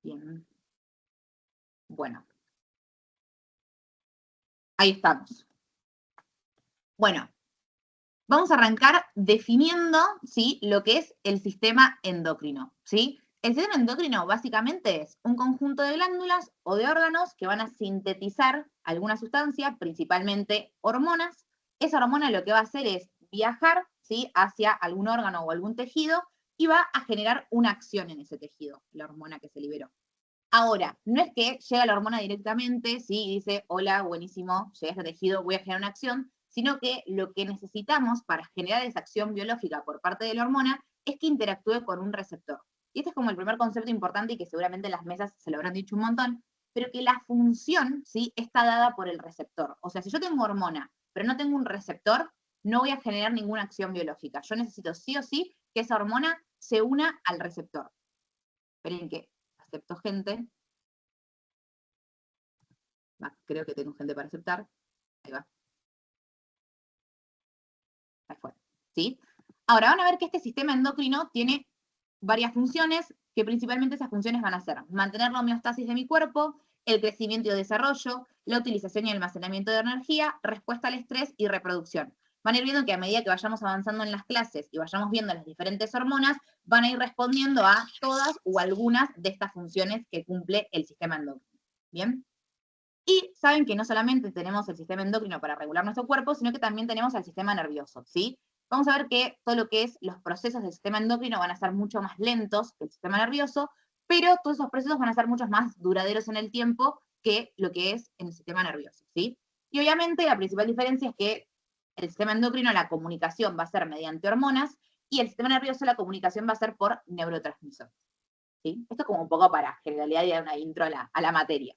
Bien. Bueno. Ahí estamos. Bueno, vamos a arrancar definiendo, ¿sí?, lo que es el sistema endocrino, ¿sí? El sistema endocrino básicamente es un conjunto de glándulas o de órganos que van a sintetizar alguna sustancia, principalmente hormonas. Esa hormona lo que va a hacer es viajar, ¿sí?, hacia algún órgano o algún tejido y va a generar una acción en ese tejido, la hormona que se liberó. Ahora, no es que llega la hormona directamente, ¿sí?, y dice, hola, buenísimo, llegué a este tejido, voy a generar una acción, sino que lo que necesitamos para generar esa acción biológica por parte de la hormona es que interactúe con un receptor. Y este es como el primer concepto importante y que seguramente en las mesas se lo habrán dicho un montón, pero que la función, ¿sí?, está dada por el receptor. O sea, si yo tengo hormona, pero no tengo un receptor, no voy a generar ninguna acción biológica. Yo necesito sí o sí que esa hormona se una al receptor. Esperen que acepto gente. Creo que tengo gente para aceptar. Ahí va. Ahí fue. ¿Sí? Ahora van a ver que este sistema endocrino tiene varias funciones, que principalmente esas funciones van a ser mantener la homeostasis de mi cuerpo, el crecimiento y desarrollo, la utilización y almacenamiento de energía, respuesta al estrés y reproducción. Van a ir viendo que a medida que vayamos avanzando en las clases y vayamos viendo las diferentes hormonas, van a ir respondiendo a todas o algunas de estas funciones que cumple el sistema endocrino. ¿Bien? Y saben que no solamente tenemos el sistema endocrino para regular nuestro cuerpo, sino que también tenemos el sistema nervioso, ¿sí? Vamos a ver que todo lo que es los procesos del sistema endocrino van a ser mucho más lentos que el sistema nervioso, pero todos esos procesos van a ser mucho más duraderos en el tiempo que lo que es en el sistema nervioso, ¿sí? Y obviamente la principal diferencia es que el sistema endocrino, la comunicación va a ser mediante hormonas, y el sistema nervioso, la comunicación va a ser por neurotransmisores, ¿sí? Esto es como un poco para generalidad y dar una intro a la materia.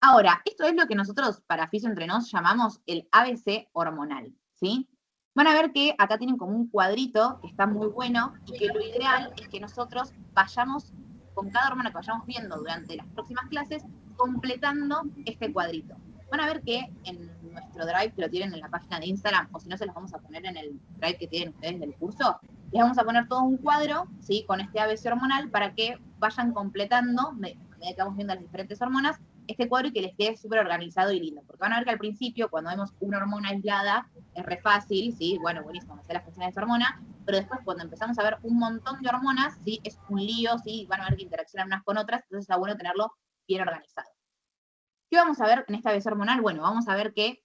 Ahora, esto es lo que nosotros para Fisio Entre Nos llamamos el ABC hormonal, ¿sí? Van a ver que acá tienen como un cuadrito que está muy bueno y que lo ideal es que nosotros vayamos, con cada hormona que vayamos viendo durante las próximas clases, completando este cuadrito. Van a ver que en nuestro drive, que lo tienen en la página de Instagram, o si no se los vamos a poner en el drive que tienen ustedes del curso, les vamos a poner todo un cuadro, ¿sí?, con este ABC hormonal para que vayan completando, a medida que vamos viendo las diferentes hormonas, este cuadro y que les quede súper organizado y lindo. Porque van a ver que al principio, cuando vemos una hormona aislada, es re fácil, ¿sí? Bueno, buenísimo, me sé las funciones de esa hormona, pero después cuando empezamos a ver un montón de hormonas, ¿sí?, es un lío, ¿sí? Van a ver que interaccionan unas con otras, entonces está bueno tenerlo bien organizado. ¿Qué vamos a ver en esta vez hormonal? Bueno, vamos a ver que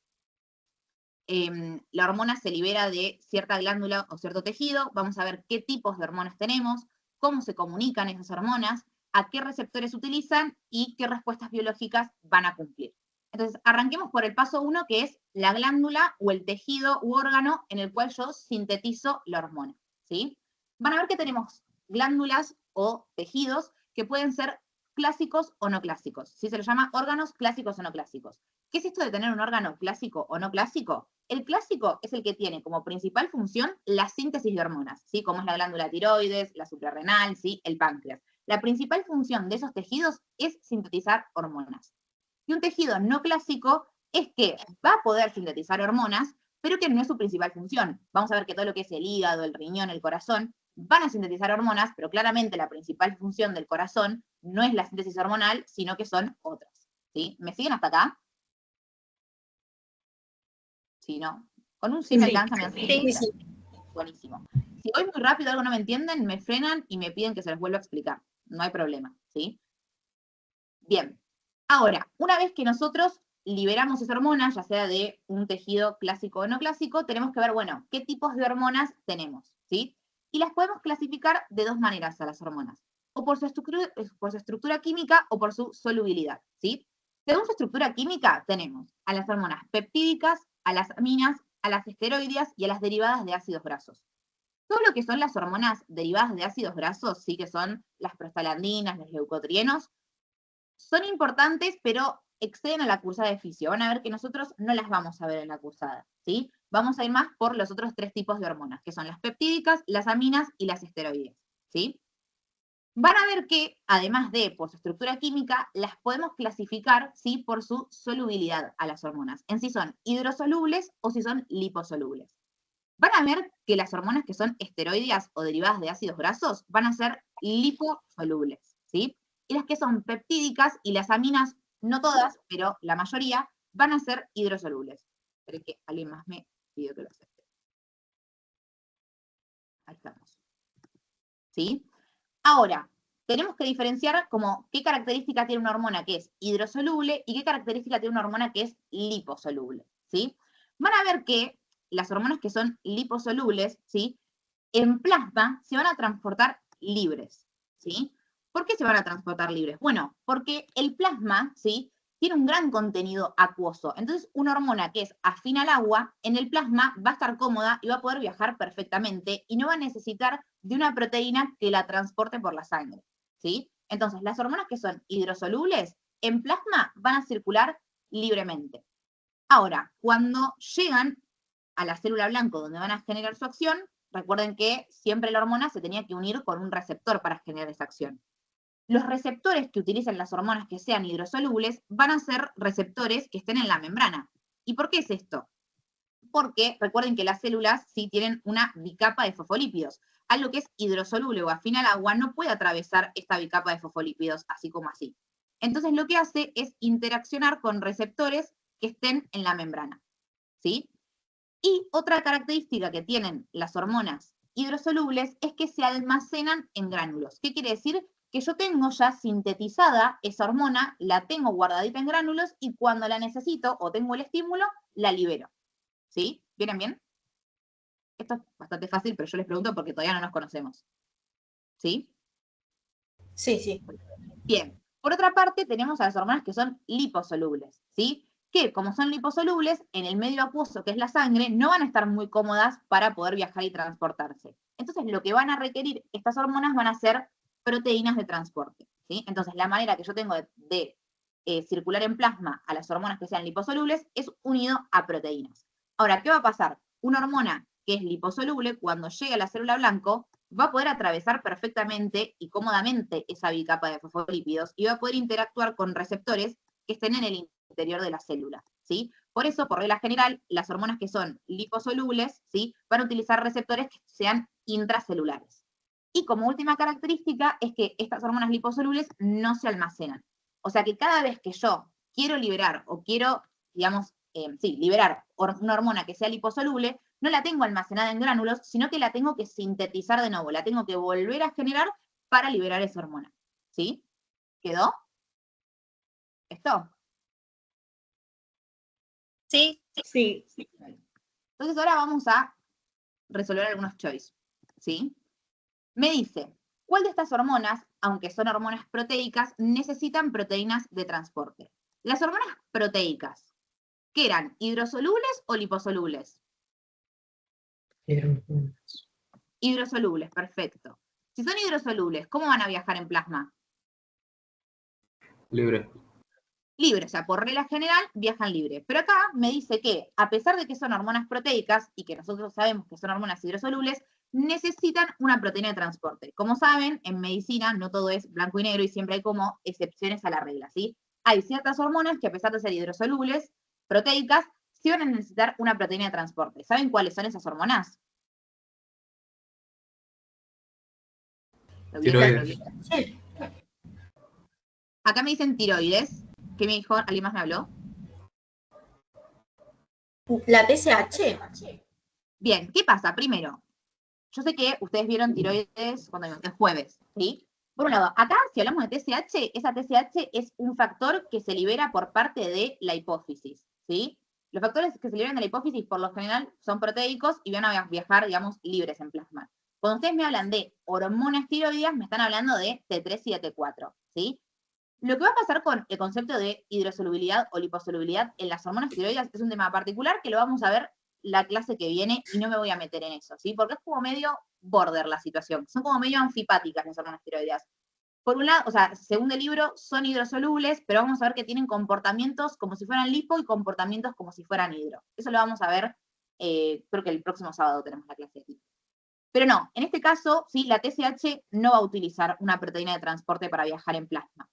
la hormona se libera de cierta glándula o cierto tejido, vamos a ver qué tipos de hormonas tenemos, cómo se comunican esas hormonas, a qué receptores utilizan y qué respuestas biológicas van a cumplir. Entonces, arranquemos por el paso 1, que es la glándula o el tejido u órgano en el cual yo sintetizo la hormona, ¿sí? Van a ver que tenemos glándulas o tejidos que pueden ser clásicos o no clásicos, ¿sí? Se los llama órganos clásicos o no clásicos. ¿Qué es esto de tener un órgano clásico o no clásico? El clásico es el que tiene como principal función la síntesis de hormonas, ¿sí?, como es la glándula tiroides, la suprarrenal, ¿sí?, el páncreas. La principal función de esos tejidos es sintetizar hormonas. Y un tejido no clásico es que va a poder sintetizar hormonas, pero que no es su principal función. Vamos a ver que todo lo que es el hígado, el riñón, el corazón, van a sintetizar hormonas, pero claramente la principal función del corazón no es la síntesis hormonal, sino que son otras, ¿sí? ¿Me siguen hasta acá? Sí, ¿no? Con un sí me alcanza, me hacen sí. Buenísimo. Si voy muy rápido, algo no me entienden, me frenan y me piden que se los vuelva a explicar. No hay problema, ¿sí? Bien. Ahora, una vez que nosotros liberamos esa hormona, ya sea de un tejido clásico o no clásico, tenemos que ver, bueno, qué tipos de hormonas tenemos, ¿sí? Y las podemos clasificar de dos maneras a las hormonas. O por su estructura química o por su solubilidad, ¿sí? Según su estructura química, tenemos a las hormonas peptídicas, a las aminas, a las esteroideas y a las derivadas de ácidos grasos. Todo lo que son las hormonas derivadas de ácidos grasos, sí, que son las prostaglandinas, los leucotrienos, son importantes, pero exceden a la cursada de fisio. Van a ver que nosotros no las vamos a ver en la cursada, ¿sí? Vamos a ir más por los otros tres tipos de hormonas, que son las peptídicas, las aminas y las esteroides, ¿sí? Van a ver que, además de por su estructura química, las podemos clasificar, ¿sí?, por su solubilidad a las hormonas, en si son hidrosolubles o si son liposolubles. Van a ver que las hormonas que son esteroideas o derivadas de ácidos grasos van a ser liposolubles, ¿sí? Y las que son peptídicas y las aminas, no todas, pero la mayoría, van a ser hidrosolubles. Espero que alguien más me pidió que lo acepte. Ahí estamos. ¿Sí? Ahora, tenemos que diferenciar como qué característica tiene una hormona que es hidrosoluble y qué característica tiene una hormona que es liposoluble, ¿sí? Van a ver que las hormonas que son liposolubles, ¿sí? En plasma se van a transportar libres, ¿sí? ¿Por qué se van a transportar libres? Bueno, porque el plasma, ¿sí? Tiene un gran contenido acuoso. Entonces, una hormona que es afín al agua, en el plasma va a estar cómoda y va a poder viajar perfectamente y no va a necesitar de una proteína que la transporte por la sangre, ¿sí? Entonces, las hormonas que son hidrosolubles, en plasma van a circular libremente. Ahora, cuando llegan a la célula blanco donde van a generar su acción, recuerden que siempre la hormona se tenía que unir con un receptor para generar esa acción. Los receptores que utilicen las hormonas que sean hidrosolubles van a ser receptores que estén en la membrana. ¿Y por qué es esto? Porque recuerden que las células sí tienen una bicapa de fosfolípidos. Algo que es hidrosoluble o afín al agua no puede atravesar esta bicapa de fosfolípidos así como así. Entonces lo que hace es interaccionar con receptores que estén en la membrana, ¿sí? Y otra característica que tienen las hormonas hidrosolubles es que se almacenan en gránulos. ¿Qué quiere decir? Que yo tengo ya sintetizada esa hormona, la tengo guardadita en gránulos y cuando la necesito o tengo el estímulo, la libero. ¿Sí? ¿Vienen bien? Esto es bastante fácil, pero yo les pregunto porque todavía no nos conocemos. ¿Sí? Sí, sí. Bien. Por otra parte, tenemos a las hormonas que son liposolubles, ¿sí? Que como son liposolubles, en el medio acuoso, que es la sangre, no van a estar muy cómodas para poder viajar y transportarse. Entonces, lo que van a requerir estas hormonas van a ser proteínas de transporte, ¿sí? Entonces, la manera que yo tengo de circular en plasma a las hormonas que sean liposolubles es unido a proteínas. Ahora, ¿qué va a pasar? Una hormona que es liposoluble, cuando llegue a la célula blanco, va a poder atravesar perfectamente y cómodamente esa bicapa de fosfolípidos y va a poder interactuar con receptores que estén en el interior de la célula, ¿sí? Por eso, por regla general, las hormonas que son liposolubles, ¿sí? Van a utilizar receptores que sean intracelulares. Y como última característica es que estas hormonas liposolubles no se almacenan. O sea que cada vez que yo quiero liberar o quiero, digamos, liberar una hormona que sea liposoluble, no la tengo almacenada en gránulos, sino que la tengo que sintetizar de nuevo, la tengo que volver a generar para liberar esa hormona. ¿Sí? ¿Quedó? ¿Esto? Sí, sí. Entonces ahora vamos a resolver algunos choice. ¿Sí? Me dice, ¿cuál de estas hormonas, aunque son hormonas proteicas, necesitan proteínas de transporte? Las hormonas proteicas, ¿qué eran? ¿Hidrosolubles o liposolubles? Hidrosolubles, perfecto. Si son hidrosolubles, ¿cómo van a viajar en plasma? Libre. Libre, o sea, por regla general viajan libre. Pero acá me dice que, a pesar de que son hormonas proteicas y que nosotros sabemos que son hormonas hidrosolubles, necesitan una proteína de transporte. Como saben, en medicina no todo es blanco y negro y siempre hay como excepciones a la regla, ¿sí? Hay ciertas hormonas que a pesar de ser hidrosolubles, proteicas, sí van a necesitar una proteína de transporte. ¿Saben cuáles son esas hormonas? Tiroides. Sí. Acá me dicen tiroides. ¿Qué me dijo? ¿Alguien más me habló? La TSH. Bien, ¿qué pasa? Primero, yo sé que ustedes vieron tiroides cuando el jueves, ¿sí? Por un lado, acá, si hablamos de TSH, esa TSH es un factor que se libera por parte de la hipófisis, ¿sí? Los factores que se liberan de la hipófisis, por lo general, son proteicos y van a viajar, digamos, libres en plasma. Cuando ustedes me hablan de hormonas tiroideas, me están hablando de T3 y de T4, ¿sí? Lo que va a pasar con el concepto de hidrosolubilidad o liposolubilidad en las hormonas tiroideas es un tema particular que lo vamos a ver la clase que viene y no me voy a meter en eso, ¿sí? Porque es como medio border la situación. Son como medio anfipáticas las hormonas tiroideas. Por un lado, o sea, según el libro, son hidrosolubles, pero vamos a ver que tienen comportamientos como si fueran lipo y comportamientos como si fueran hidro. Eso lo vamos a ver, creo que el próximo sábado tenemos la clase aquí. Pero no, en este caso, sí, la TSH no va a utilizar una proteína de transporte para viajar en plasma.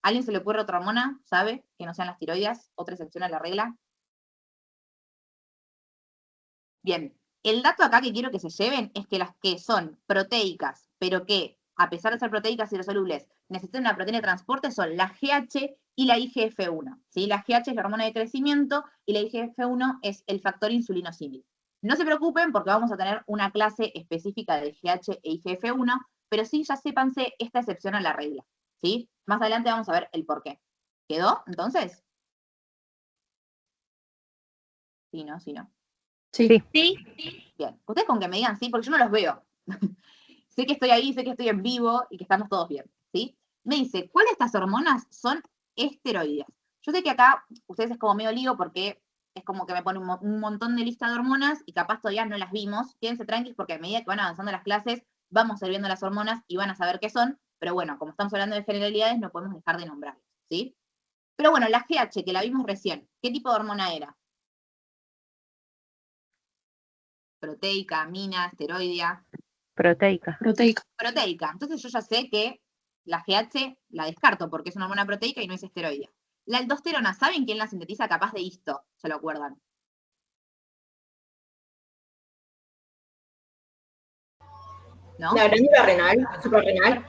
¿Alguien se le ocurre otra hormona, sabe, que no sean las tiroides? ¿Otra excepción a la regla? Bien, el dato acá que quiero que se lleven es que las que son proteicas, pero que a pesar de ser proteicas hidrosolubles, necesitan una proteína de transporte son la GH y la IGF-1. ¿Sí? La GH es la hormona de crecimiento y la IGF-1 es el factor insulinosímil. No se preocupen porque vamos a tener una clase específica de GH e IGF-1, pero sí ya sépanse esta excepción a la regla. ¿Sí? Más adelante vamos a ver el por qué. ¿Quedó, entonces? Sí, ¿no? Sí, ¿no? Sí. Bien. Ustedes con que me digan sí, porque yo no los veo. Sé que estoy ahí, sé que estoy en vivo y que estamos todos bien, ¿sí? Me dice, ¿cuál de estas hormonas son esteroides? Yo sé que acá ustedes es como medio lío porque es como que me pone un montón de lista de hormonas y capaz todavía no las vimos. Quédense tranquilos porque a medida que van avanzando las clases vamos a ir viendo las hormonas y van a saber qué son, pero bueno, como estamos hablando de generalidades no podemos dejar de nombrarlas, ¿sí? Pero bueno, la GH, que la vimos recién, ¿qué tipo de hormona era? Proteica, amina, esteroidea. Proteica. Proteica. Entonces yo ya sé que la GH la descarto porque es una hormona proteica y no es esteroidea. La aldosterona, ¿saben quién la sintetiza? Capaz de histo, ¿se lo acuerdan? ¿No? La glándula renal, suprarrenal.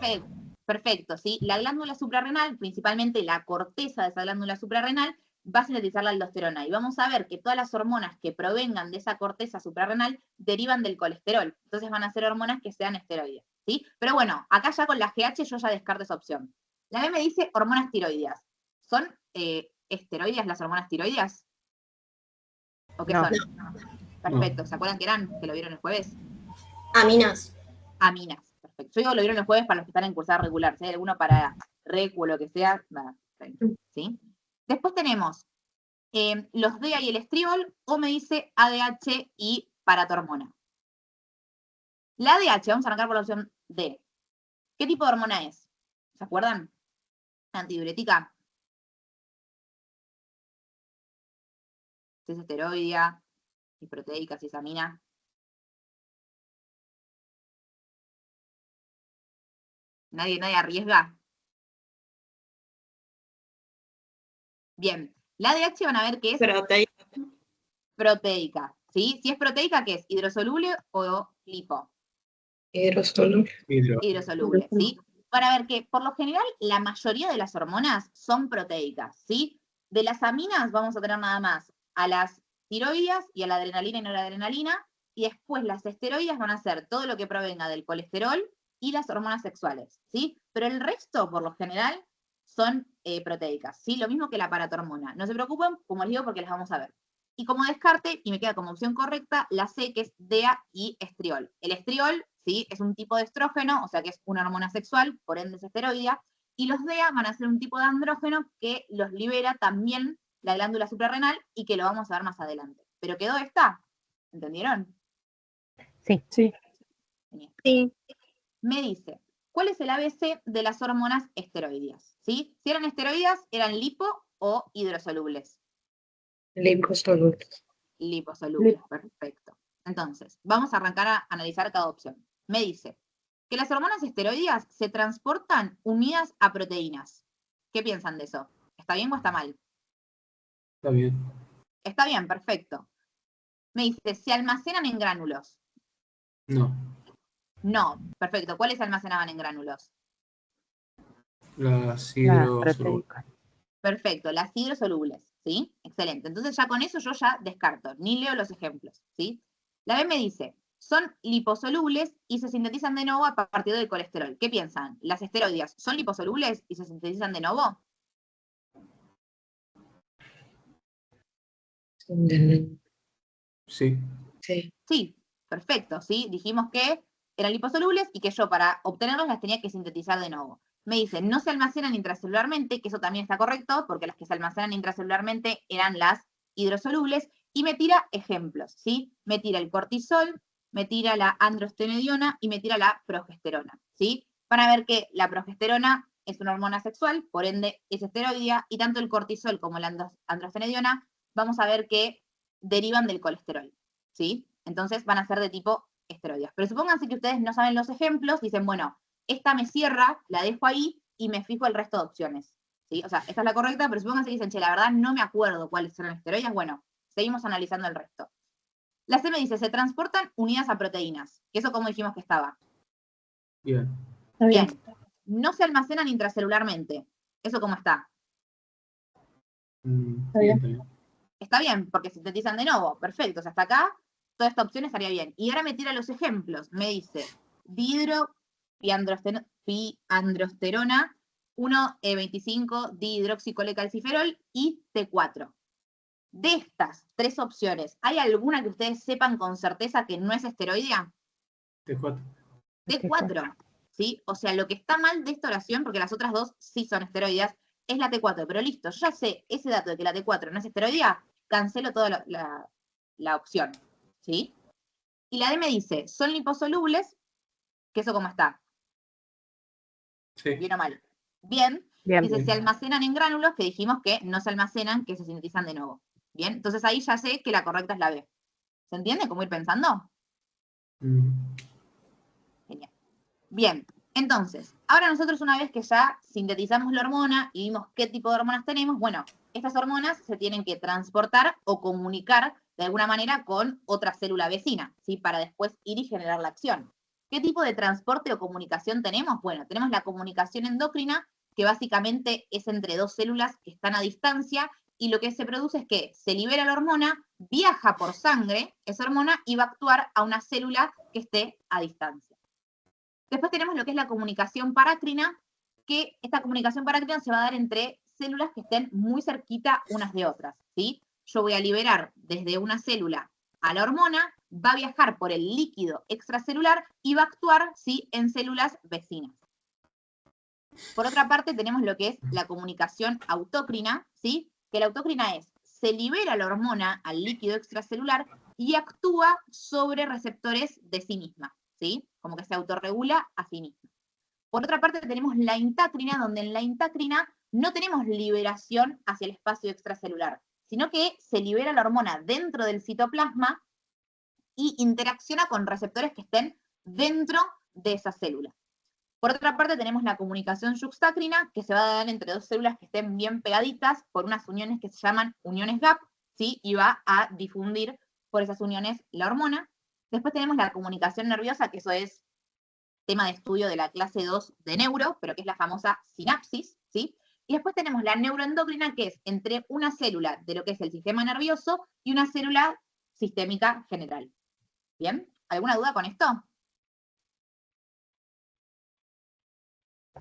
Perfecto, ¿sí? La glándula suprarrenal, principalmente la corteza de esa glándula suprarrenal, va a sintetizar la aldosterona. Y vamos a ver que todas las hormonas que provengan de esa corteza suprarrenal derivan del colesterol. Entonces van a ser hormonas que sean esteroides, ¿sí? Pero bueno, acá ya con la GH yo ya descarto esa opción. La B me dice hormonas tiroideas. ¿Son esteroides las hormonas tiroideas? ¿O qué No. son? Perfecto, ¿se acuerdan que eran? Que lo vieron el jueves. Aminas. Aminas, perfecto. Yo digo, lo vieron el jueves para los que están en cursada regular. Si hay alguno para recu o lo que sea, nada, ¿sí? Después tenemos los DEA y el estriol, o me dice ADH y paratormona. La ADH, vamos a arrancar por la opción D. ¿Qué tipo de hormona es? ¿Se acuerdan? Antidiurética. Si es esteroidea, si es proteica, si es amina. Nadie arriesga. Bien, la ADH van a ver que es proteica, ¿sí? Si es proteica, ¿qué es? ¿Hidrosoluble o lipo? Hidrosoluble, ¿sí? Para ver que, por lo general, la mayoría de las hormonas son proteicas, ¿sí? De las aminas vamos a tener nada más a las tiroides y a la adrenalina y noradrenalina, y después las esteroides van a ser todo lo que provenga del colesterol y las hormonas sexuales, ¿sí? Pero el resto, por lo general, son proteicas, ¿sí? Lo mismo que la paratormona. No se preocupen, como les digo, porque las vamos a ver. Y como descarte, y me queda como opción correcta, la C, que es DEA y estriol. El estriol, ¿sí? Es un tipo de estrógeno, o sea que es una hormona sexual, por ende es esteroidea, y los DEA van a ser un tipo de andrógeno que los libera también la glándula suprarrenal y que lo vamos a ver más adelante. ¿Pero quedó esta? ¿Entendieron? Sí. Sí. Me dice, ¿cuál es el ABC de las hormonas esteroideas? ¿Sí? Si eran esteroideas, ¿eran lipo o hidrosolubles? Liposolubles, perfecto. Entonces, vamos a arrancar a analizar cada opción. Me dice que las hormonas esteroideas se transportan unidas a proteínas. ¿Qué piensan de eso? ¿Está bien o está mal? Está bien. Está bien, perfecto. Me dice, ¿se almacenan en gránulos? No. No, perfecto. ¿Cuáles se almacenaban en gránulos? Las Las hidrosolubles. proteicas. Perfecto, las hidrosolubles, ¿sí? Excelente. Entonces ya con eso yo ya descarto, ni leo los ejemplos, ¿sí? La B me dice, son liposolubles y se sintetizan de nuevo a partir del colesterol. ¿Qué piensan? ¿Las esteroides son liposolubles y se sintetizan de nuevo? Sí. Sí, perfecto, ¿sí? Dijimos que eran liposolubles y que yo para obtenerlos las tenía que sintetizar de nuevo. Me dice, no se almacenan intracelularmente, que eso también está correcto, porque las que se almacenan intracelularmente eran las hidrosolubles, y me tira ejemplos, ¿sí? Me tira el cortisol, me tira la androstenediona y me tira la progesterona, ¿sí? Van a ver que la progesterona es una hormona sexual, por ende es esteroidea, y tanto el cortisol como la androstenediona vamos a ver que derivan del colesterol, ¿sí? Entonces van a ser de tipo esteroides. Pero supónganse que ustedes no saben los ejemplos, dicen, bueno, esta me cierra, la dejo ahí y me fijo el resto de opciones, ¿sí? O sea, esta es la correcta, pero supónganse que dicen, che, la verdad no me acuerdo cuáles eran esteroides, bueno, seguimos analizando el resto. La C me dice, se transportan unidas a proteínas, que eso como dijimos que estaba. Bien. Está bien. Bien. No se almacenan intracelularmente. ¿Eso cómo está? Sí, bien. está bien. Está bien, porque sintetizan de nuevo. Perfecto. O sea, hasta acá, toda esta opción estaría bien. Y ahora me tira los ejemplos. Me dice, dihidropiandrosterona, 1,25, dihidroxicolecalciferol y T4. De estas 3 opciones, ¿hay alguna que ustedes sepan con certeza que no es esteroidea? T4. T4, ¿sí? O sea, lo que está mal de esta oración, porque las otras 2 sí son esteroideas, es la T4. Pero listo, yo ya sé ese dato de que la T4 no es esteroidea, cancelo toda la opción, ¿sí? Y la D me dice, son liposolubles, que eso cómo está, Sí. bien o mal. Bien, Bien. dice, se almacenan en gránulos, que dijimos que no se almacenan, que se sintetizan de nuevo. Bien, entonces ahí ya sé que la correcta es la B. ¿Se entiende cómo ir pensando? Genial. Bien, entonces, ahora nosotros una vez que ya sintetizamos la hormona y vimos qué tipo de hormonas tenemos, bueno, estas hormonas se tienen que transportar o comunicar de alguna manera con otra célula vecina, ¿sí? Para después ir y generar la acción. ¿Qué tipo de transporte o comunicación tenemos? Bueno, tenemos la comunicación endocrina, que básicamente es entre 2 células que están a distancia, y lo que se produce es que se libera la hormona, viaja por sangre esa hormona y va a actuar a una célula que esté a distancia. Después tenemos lo que es la comunicación parácrina, que esta comunicación parácrina se va a dar entre células que estén muy cerquita unas de otras, ¿sí? Yo voy a liberar desde una célula a la hormona, va a viajar por el líquido extracelular y va a actuar, ¿sí?, en células vecinas. Por otra parte, tenemos lo que es la comunicación autócrina, ¿sí? Que la autócrina es, se libera la hormona al líquido extracelular y actúa sobre receptores de sí misma, ¿sí? Como que se autorregula a sí misma. Por otra parte, tenemos la intácrina, donde en la intácrina no tenemos liberación hacia el espacio extracelular, sino que se libera la hormona dentro del citoplasma y interacciona con receptores que estén dentro de esa célula. Por otra parte, tenemos la comunicación yuxtácrina, que se va a dar entre 2 células que estén bien pegaditas por unas uniones que se llaman uniones gap, ¿sí? Y va a difundir por esas uniones la hormona. Después tenemos la comunicación nerviosa, que eso es tema de estudio de la clase 2 de neuro, pero que es la famosa sinapsis, ¿sí? Y después tenemos la neuroendocrina, que es entre una célula de lo que es el sistema nervioso y una célula sistémica general. ¿Bien? ¿Alguna duda con esto?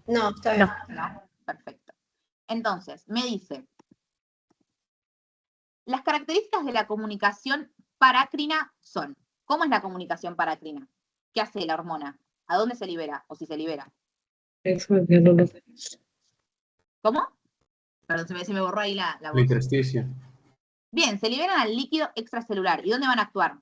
No, está bien. No, perfecto. Entonces, me dice, las características de la comunicación parácrina son, ¿cómo es la comunicación parácrina? ¿Qué hace la hormona? ¿A dónde se libera? O si se libera. ¿Cómo? Perdón, se me borró ahí la La voz. intersticio. Bien, se liberan al líquido extracelular. ¿Y dónde van a actuar?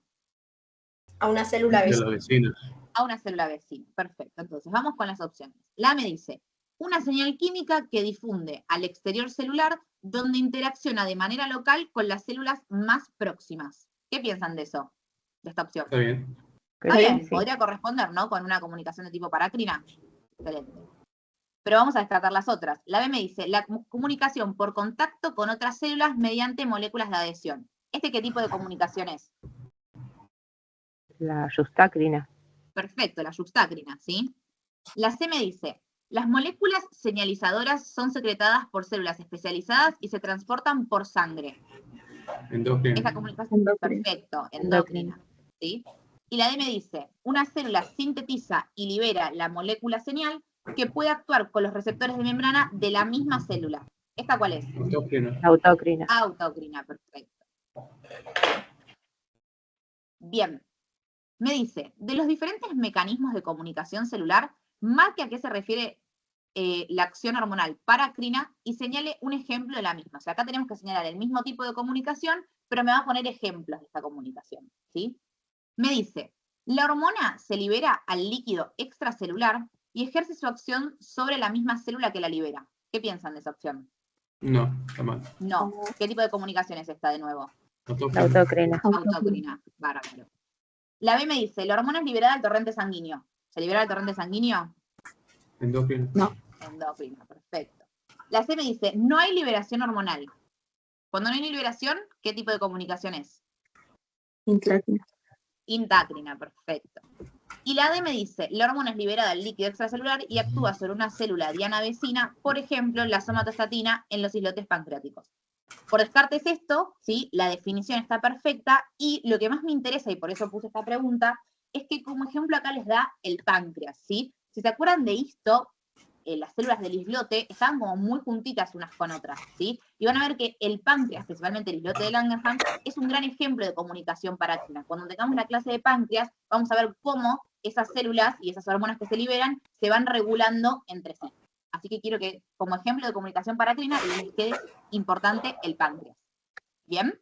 A una célula De vecina. los vecinos. A una célula vecina. Perfecto. Entonces, vamos con las opciones. La me dice, una señal química que difunde al exterior celular donde interacciona de manera local con las células más próximas. ¿Qué piensan de eso? De esta opción. Está bien. Está Creo que bien, sí. podría corresponder, ¿no? Con una comunicación de tipo parácrina. Excelente. Pero vamos a descartar las otras. La B me dice, la comunicación por contacto con otras células mediante moléculas de adhesión. ¿Este qué tipo de comunicación es? La yuxtácrina. Perfecto, la yuxtácrina, ¿sí? La C me dice, las moléculas señalizadoras son secretadas por células especializadas y se transportan por sangre. Endócrino. Esta comunicación, Endocrina. perfecto, endocrina, ¿sí? Y la D me dice, una célula sintetiza y libera la molécula señal que puede actuar con los receptores de membrana de la misma célula. ¿Esta cuál es? Endócrino. Autócrina. Autocrina, perfecto. Bien, me dice, de los diferentes mecanismos de comunicación celular, marque a qué se refiere la acción hormonal paracrina y señale un ejemplo de la misma. O sea, acá tenemos que señalar el mismo tipo de comunicación, pero me va a poner ejemplos de esta comunicación, ¿sí? Me dice, la hormona se libera al líquido extracelular y ejerce su acción sobre la misma célula que la libera. ¿Qué piensan de esa opción? No, está mal. No. ¿Qué tipo de comunicación es esta de nuevo? La Autócrino. autócrina. Autocrina, bárbaro. La B me dice, la hormona es liberada al torrente sanguíneo. ¿Se libera al torrente sanguíneo? Endócrino. No. Endocrina, perfecto. La C me dice, no hay liberación hormonal. Cuando no hay liberación, ¿qué tipo de comunicación es? Intráquina. Intácrina, perfecto. Y la D me dice, la hormona es liberada al líquido extracelular y actúa sobre una célula diana vecina, por ejemplo, la somatostatina en los islotes pancreáticos. Por descarte es esto, ¿sí? La definición está perfecta, y lo que más me interesa, y por eso puse esta pregunta, es que como ejemplo acá les da el páncreas, ¿sí? Si se acuerdan de esto, las células del islote estaban como muy juntitas unas con otras, ¿sí? Y van a ver que el páncreas, principalmente el islote de Langerhans, es un gran ejemplo de comunicación paráclina. Cuando tengamos la clase de páncreas, vamos a ver cómo esas células y esas hormonas que se liberan se van regulando entre sí. Así que quiero que, como ejemplo de comunicación paráclina, les quede importante el páncreas. ¿Bien?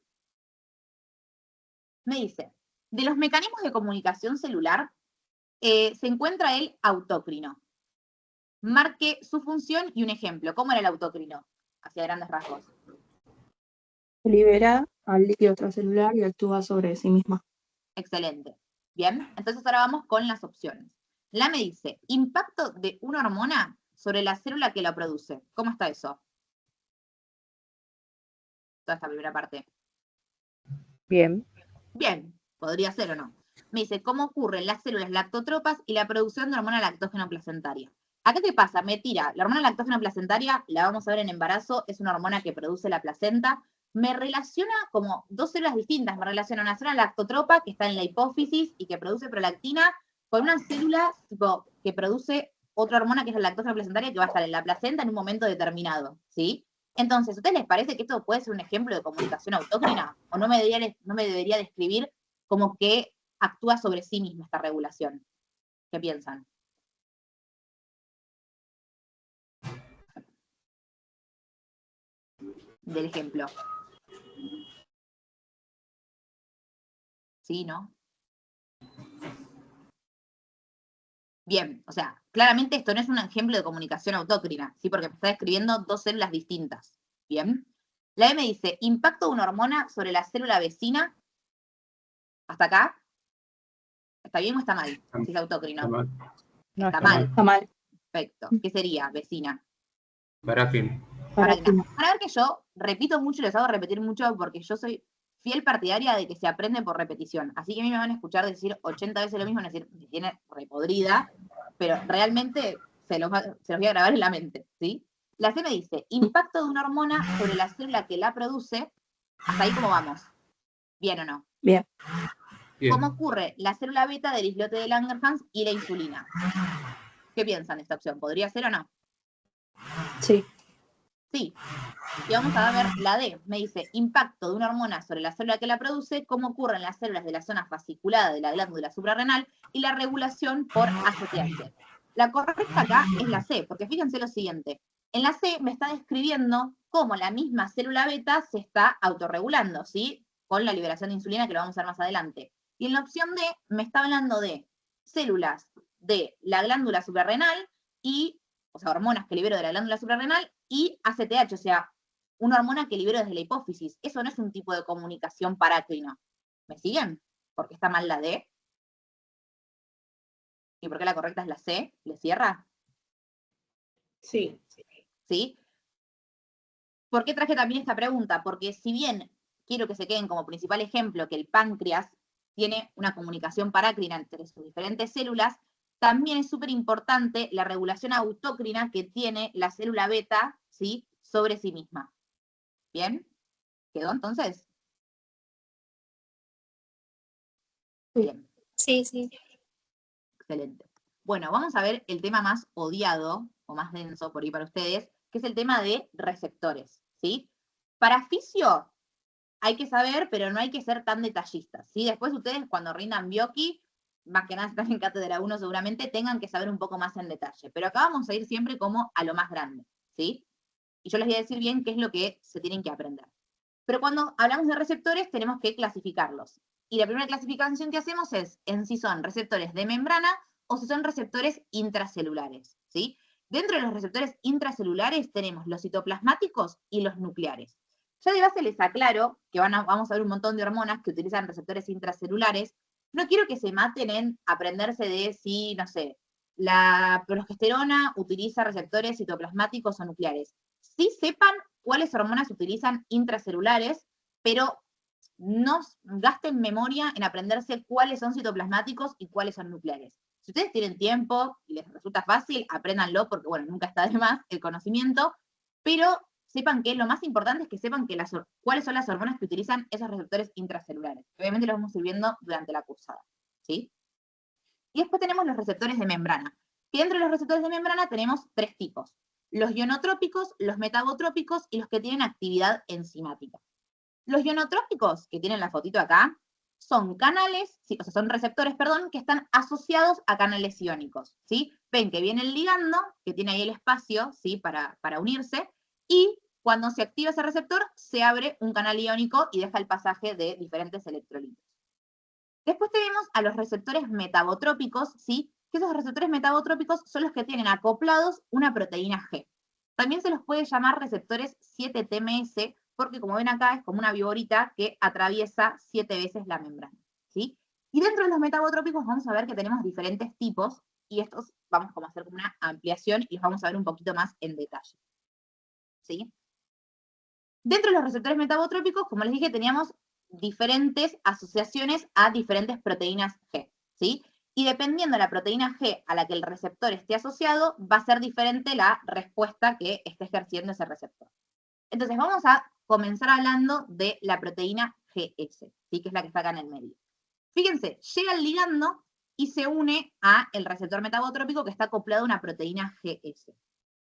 Me dice, de los mecanismos de comunicación celular, se encuentra el autócrino. Marque su función y un ejemplo. ¿Cómo era el autócrino? Hacia grandes rasgos. Libera al líquido extracelular y actúa sobre sí misma. Excelente. Bien, entonces ahora vamos con las opciones. La me dice, impacto de una hormona sobre la célula que la produce. ¿Cómo está eso? Toda esta primera parte. Bien. Bien, podría ser o no. Me dice, ¿cómo ocurre en las células lactotropas y la producción de hormona lactógeno placentaria? ¿Acá qué pasa? Me tira, la hormona lactógeno placentaria, la vamos a ver en embarazo, es una hormona que produce la placenta. Me relaciona como dos células distintas. Me relaciona una célula lactotropa que está en la hipófisis y que produce prolactina, con una célula tipo, que produce otra hormona que es la lactógeno placentaria que va a estar en la placenta en un momento determinado, ¿sí? Entonces, ¿a ustedes les parece que esto puede ser un ejemplo de comunicación autócrina? ¿O no me debería describir como que actúa sobre sí misma esta regulación? ¿Qué piensan? Del ejemplo. ¿Sí, no? Bien, o sea, claramente esto no es un ejemplo de comunicación autócrina, ¿sí? Porque me está describiendo dos células distintas. Bien. La E me dice, impacto de una hormona sobre la célula vecina. ¿Hasta acá? ¿Está bien o está mal? Si es autócrino. Está mal. No, Está está mal. Está mal. Perfecto. ¿Qué sería, vecina? Paráclino. Paráclino. Para ver que yo repito mucho y les hago repetir mucho porque yo soy fiel partidaria de que se aprende por repetición. Así que a mí me van a escuchar decir 80 veces lo mismo, es decir, me tiene repodrida, pero realmente se los voy a grabar en la mente, ¿sí? La C me dice, impacto de una hormona sobre la célula que la produce. ¿Hasta ahí cómo vamos? ¿Bien o no? Bien. Bien. ¿Cómo ocurre la célula beta del islote de Langerhans y la insulina? ¿Qué piensan de esta opción? ¿Podría ser o no? Sí. Sí. Y vamos a ver la D. Me dice, impacto de una hormona sobre la célula que la produce, cómo ocurre en las células de la zona fasciculada de la glándula suprarrenal y la regulación por ACTH. La correcta acá es la C, porque fíjense lo siguiente. En la C me está describiendo cómo la misma célula beta se está autorregulando, ¿sí? Con la liberación de insulina, que lo vamos a ver más adelante. Y en la opción D me está hablando de células de la glándula suprarrenal y, o sea, hormonas que libero de la glándula suprarrenal y ACTH, o sea, una hormona que libero desde la hipófisis. Eso no es un tipo de comunicación parácrina. ¿Me siguen? ¿Por qué está mal la D? ¿Y por qué la correcta es la C? ¿Le cierra? Sí. ¿Sí? ¿Por qué traje también esta pregunta? Porque si bien quiero que se queden como principal ejemplo que el páncreas tiene una comunicación parácrina entre sus diferentes células, también es súper importante la regulación autócrina que tiene la célula beta, ¿sí? Sobre sí misma. ¿Bien? ¿Quedó entonces? Bien. Sí, sí. Excelente. Bueno, vamos a ver el tema más odiado, o más denso por ahí para ustedes, que es el tema de receptores, ¿sí? Para fisio hay que saber, pero no hay que ser tan detallistas, ¿sí? Después ustedes cuando rindan Bioki, más que nada están en cátedra 1 seguramente, tengan que saber un poco más en detalle. Pero acá vamos a ir siempre como a lo más grande, ¿sí? Y yo les voy a decir bien qué es lo que se tienen que aprender. Pero cuando hablamos de receptores tenemos que clasificarlos. Y la primera clasificación que hacemos es en si son receptores de membrana o si son receptores intracelulares, ¿sí? Dentro de los receptores intracelulares tenemos los citoplasmáticos y los nucleares. Ya de base les aclaro que vamos a ver un montón de hormonas que utilizan receptores intracelulares. No quiero que se maten en aprenderse de si, no sé, la progesterona utiliza receptores citoplasmáticos o nucleares. Sí sepan cuáles hormonas se utilizan intracelulares, pero no gasten memoria en aprenderse cuáles son citoplasmáticos y cuáles son nucleares. Si ustedes tienen tiempo y les resulta fácil, apréndanlo porque, bueno, nunca está de más el conocimiento, pero sepan que lo más importante es que sepan que cuáles son las hormonas que utilizan esos receptores intracelulares. Obviamente lo vamos a ir viendo durante la cursada, ¿sí? Y después tenemos los receptores de membrana, que dentro de los receptores de membrana tenemos 3 tipos: los ionotrópicos, los metabotrópicos y los que tienen actividad enzimática. Los ionotrópicos, que tienen la fotito acá, son canales, sí, o sea, son receptores, perdón, que están asociados a canales iónicos, ¿sí? Ven que viene el ligando, que tiene ahí el espacio, ¿sí? Para unirse, y cuando se activa ese receptor, se abre un canal iónico y deja el pasaje de diferentes electrolitos. Después tenemos a los receptores metabotrópicos, ¿sí? Que esos receptores metabotrópicos son los que tienen acoplados una proteína G. También se los puede llamar receptores 7-TMS, porque como ven acá es como una viborita que atraviesa 7 veces la membrana, ¿sí? Y dentro de los metabotrópicos vamos a ver que tenemos diferentes tipos, y estos vamos como a hacer como una ampliación y los vamos a ver un poquito más en detalle, ¿sí? Dentro de los receptores metabotrópicos, como les dije, teníamos diferentes asociaciones a diferentes proteínas G, ¿sí? Y dependiendo de la proteína G a la que el receptor esté asociado, va a ser diferente la respuesta que esté ejerciendo ese receptor. Entonces vamos a comenzar hablando de la proteína GS, ¿sí? Que es la que está acá en el medio. Fíjense, llega el ligando y se une a el receptor metabotrópico que está acoplado a una proteína GS.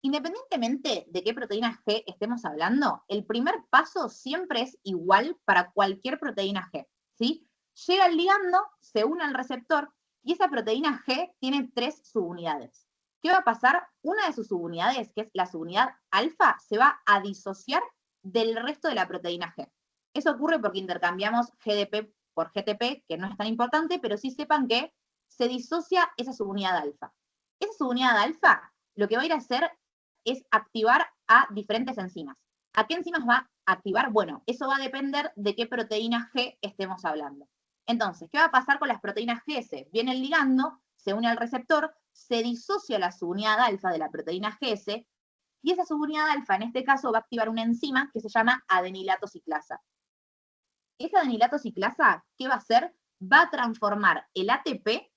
Independientemente de qué proteína G estemos hablando, el primer paso siempre es igual para cualquier proteína G, ¿sí? Llega el ligando, se une al receptor, y esa proteína G tiene 3 subunidades. ¿Qué va a pasar? Una de sus subunidades, que es la subunidad alfa, se va a disociar del resto de la proteína G. Eso ocurre porque intercambiamos GDP por GTP, que no es tan importante, pero sí sepan que se disocia esa subunidad alfa. Esa subunidad alfa lo que va a ir a hacer es activar a diferentes enzimas. ¿A qué enzimas va a activar? Bueno, eso va a depender de qué proteína G estemos hablando. Entonces, ¿qué va a pasar con las proteínas GS? Viene el ligando, se une al receptor, se disocia la subunidad alfa de la proteína GS, y esa subunidad alfa, en este caso, va a activar una enzima que se llama adenilato ciclasa. Esa adenilato ciclasa, ¿qué va a hacer? Va a transformar el ATP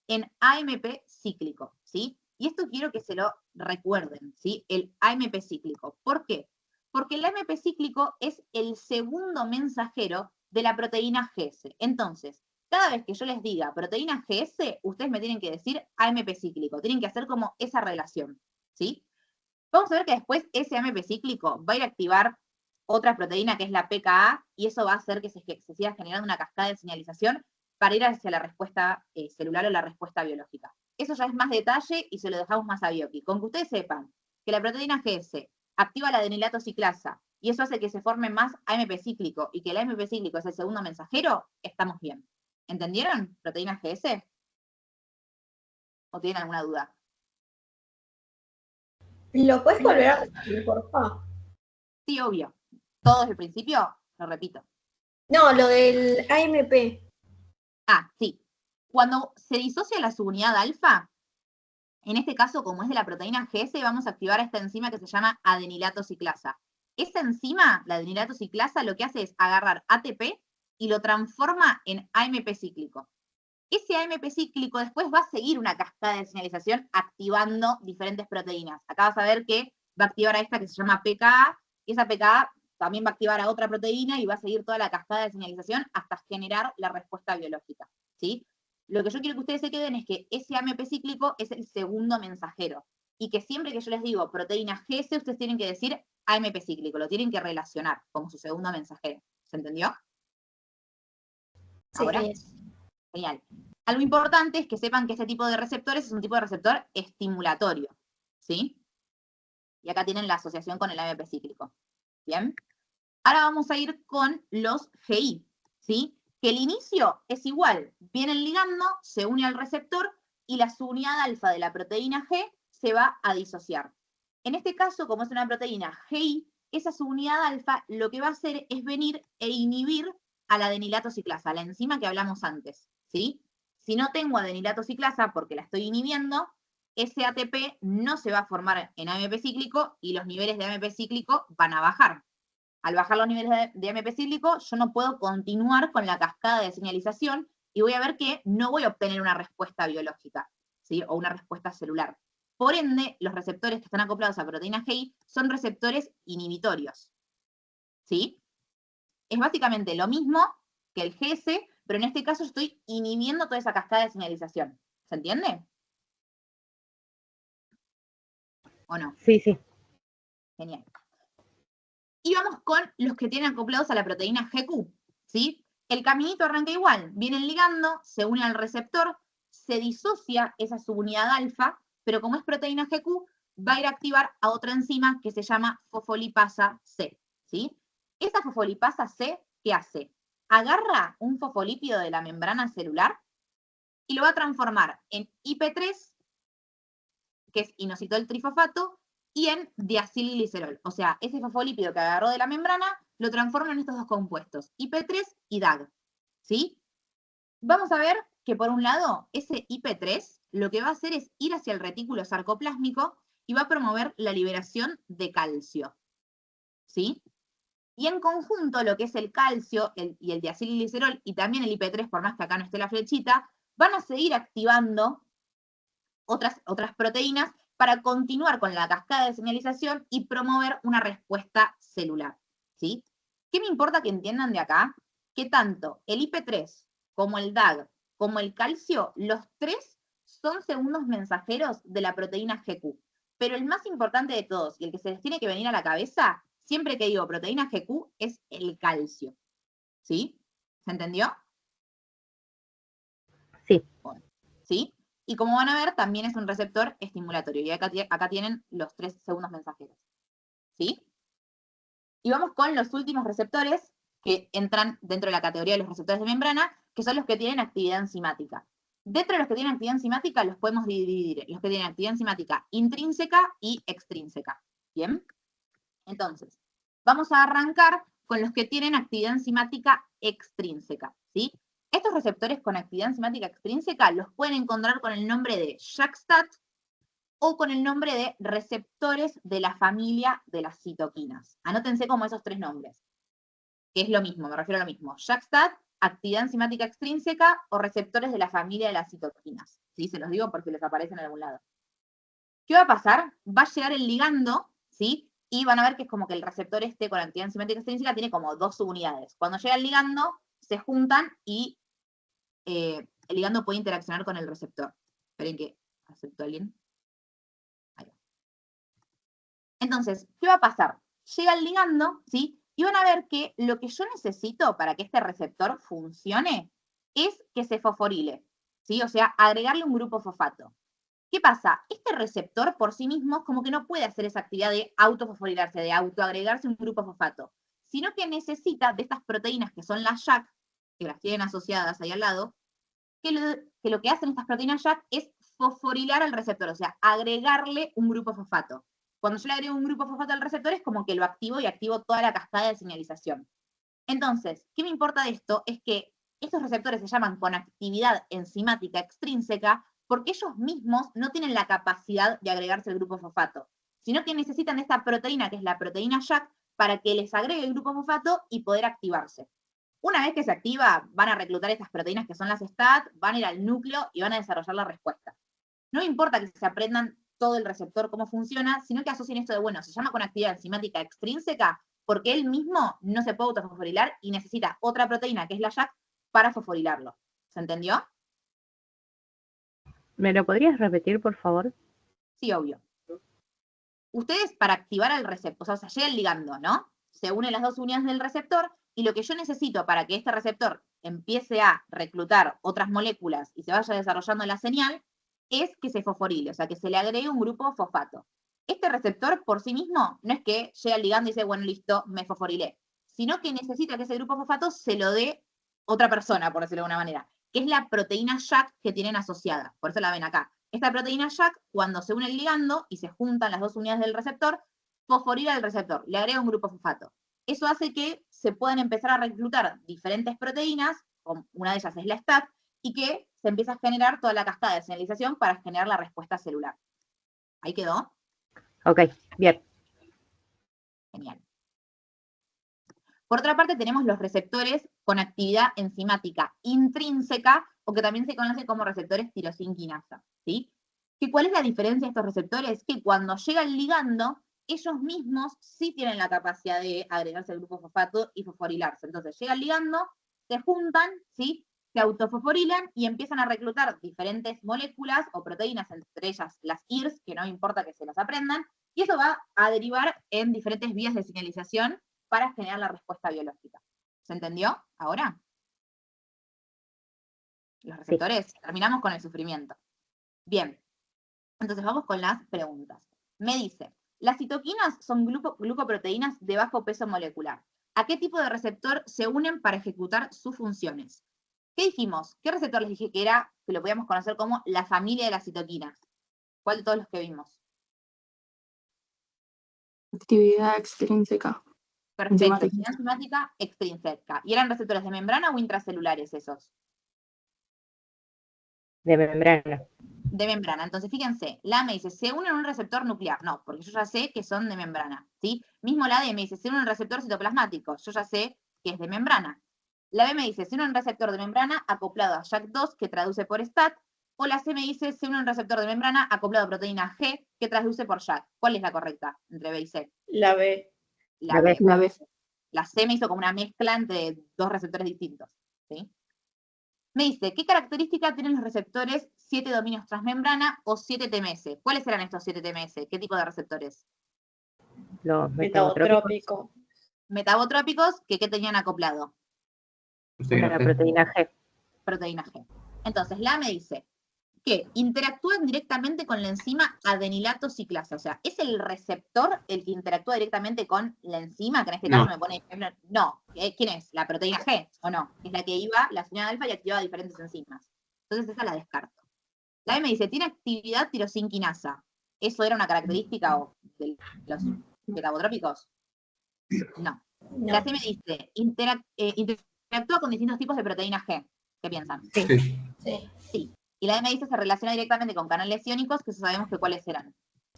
en AMP cíclico, ¿sí? Y esto quiero que se lo recuerden, ¿sí? El AMP cíclico. ¿Por qué? Porque el AMP cíclico es el segundo mensajero de la proteína GS. Entonces, cada vez que yo les diga proteína GS, ustedes me tienen que decir AMP cíclico. Tienen que hacer como esa relación, ¿sí? Vamos a ver que después ese AMP cíclico va a ir a activar otra proteína que es la PKA, y eso va a hacer que se siga generando una cascada de señalización para ir hacia la respuesta celular o la respuesta biológica. Eso ya es más detalle y se lo dejamos más a Bioki. Con que ustedes sepan que la proteína GS activa la adenilato ciclasa y eso hace que se forme más AMP cíclico y que el AMP cíclico es el segundo mensajero, estamos bien. ¿Entendieron? ¿Proteína GS? ¿O tienen alguna duda? ¿Lo puedes volver a repetir, por favor? Sí, obvio. Todo desde el principio, lo repito. No, lo del AMP. Ah, sí. Cuando se disocia la subunidad alfa, en este caso, como es de la proteína GS, vamos a activar esta enzima que se llama adenilato ciclasa. Esa enzima, la adenilato ciclasa, lo que hace es agarrar ATP y lo transforma en AMP cíclico. Ese AMP cíclico después va a seguir una cascada de señalización activando diferentes proteínas. Acá vas a ver que va a activar a esta que se llama PKA, y esa PKA también va a activar a otra proteína y va a seguir toda la cascada de señalización hasta generar la respuesta biológica, ¿sí? Lo que yo quiero que ustedes se queden es que ese AMP cíclico es el segundo mensajero, y que siempre que yo les digo proteína GS, ustedes tienen que decir AMP cíclico, lo tienen que relacionar como su segundo mensajero. ¿Se entendió? Sí. Ahora, genial. Algo importante es que sepan que este tipo de receptores es un tipo de receptor estimulatorio, ¿sí? Y acá tienen la asociación con el AMP cíclico. ¿Bien? Ahora vamos a ir con los GI, ¿sí? Que el inicio es igual. Viene el ligando, se une al receptor y la subunidad alfa de la proteína G se va a disociar. En este caso, como es una proteína GI, esa subunidad alfa lo que va a hacer es venir e inhibir a la adenilato ciclasa, la enzima que hablamos antes, ¿sí? Si no tengo adenilato ciclasa porque la estoy inhibiendo, ese ATP no se va a formar en AMP cíclico y los niveles de AMP cíclico van a bajar. Al bajar los niveles de AMP cíclico, yo no puedo continuar con la cascada de señalización y voy a ver que no voy a obtener una respuesta biológica. ¿sí? O una respuesta celular. Por ende, los receptores que están acoplados a proteína GI son receptores inhibitorios, ¿sí? Es básicamente lo mismo que el GS, pero en este caso estoy inhibiendo toda esa cascada de señalización. ¿Se entiende? ¿O no? Sí, sí. Genial. Y vamos con los que tienen acoplados a la proteína GQ, ¿sí? El caminito arranca igual, viene el ligando, se une al receptor, se disocia esa subunidad alfa, pero como es proteína GQ, va a ir a activar a otra enzima que se llama fosfolipasa C, ¿sí? Esa fosfolipasa C, ¿qué hace? Agarra un fosfolípido de la membrana celular y lo va a transformar en IP3, que es inositol trifosfato, y en diacilglicerol. O sea, ese fosfolípido que agarró de la membrana lo transforma en estos dos compuestos, IP3 y DAG, ¿sí? Vamos a ver que por un lado, ese IP3 lo que va a hacer es ir hacia el retículo sarcoplásmico y va a promover la liberación de calcio, ¿sí? Y en conjunto, lo que es el calcio y el diacilglicerol, y también el IP3, por más que acá no esté la flechita, van a seguir activando otras proteínas para continuar con la cascada de señalización y promover una respuesta celular, ¿sí? ¿Qué me importa que entiendan de acá? Que tanto el IP3 como el DAG como el calcio, los tres son segundos mensajeros de la proteína GQ. Pero el más importante de todos, y el que se les tiene que venir a la cabeza, siempre que digo proteína GQ, es el calcio, ¿sí? ¿Se entendió? Sí. Bueno, ¿sí? Y como van a ver, también es un receptor estimulatorio. Y acá tienen los 3 segundos mensajeros, ¿sí? Y vamos con los últimos receptores que entran dentro de la categoría de los receptores de membrana, que son los que tienen actividad enzimática. Dentro de los que tienen actividad enzimática los podemos dividir, los que tienen actividad enzimática intrínseca y extrínseca, ¿bien? Entonces, vamos a arrancar con los que tienen actividad enzimática extrínseca, ¿sí? Estos receptores con actividad enzimática extrínseca los pueden encontrar con el nombre de JAK-STAT o con el nombre de receptores de la familia de las citoquinas. Anótense como esos 3 nombres, que es lo mismo, me refiero a lo mismo. JAK-STAT, actividad enzimática extrínseca o receptores de la familia de las citoquinas. ¿Sí? Se los digo porque les aparece en algún lado. ¿Qué va a pasar? Va a llegar el ligando, ¿sí? Y van a ver que es como que el receptor este con actividad enzimática extrínseca tiene como 2 subunidades. Cuando llega el ligando, se juntan y el ligando puede interaccionar con el receptor. Esperen que acepto a alguien. Ahí va. Entonces, ¿qué va a pasar? Llega el ligando, ¿sí? Y van a ver que lo que yo necesito para que este receptor funcione es que se fosforile, ¿sí? O sea, agregarle un grupo fosfato. ¿Qué pasa? Este receptor por sí mismo como que no puede hacer esa actividad de autofosforilarse, de autoagregarse un grupo fosfato, sino que necesita de estas proteínas que son las JAK, que las tienen asociadas ahí al lado, que lo que hacen estas proteínas JAK es fosforilar al receptor, o sea, agregarle un grupo fosfato. Cuando yo le agrego un grupo fosfato al receptor es como que lo activo y activo toda la cascada de señalización. Entonces, ¿qué me importa de esto? Es que estos receptores se llaman con actividad enzimática extrínseca porque ellos mismos no tienen la capacidad de agregarse el grupo fosfato, sino que necesitan de esta proteína, que es la proteína JAK, para que les agregue el grupo fosfato y poder activarse. Una vez que se activa, van a reclutar estas proteínas que son las STAT, van a ir al núcleo y van a desarrollar la respuesta. No me importa que se aprendan todo el receptor, cómo funciona, sino que asocien esto de, bueno, se llama con actividad enzimática extrínseca porque él mismo no se puede autofosforilar y necesita otra proteína, que es la JAK, para fosforilarlo. ¿Se entendió? ¿Me lo podrías repetir, por favor? Sí, obvio. Ustedes para activar el receptor, o sea, llega el ligando, ¿no? Se unen las 2 unidades del receptor y lo que yo necesito para que este receptor empiece a reclutar otras moléculas y se vaya desarrollando la señal es que se fosforile, o sea, que se le agregue un grupo fosfato. Este receptor por sí mismo no es que llega al ligando y dice, bueno, listo, me fosforilé, sino que necesita que ese grupo fosfato se lo dé otra persona, por decirlo de alguna manera, que es la proteína JAK que tienen asociada. Por eso la ven acá. Esta proteína JAK, cuando se une el ligando y se juntan las 2 unidades del receptor, fosforila el receptor, le agrega un grupo fosfato. Eso hace que se puedan empezar a reclutar diferentes proteínas, una de ellas es la STAT, y que se empieza a generar toda la cascada de señalización para generar la respuesta celular. ¿Ahí quedó? Ok, bien. Genial. Por otra parte, tenemos los receptores con actividad enzimática intrínseca, o que también se conoce como receptores tirosinquinasa, ¿sí? ¿Cuál es la diferencia de estos receptores? Que cuando llega el ligando, ellos mismos sí tienen la capacidad de agregarse al grupo fosfato y fosforilarse. Entonces llega el ligando, se juntan, ¿sí? Se autofosforilan y empiezan a reclutar diferentes moléculas o proteínas, entre ellas las IRS, que no importa que se las aprendan, y eso va a derivar en diferentes vías de señalización para generar la respuesta biológica. ¿Se entendió ahora? Los receptores, terminamos con el sufrimiento. Bien, entonces vamos con las preguntas. Me dice, las citoquinas son glucoproteínas de bajo peso molecular. ¿A qué tipo de receptor se unen para ejecutar sus funciones? ¿Qué dijimos? ¿Qué receptor les dije que era, que lo podíamos conocer como la familia de las citoquinas? ¿Cuál de todos los que vimos? Actividad extrínseca. Perfecto, Enzimática. actividad enzimática extrínseca. ¿Y eran receptores de membrana o intracelulares esos? De membrana. De membrana. Entonces, fíjense, la A me dice, se une en un receptor nuclear. No, porque yo ya sé que son de membrana, ¿sí? Mismo la D me dice, se une en un receptor citoplasmático. Yo ya sé que es de membrana. La B me dice, se une en un receptor de membrana acoplado a JAK2, que traduce por STAT. O la C me dice, se une en un receptor de membrana acoplado a proteína G, que traduce por JAK. ¿Cuál es la correcta entre B y C? La B. La B. La B. La C me hizo como una mezcla entre dos receptores distintos, ¿sí? Me dice, ¿qué característica tienen los receptores 7 dominios transmembrana o 7 TMS? ¿Cuáles eran estos 7 TMS? ¿Qué tipo de receptores? Los metabotrópicos. Metabotrópico. Metabotrópicos, ¿qué tenían acoplado? Proteína La G. proteína G. Proteína G. Entonces, la me dice que interactúan directamente con la enzima adenilato ciclasa. O sea, ¿es el receptor el que interactúa directamente con la enzima? Que en este caso No. me pone ejemplo. No. ¿Quién es? ¿La proteína G o no? Es la que iba, la señal alfa, y activaba diferentes enzimas. Entonces esa la descarto. La B me dice, ¿tiene actividad tirosinquinasa? ¿Eso era una característica de los metabotrópicos? No. La No. C me dice, interactúa con distintos tipos de proteína G. ¿Qué piensan? Sí. Sí. Sí. Y la D me dice, se relaciona directamente con canales iónicos, que sabemos que cuáles eran.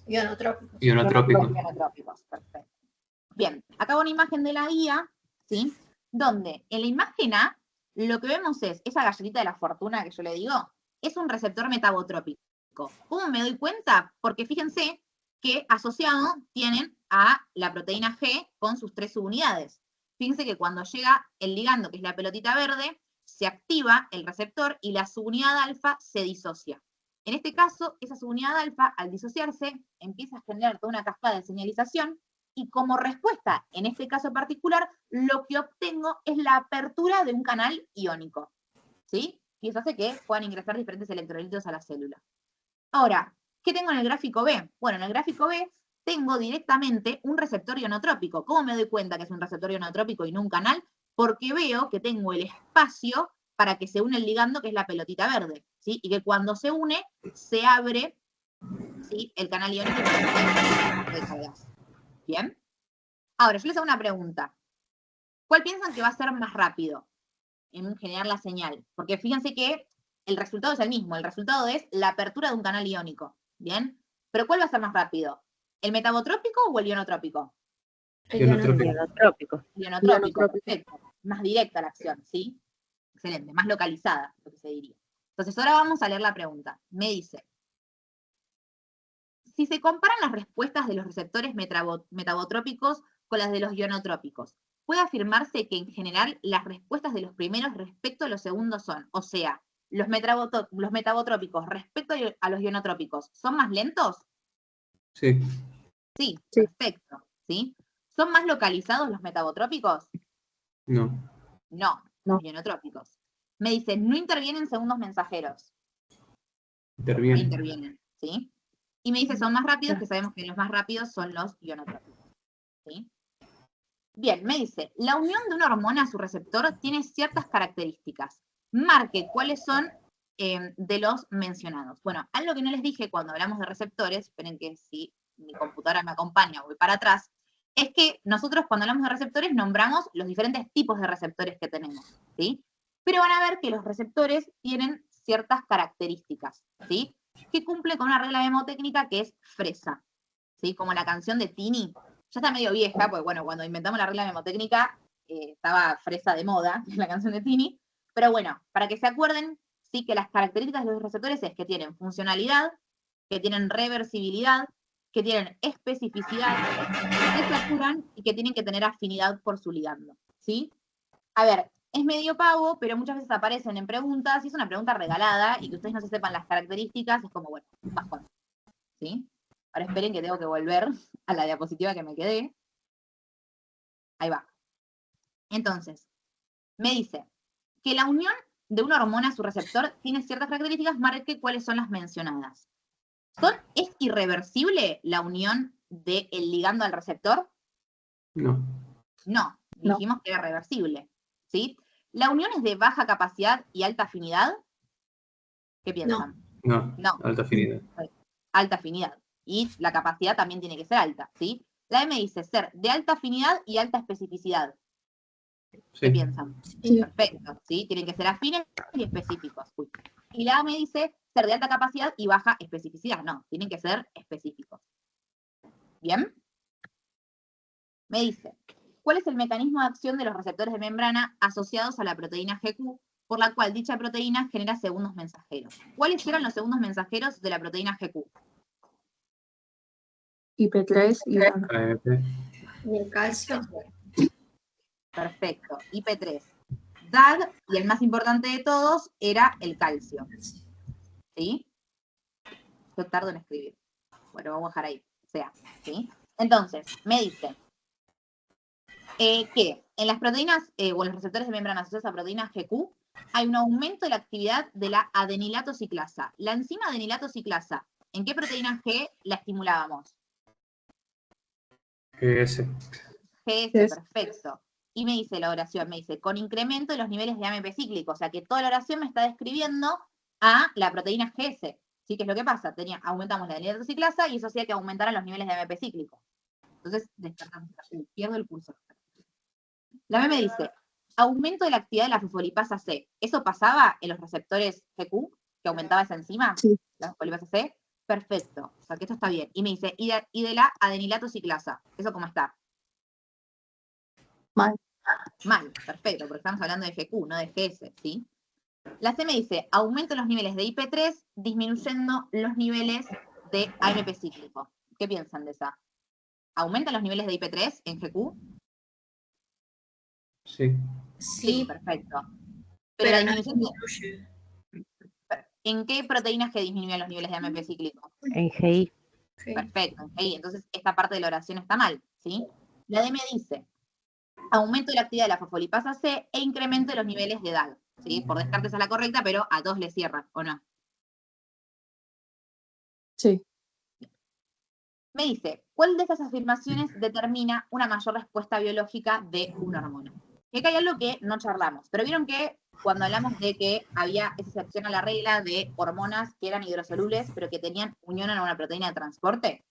Ionotrópicos. Ionotrópico. Ionotrópicos, perfecto. Bien, acá va una imagen de la guía, ¿sí? Donde en la imagen A, lo que vemos es, esa galletita de la fortuna que yo le digo, es un receptor metabotrópico. ¿Cómo me doy cuenta? Porque fíjense que asociado tienen a la proteína G con sus 3 subunidades. Fíjense que cuando llega el ligando, que es la pelotita verde, se activa el receptor y la subunidad alfa se disocia. En este caso, esa subunidad alfa, al disociarse, empieza a generar toda una cascada de señalización, y como respuesta, en este caso particular, lo que obtengo es la apertura de un canal iónico, ¿sí? Y eso hace que puedan ingresar diferentes electrolitos a la célula. Ahora, ¿qué tengo en el gráfico B? Bueno, en el gráfico B tengo directamente un receptor ionotrópico. ¿Cómo me doy cuenta que es un receptor ionotrópico y no un canal? Porque veo que tengo el espacio para que se une el ligando, que es la pelotita verde, ¿sí? Y que cuando se une, se abre, ¿sí?, el canal iónico y recargas. ¿Bien? Ahora, yo les hago una pregunta. ¿Cuál piensan que va a ser más rápido en generar la señal? Porque fíjense que el resultado es el mismo. El resultado es la apertura de un canal iónico. ¿Bien? Pero ¿cuál va a ser más rápido? ¿El metabotrópico o el ionotrópico? Ionotrópico. Ionotrópico. Ionotrópico, perfecto. Más directa la acción, ¿sí? Excelente, más localizada, lo que se diría. Entonces ahora vamos a leer la pregunta. Me dice, si se comparan las respuestas de los receptores metabotrópicos con las de los ionotrópicos, puede afirmarse que en general las respuestas de los primeros respecto a los segundos son, o sea, los metabotrópicos respecto a los ionotrópicos, ¿son más lentos? Sí. Sí, Sí. perfecto, ¿sí? ¿Son más localizados los metabotrópicos? No. No, No. los ionotrópicos. Me dice, no intervienen segundos mensajeros. Interviene. Intervienen, ¿sí? Y me dice, son más rápidos, que sabemos que los más rápidos son los ionotrópicos, ¿sí? Bien, me dice, la unión de una hormona a su receptor tiene ciertas características. Marque cuáles son de los mencionados. Bueno, algo que no les dije cuando hablamos de receptores, esperen que si mi computadora me acompaña, voy para atrás, es que nosotros cuando hablamos de receptores nombramos los diferentes tipos de receptores que tenemos, ¿sí? Pero van a ver que los receptores tienen ciertas características, ¿sí? Que cumple con una regla memotécnica que es fresa, ¿sí? Como la canción de Tini. Ya está medio vieja, porque bueno, cuando inventamos la regla memotécnica estaba fresa de moda, que es la canción de Tini. Pero bueno, para que se acuerden, sí, que las características de los receptores es que tienen funcionalidad, que tienen reversibilidad, que tienen especificidad, que saturan y que tienen que tener afinidad por su ligando, ¿sí? A ver, es medio pavo, pero muchas veces aparecen en preguntas, y es una pregunta regalada, y que ustedes no se sepan las características, es como, bueno, bajón, ¿sí? Ahora esperen que tengo que volver a la diapositiva que me quedé. Ahí va. Entonces, me dice que la unión de una hormona a su receptor tiene ciertas características, marque cuáles son las mencionadas. ¿Es irreversible la unión del ligando al receptor? No. No, No. dijimos que era reversible, ¿sí? ¿La unión es de baja capacidad y alta afinidad? ¿Qué piensan? No. No. Alta afinidad. Alta afinidad. Y la capacidad también tiene que ser alta, ¿sí? La M dice ser de alta afinidad y alta especificidad. ¿Qué Sí. piensan? Sí. Perfecto, ¿sí? Tienen que ser afines y específicos. Uy. Y la A me dice ser de alta capacidad y baja especificidad. No, tienen que ser específicos. ¿Bien? Me dice, ¿cuál es el mecanismo de acción de los receptores de membrana asociados a la proteína GQ, por la cual dicha proteína genera segundos mensajeros? ¿Cuáles eran los segundos mensajeros de la proteína GQ? IP3 y DAG. AMP. ¿Y el calcio? Perfecto, IP3. DAG, y el más importante de todos, era el calcio. ¿Sí? Yo tardo en escribir. Bueno, vamos a dejar ahí. O sea, ¿sí? Entonces, me dice que en las proteínas, o en los receptores de membrana asociados a proteínas GQ, hay un aumento de la actividad de la adenilato ciclasa. La enzima adenilato ciclasa, ¿en qué proteína G la estimulábamos? GS. GS, Yes. perfecto. Y me dice la oración, me dice, con incremento de los niveles de AMP cíclico. O sea que toda la oración me está describiendo a la proteína GS. ¿Sí? ¿Qué es lo que pasa? Aumentamos la adenilato ciclasa y eso hacía que aumentaran los niveles de AMP cíclico. Entonces, descartamos. Pierdo el cursor. La M me dice, aumento de la actividad de la fosfolipasa C. ¿Eso pasaba en los receptores GQ? ¿Que aumentaba esa enzima? Sí. La fosfolipasa C. Perfecto. O sea que esto está bien. Y me dice, y de la adenilato ciclasa. ¿Eso cómo está? Mal. Mal, perfecto, porque estamos hablando de GQ, no de GS, ¿sí? La C me dice, aumento los niveles de IP3, disminuyendo los niveles de AMP cíclico. ¿Qué piensan de esa? ¿Aumentan los niveles de IP3 en GQ? Sí. Sí, Sí, perfecto. Pero la pero no disminución, disminuye. ¿en qué proteínas que disminuyen los niveles de AMP cíclico? En GI. Sí. Perfecto, ahí, entonces esta parte de la oración está mal, ¿sí? La D me dice, aumento de la actividad de la fosfolipasa C e incremento de los niveles de DAG, ¿sí? Por descarte esa es la correcta, pero a todos le cierra, ¿o no? Sí. Me dice, ¿cuál de estas afirmaciones determina una mayor respuesta biológica de una hormona? Que acá hay algo que no charlamos, pero vieron que cuando hablamos de que había esa excepción a la regla de hormonas que eran hidrosolubles, pero que tenían unión a una proteína de transporte,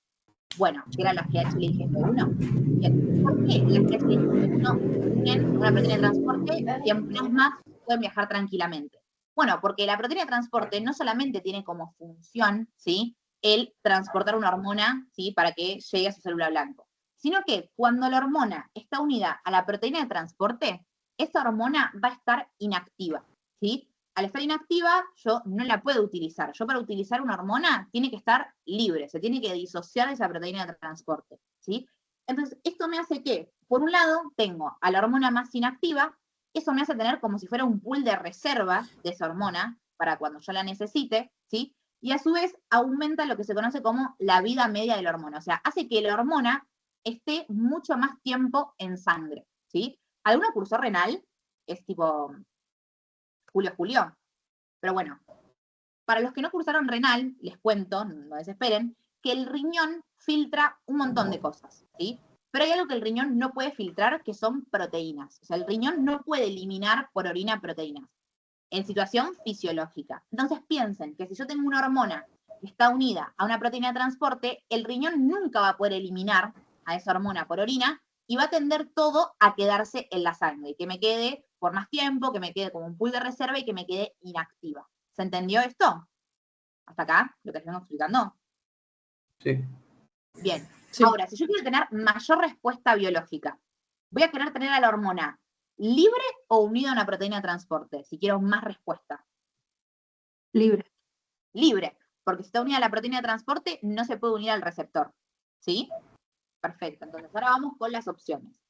bueno, que eran las GH-LIGF1. Bien, ¿por qué las GH-LIGF1 se unen a una proteína de transporte y en plasma pueden viajar tranquilamente? Bueno, porque la proteína de transporte no solamente tiene como función, ¿sí?, el transportar una hormona, ¿sí?, para que llegue a su célula blanco, sino que cuando la hormona está unida a la proteína de transporte, esa hormona va a estar inactiva, ¿sí? Al estar inactiva, yo no la puedo utilizar. Yo para utilizar una hormona tiene que estar libre, se tiene que disociar de esa proteína de transporte, ¿sí? Entonces, esto me hace que, por un lado, tengo a la hormona más inactiva, eso me hace tener como si fuera un pool de reserva de esa hormona para cuando yo la necesite, ¿sí? Y a su vez aumenta lo que se conoce como la vida media de la hormona, o sea, hace que la hormona esté mucho más tiempo en sangre, ¿sí? Alguno cursó renal, es tipo Julio. Pero bueno, para los que no cursaron renal, les cuento, no desesperen, que el riñón filtra un montón de cosas, ¿sí? Pero hay algo que el riñón no puede filtrar, que son proteínas. O sea, el riñón no puede eliminar por orina proteínas, en situación fisiológica. Entonces piensen que si yo tengo una hormona que está unida a una proteína de transporte, el riñón nunca va a poder eliminar a esa hormona por orina y va a tender todo a quedarse en la sangre, y que me quede por más tiempo, que me quede como un pool de reserva y que me quede inactiva. ¿Se entendió esto? ¿Hasta acá? ¿Lo que estamos explicando? Sí. Bien. Sí. Ahora, si yo quiero tener mayor respuesta biológica, voy a querer tener a la hormona libre o unida a una proteína de transporte, si quiero más respuesta. Libre. Libre. Porque si está unida a la proteína de transporte, no se puede unir al receptor. ¿Sí? Perfecto. Entonces, ahora vamos con las opciones.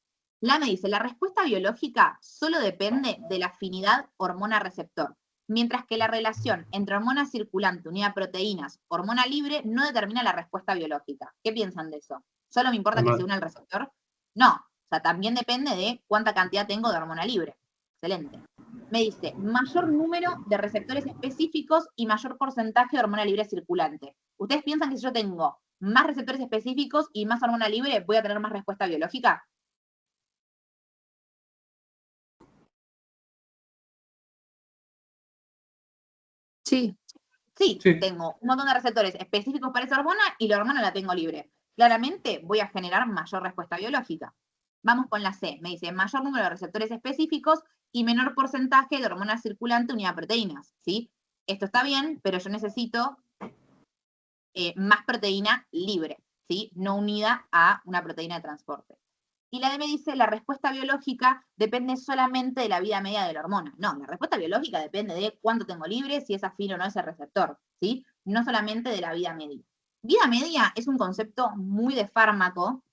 La me dice, la respuesta biológica solo depende de la afinidad hormona-receptor, mientras que la relación entre hormona circulante unida a proteínas, hormona libre, no determina la respuesta biológica. ¿Qué piensan de eso? ¿Solo me importa que se una al receptor? No. O sea, también depende de cuánta cantidad tengo de hormona libre. Excelente. Me dice, mayor número de receptores específicos y mayor porcentaje de hormona libre circulante. ¿Ustedes piensan que si yo tengo más receptores específicos y más hormona libre, voy a tener más respuesta biológica? Sí. Sí, Sí. tengo un montón de receptores específicos para esa hormona y la hormona la tengo libre. Claramente voy a generar mayor respuesta biológica. Vamos con la C. Me dice mayor número de receptores específicos y menor porcentaje de hormona circulante unida a proteínas. ¿Sí? Esto está bien, pero yo necesito más proteína libre, ¿sí? No unida a una proteína de transporte. Y la D me dice, la respuesta biológica depende solamente de la vida media de la hormona. No, la respuesta biológica depende de cuánto tengo libre, si es afín o no ese receptor, ¿sí? No solamente de la vida media. Vida media es un concepto muy de fármaco,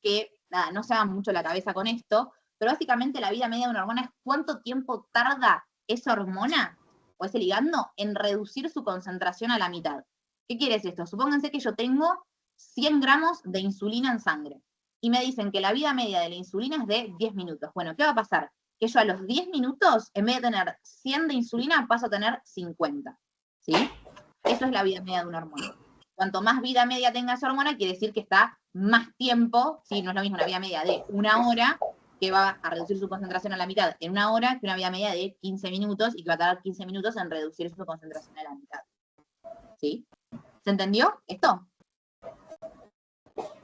que, nada, no se hagan mucho la cabeza con esto, pero básicamente la vida media de una hormona es cuánto tiempo tarda esa hormona, o ese ligando, en reducir su concentración a la mitad. ¿Qué quiere decir esto? Supónganse que yo tengo 100 gramos de insulina en sangre, y me dicen que la vida media de la insulina es de 10 minutos. Bueno, ¿qué va a pasar? Que yo a los 10 minutos, en vez de tener 100 de insulina, paso a tener 50. ¿Sí? Eso es la vida media de una hormona. Cuanto más vida media tenga esa hormona, quiere decir que está más tiempo, ¿sí? No es lo mismo una vida media de 1 hora, que va a reducir su concentración a la mitad en 1 hora, que una vida media de 15 minutos, y que va a tardar 15 minutos en reducir su concentración a la mitad. ¿Sí? ¿Se entendió esto?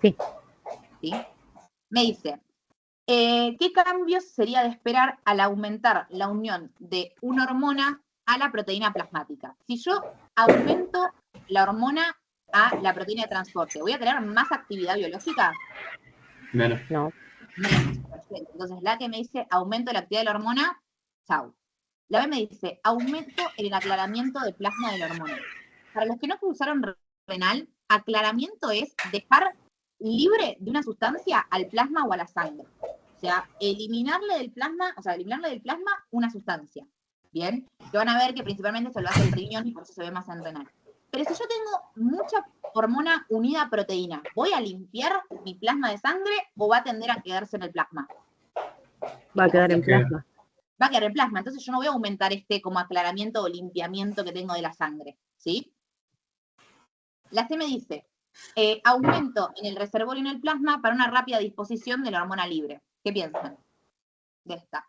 Sí. ¿Sí? Me dice, ¿qué cambios sería de esperar al aumentar la unión de una hormona a la proteína plasmática? Si yo aumento la hormona a la proteína de transporte, ¿voy a tener más actividad biológica? Menos. No. Menos. Perfecto. Entonces, la que me dice aumento la actividad de la hormona, chau. La B me dice aumento en el aclaramiento de plasma de la hormona. Para los que no usaron renal, aclaramiento es dejar libre de una sustancia al plasma o a la sangre. O sea, eliminarle del plasma una sustancia. Bien, que van a ver que principalmente se lo hace el riñón y por eso se ve más en renal. Pero si yo tengo mucha hormona unida a proteína, ¿voy a limpiar mi plasma de sangre o va a tender a quedarse en el plasma? Va a quedar en plasma. Va a quedar en plasma, entonces yo no voy a aumentar este como aclaramiento o limpiamiento que tengo de la sangre, ¿sí? La C me dice, aumento en el reservorio y en el plasma para una rápida disposición de la hormona libre. ¿Qué piensan de esta?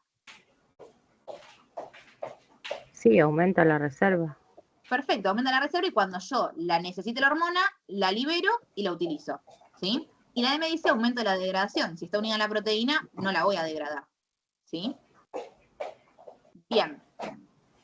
Sí, aumenta la reserva. Perfecto, aumenta la reserva y cuando yo la necesite la hormona, la libero y la utilizo, ¿sí? Y la D me dice aumento de la degradación. Si está unida a la proteína, no la voy a degradar, ¿sí? Bien.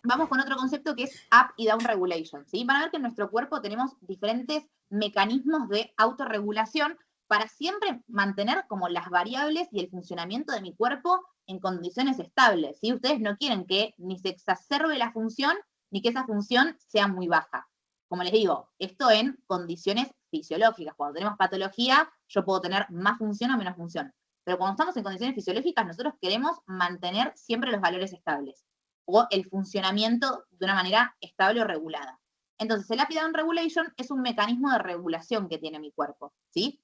Vamos con otro concepto que es up y down regulation, ¿sí? Van a ver que en nuestro cuerpo tenemos diferentes mecanismos de autorregulación para siempre mantener como las variables y el funcionamiento de mi cuerpo en condiciones estables, ¿sí? Ustedes no quieren que ni se exacerbe la función, ni que esa función sea muy baja. Como les digo, esto en condiciones fisiológicas. Cuando tenemos patología, yo puedo tener más función o menos función. Pero cuando estamos en condiciones fisiológicas, nosotros queremos mantener siempre los valores estables o el funcionamiento de una manera estable o regulada. Entonces, el up-down regulation es un mecanismo de regulación que tiene mi cuerpo, ¿sí?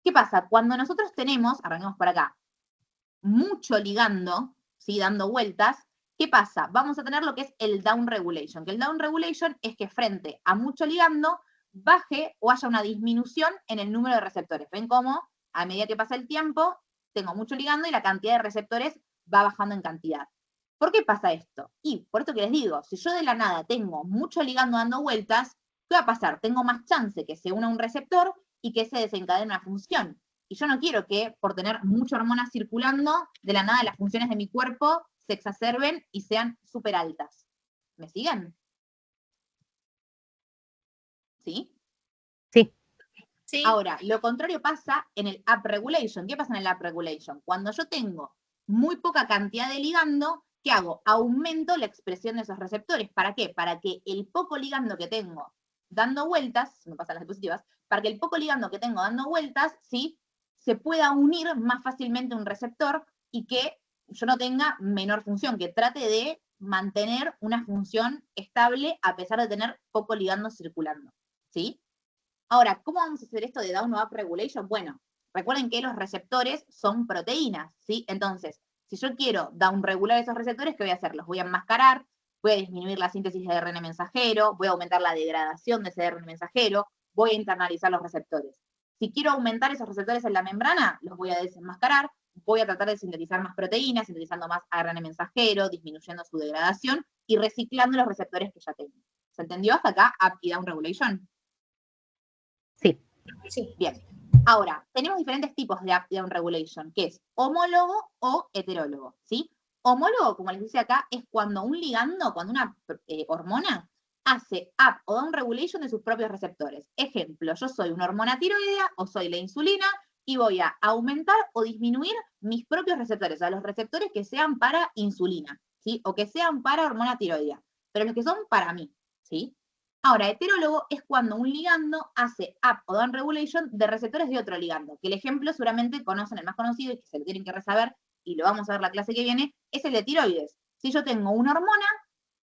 ¿Qué pasa? Cuando nosotros tenemos, arrancamos por acá, mucho ligando, ¿sí? Dando vueltas, ¿qué pasa? Vamos a tener lo que es el down regulation, que el down regulation es que frente a mucho ligando, baje o haya una disminución en el número de receptores. ¿Ven cómo? A medida que pasa el tiempo, tengo mucho ligando y la cantidad de receptores va bajando en cantidad. ¿Por qué pasa esto? Y por esto que les digo, si yo de la nada tengo mucho ligando dando vueltas, ¿qué va a pasar? Tengo más chance que se una un receptor y que se desencadene una función. Y yo no quiero que por tener mucha hormona circulando, de la nada las funciones de mi cuerpo se exacerben y sean súper altas. ¿Me siguen? ¿Sí? Sí. Sí. Ahora, lo contrario pasa en el upregulation. ¿Qué pasa en el upregulation? Cuando yo tengo muy poca cantidad de ligando, ¿qué hago? Aumento la expresión de esos receptores. ¿Para qué? Para que el poco ligando que tengo dando vueltas, me pasan las diapositivas, para que el poco ligando que tengo dando vueltas, ¿sí?, se pueda unir más fácilmente a un receptor y que yo no tenga menor función, que trate de mantener una función estable a pesar de tener poco ligando circulando, ¿sí? Ahora, ¿cómo vamos a hacer esto de down-up regulation? Bueno, recuerden que los receptores son proteínas, ¿sí? Entonces, si yo quiero down-regular esos receptores, ¿qué voy a hacer? Los voy a enmascarar, voy a disminuir la síntesis de ARN mensajero, voy a aumentar la degradación de ese ARN mensajero, voy a internalizar los receptores. Si quiero aumentar esos receptores en la membrana, los voy a desenmascarar, voy a tratar de sintetizar más proteínas, sintetizando más ARN mensajero, disminuyendo su degradación y reciclando los receptores que ya tengo. ¿Se entendió hasta acá up y down regulation? Sí. Sí. Bien. Ahora, tenemos diferentes tipos de up y down regulation, que es homólogo o heterólogo, ¿sí? Homólogo, como les dice acá, es cuando un ligando, cuando una hormona hace up o down regulation de sus propios receptores. Ejemplo, yo soy una hormona tiroidea o soy la insulina y voy a aumentar o disminuir mis propios receptores, o sea, los receptores que sean para insulina, ¿sí? O que sean para hormona tiroidea, pero los que son para mí, ¿sí? Ahora, heterólogo es cuando un ligando hace up o down regulation de receptores de otro ligando, que el ejemplo seguramente conocen, el más conocido y que se lo tienen que resaber, y lo vamos a ver la clase que viene, es el de tiroides. Si yo tengo una hormona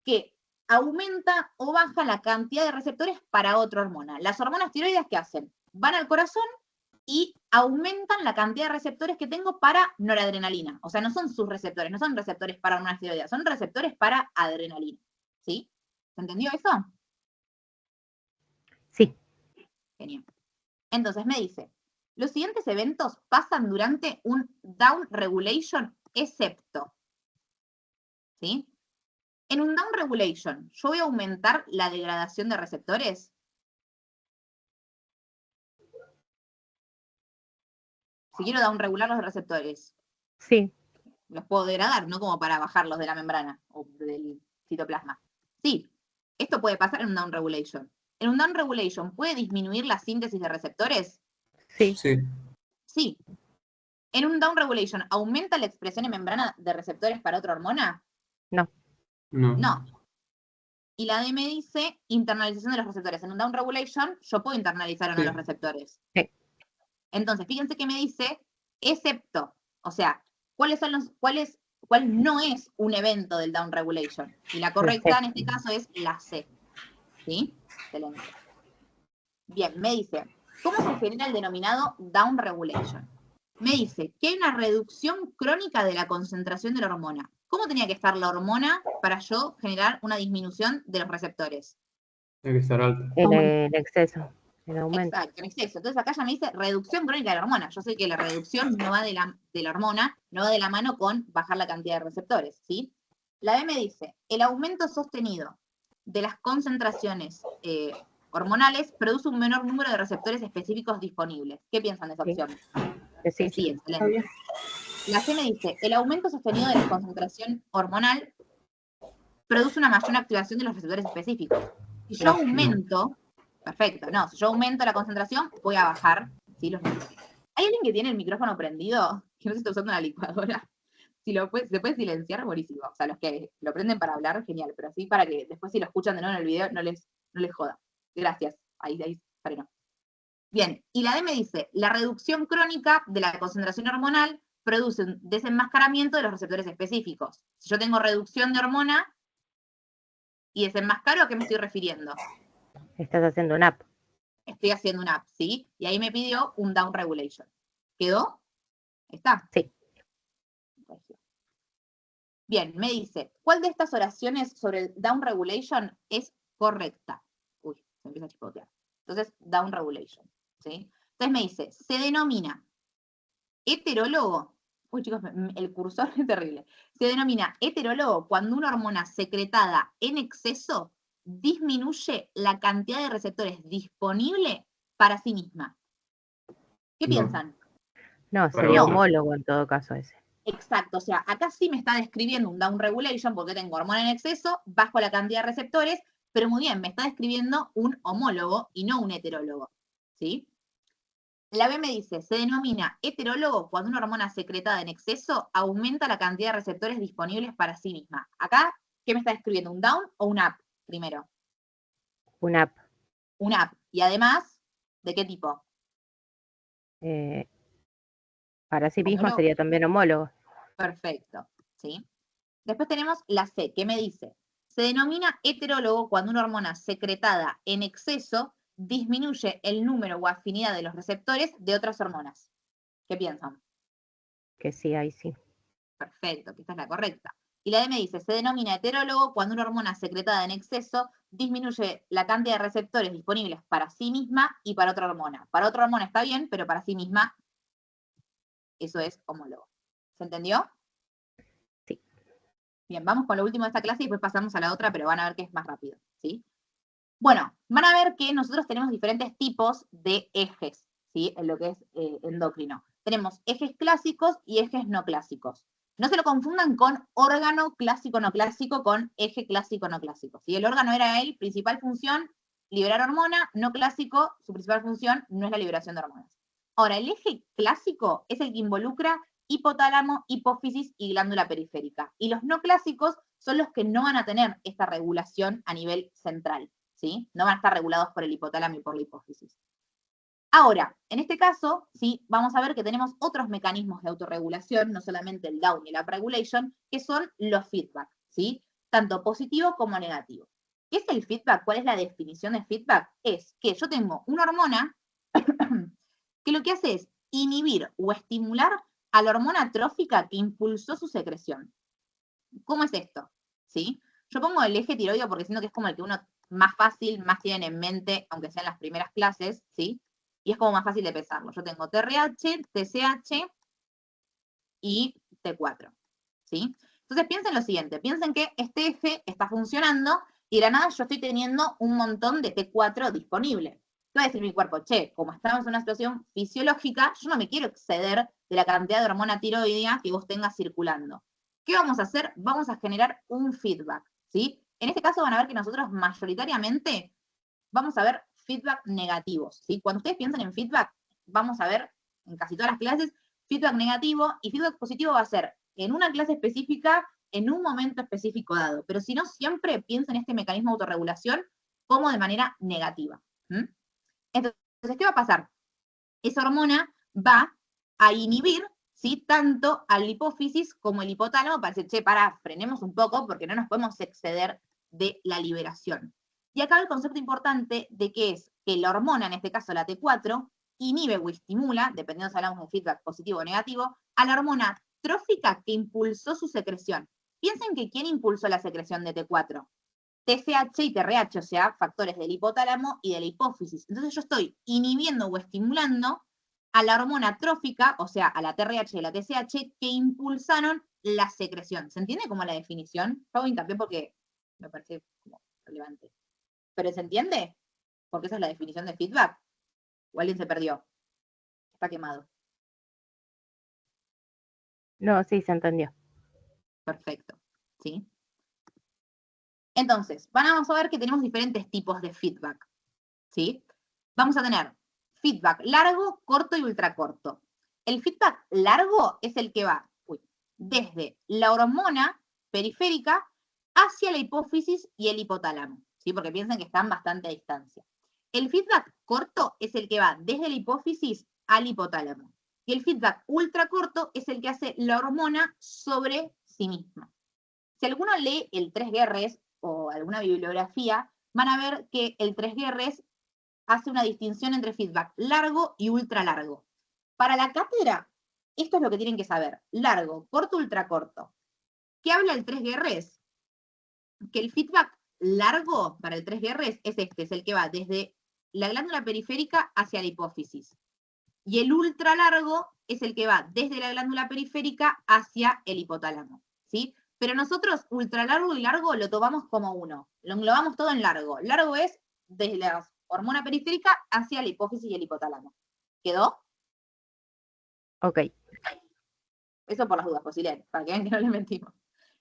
que aumenta o baja la cantidad de receptores para otra hormona. Las hormonas tiroides, ¿qué hacen? Van al corazón y aumentan la cantidad de receptores que tengo para noradrenalina. O sea, no son sus receptores, no son receptores para hormonas tiroides, son receptores para adrenalina. ¿Sí? ¿Se entendió eso? Sí. Genial. Entonces me dice, los siguientes eventos pasan durante un down regulation excepto. ¿Sí? En un down regulation, ¿yo voy a aumentar la degradación de receptores? Si quiero down regular los receptores, Sí. los puedo degradar, no como para bajarlos de la membrana o del citoplasma. Sí, esto puede pasar en un down regulation. ¿En un down regulation puede disminuir la síntesis de receptores? Sí. Sí. Sí. ¿En un down regulation aumenta la expresión en membrana de receptores para otra hormona? No. No. No. Y la D me dice internalización de los receptores. En un down regulation yo puedo internalizar o no Sí. los receptores. Sí. Entonces, fíjense que me dice excepto. O sea, ¿cuál no es un evento del down regulation? Y la correcta en este caso es la C. ¿Sí? Excelente. Bien, me dice, ¿cómo se genera el denominado down regulation? Me dice que hay una reducción crónica de la concentración de la hormona. ¿Cómo tenía que estar la hormona para yo generar una disminución de los receptores? Tiene que estar alto. En exceso. En aumento. Exacto, en exceso. Entonces acá ya me dice reducción crónica de la hormona. Yo sé que la reducción no va de la hormona, no va de la mano con bajar la cantidad de receptores, ¿sí? La B me dice, el aumento sostenido de las concentraciones hormonales produce un menor número de receptores específicos disponibles. ¿Qué piensan de esa Sí. opción? Sí. Sí, excelente. La C me dice, el aumento sostenido de la concentración hormonal produce una mayor activación de los receptores específicos. Si yo aumento, perfecto, no, si yo aumento la concentración, voy a bajar, ¿sí?, los receptores. ¿Hay alguien que tiene el micrófono prendido? Que no se está usando una licuadora. Si se puede silenciar, buenísimo. O sea, los que lo prenden para hablar, genial, pero así para que después si lo escuchan de nuevo en el video no les joda. Gracias. Ahí, freno. Bien, y la D me dice, la reducción crónica de la concentración hormonal produce un desenmascaramiento de los receptores específicos. Si yo tengo reducción de hormona y desenmascaro, ¿a qué me estoy refiriendo? Estás haciendo un app. Estoy haciendo un app, ¿sí? Y ahí me pidió un down regulation. ¿Quedó? ¿Está? Sí. Bien, me dice, ¿cuál de estas oraciones sobre el down regulation es correcta? Uy, se empieza a chipotear. Entonces, down regulation, ¿sí? Entonces me dice, se denomina heterólogo. Uy, chicos, el cursor es terrible. Se denomina heterólogo cuando una hormona secretada en exceso disminuye la cantidad de receptores disponible para sí misma. ¿Qué No. piensan? No, Para sería otro. homólogo en todo caso ese. Exacto, o sea, acá sí me está describiendo un down regulation porque tengo hormona en exceso, bajo la cantidad de receptores, pero muy bien, me está describiendo un homólogo y no un heterólogo, ¿sí? La B me dice, se denomina heterólogo cuando una hormona secretada en exceso aumenta la cantidad de receptores disponibles para sí misma. Acá, ¿qué me está describiendo? ¿Un down o un up primero? Un app. una app. Y además, ¿de qué tipo? Para sí mismo Homólogo. sería también homólogo. Perfecto, ¿sí? Después tenemos la C, que me dice, se denomina heterólogo cuando una hormona secretada en exceso disminuye el número o afinidad de los receptores de otras hormonas. ¿Qué piensan? Que sí, ahí sí. Perfecto, que esta es la correcta. Y la D me dice, se denomina heterólogo cuando una hormona secretada en exceso disminuye la cantidad de receptores disponibles para sí misma y para otra hormona. Para otra hormona está bien, pero para sí misma, eso es homólogo. ¿Se entendió? Sí. Bien, vamos con lo último de esta clase y después pasamos a la otra, pero van a ver que es más rápido, ¿sí? Bueno, van a ver que nosotros tenemos diferentes tipos de ejes, ¿sí? En lo que es endocrino. Tenemos ejes clásicos y ejes no clásicos. No se lo confundan con órgano clásico no clásico con eje clásico no clásico. ¿Sí? El órgano era el principal función, liberar hormona, no clásico, su principal función no es la liberación de hormonas. Ahora, el eje clásico es el que involucra hipotálamo, hipófisis y glándula periférica. Y los no clásicos son los que no van a tener esta regulación a nivel central, ¿sí? No van a estar regulados por el hipotálamo y por la hipófisis. Ahora, en este caso, sí, vamos a ver que tenemos otros mecanismos de autorregulación, no solamente el down y la upregulation, que son los feedback, ¿sí? Tanto positivo como negativo. ¿Qué es el feedback? ¿Cuál es la definición de feedback? Es que yo tengo una hormona que lo que hace es inhibir o estimular a la hormona trófica que impulsó su secreción. ¿Cómo es esto? ¿Sí? Yo pongo el eje tiroideo porque siento que es como el que uno más fácil, más tienen en mente, aunque sea en las primeras clases, ¿sí? Y es como más fácil de pensarlo. Yo tengo TRH, TSH y T4, ¿sí? Entonces piensen lo siguiente, piensen que este eje está funcionando y de la nada yo estoy teniendo un montón de T4 disponible. ¿Qué va a decir mi cuerpo? Che, como estamos en una situación fisiológica, yo no me quiero exceder de la cantidad de hormona tiroidea que vos tengas circulando. ¿Qué vamos a hacer? Vamos a generar un feedback, ¿sí? En este caso van a ver que nosotros mayoritariamente vamos a ver feedback negativos, ¿sí? Cuando ustedes piensan en feedback, vamos a ver en casi todas las clases feedback negativo y feedback positivo va a ser en una clase específica, en un momento específico dado. Pero si no, siempre piensen en este mecanismo de autorregulación como de manera negativa. Entonces, ¿qué va a pasar? Esa hormona va a inhibir, ¿sí? Tanto al hipófisis como el hipotálamo para decir, che, frenemos un poco porque no nos podemos exceder de la liberación. Y acá el concepto importante de que es que la hormona, en este caso la T4, inhibe o estimula, dependiendo si hablamos de feedback positivo o negativo, a la hormona trófica que impulsó su secreción. Piensen que ¿quién impulsó la secreción de T4? TSH y TRH, o sea, factores del hipotálamo y de la hipófisis. Entonces yo estoy inhibiendo o estimulando a la hormona trófica, o sea, a la TRH y la TSH, que impulsaron la secreción. ¿Se entiende como la definición? Yo hago hincapié porque me parece como relevante. ¿Pero se entiende? Porque esa es la definición de feedback. ¿O alguien se perdió? Está quemado. No, sí, se entendió. Perfecto. ¿Sí? Entonces, vamos a ver que tenemos diferentes tipos de feedback. ¿Sí? Vamos a tener feedback largo, corto y ultracorto. El feedback largo es el que va desde la hormona periférica hacia la hipófisis y el hipotálamo, ¿sí? Porque piensen que están bastante a distancia. El feedback corto es el que va desde la hipófisis al hipotálamo. Y el feedback ultracorto es el que hace la hormona sobre sí misma. Si alguno lee el 3 Guerres o alguna bibliografía, van a ver que el 3 Guerres hace una distinción entre feedback largo y ultra largo. Para la cátedra, esto es lo que tienen que saber. Largo, corto, ultracorto. ¿Qué habla el 3 Guerres? Que el feedback largo para el 3 Guerres es este, es el que va desde la glándula periférica hacia la hipófisis. Y el ultra largo es el que va desde la glándula periférica hacia el hipotálamo, ¿sí? Pero nosotros ultra largo y largo lo tomamos como uno. Lo englobamos todo en largo. Largo es desde la hormona periférica hacia la hipófisis y el hipotálamo. ¿Quedó? Ok. Eso por las dudas, posible, para que vean que no les mentimos.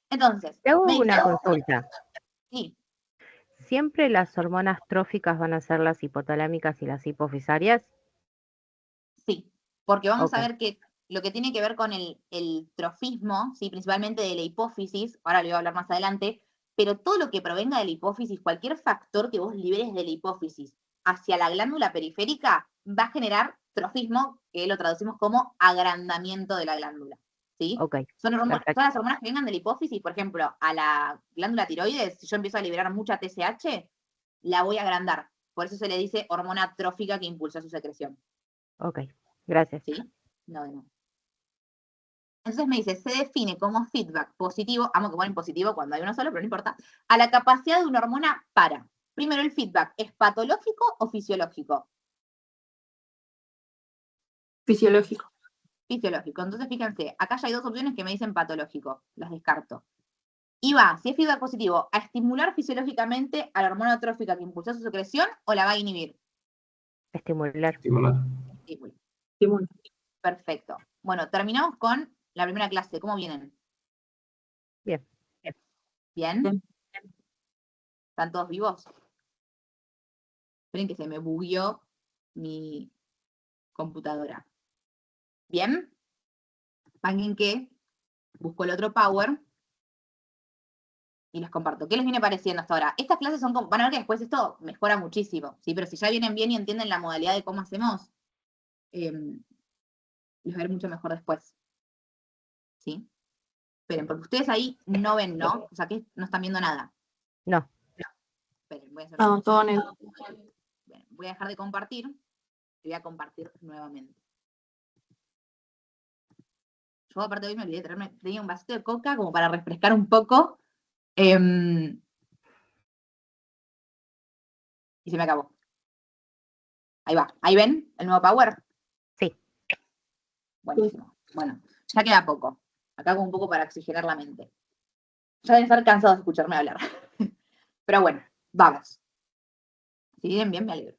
Entonces, Te hago me una dice, consulta. sí, ¿Siempre las hormonas tróficas van a ser las hipotalámicas y las hipofisarias? sí, porque vamos a Ok. ver que lo que tiene que ver con el trofismo, ¿sí? Principalmente de la hipófisis, ahora lo voy a hablar más adelante, pero todo lo que provenga de la hipófisis, cualquier factor que vos liberes de la hipófisis hacia la glándula periférica, va a generar trofismo, que lo traducimos como agrandamiento de la glándula, ¿sí? Ok, Son todas perfecto. las hormonas que vengan de la hipófisis, por ejemplo, a la glándula tiroides, si yo empiezo a liberar mucha TSH, la voy a agrandar. Por eso se le dice hormona trófica que impulsa su secreción, Ok, gracias. ¿sí? No, de no. Entonces me dice, se define como feedback positivo, amo que ponen positivo cuando hay uno solo, pero no importa, a la capacidad de una hormona para. Primero, el feedback, ¿es patológico o fisiológico? Fisiológico. Fisiológico. Entonces, fíjense, acá ya hay dos opciones que me dicen patológico, las descarto. Y va, si es feedback positivo, ¿a estimular fisiológicamente a la hormona trófica que impulsó su secreción o la va a inhibir? Estimular. Estimular. Estímulo. Estímulo. Perfecto. Bueno, terminamos con la primera clase. ¿Cómo vienen? Bien. ¿Bien? Bien. ¿Están todos vivos? Esperen que se me bugueó mi computadora. ¿Bien? Paguen que busco el otro power y les comparto. ¿Qué les viene pareciendo hasta ahora? Estas clases son como, van a ver que después esto mejora muchísimo, ¿sí? Pero si ya vienen bien y entienden la modalidad de cómo hacemos, les va a ir mucho mejor después. ¿Sí? Esperen, porque ustedes ahí no ven, ¿no? O sea, que no están viendo nada. No. Esperen, voy a hacer... No, todo negro. Bien, voy a dejar de compartir y voy a compartir nuevamente. Yo aparte hoy me olvidé de traerme, tenía un vasito de coca como para refrescar un poco. Y se me acabó. Ahí va. ¿Ahí ven el nuevo power? Sí. Buenísimo. Bueno, ya queda poco. Acá como un poco para oxigenar la mente. Ya deben estar cansados de escucharme hablar. Pero bueno, vamos. Si vienen bien, me alegro.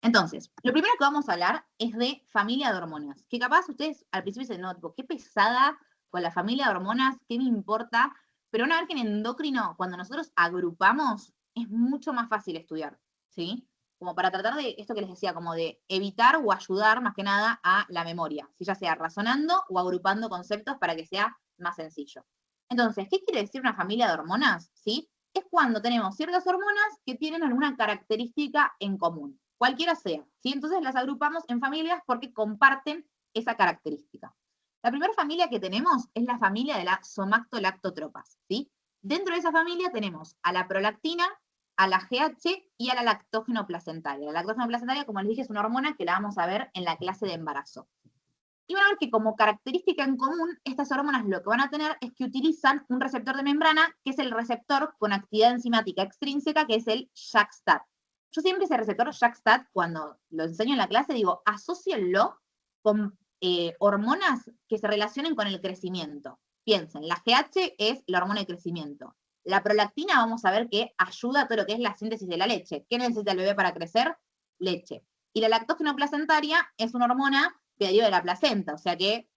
Entonces, lo primero que vamos a hablar es de familia de hormonas. Que capaz ustedes al principio dicen, no, tipo, qué pesada con la familia de hormonas, qué me importa. Pero una vez que en endocrino, cuando nosotros agrupamos, es mucho más fácil estudiar, ¿sí? Como para tratar de esto que les decía, como de evitar o ayudar más que nada a la memoria, si ya sea razonando o agrupando conceptos para que sea más sencillo. Entonces, ¿qué quiere decir una familia de hormonas? ¿Sí? Es cuando tenemos ciertas hormonas que tienen alguna característica en común, cualquiera sea, ¿sí? Entonces las agrupamos en familias porque comparten esa característica. La primera familia que tenemos es la familia de las somactolactotropas, ¿sí? Dentro de esa familia tenemos a la prolactina, a la GH y a la lactógeno placentaria. La lactógeno placentaria, como les dije, es una hormona que la vamos a ver en la clase de embarazo. Y van a ver que como característica en común, estas hormonas lo que van a tener es que utilizan un receptor de membrana, que es el receptor con actividad enzimática extrínseca, que es el JAK-STAT. Yo siempre ese receptor JAK-STAT, cuando lo enseño en la clase, digo, asócienlo con hormonas que se relacionen con el crecimiento. Piensen, la GH es la hormona de crecimiento. La prolactina vamos a ver que ayuda a todo lo que es la síntesis de la leche. ¿Qué necesita el bebé para crecer? Leche. Y la lactógeno placentaria es una hormona que deriva de la placenta, o sea que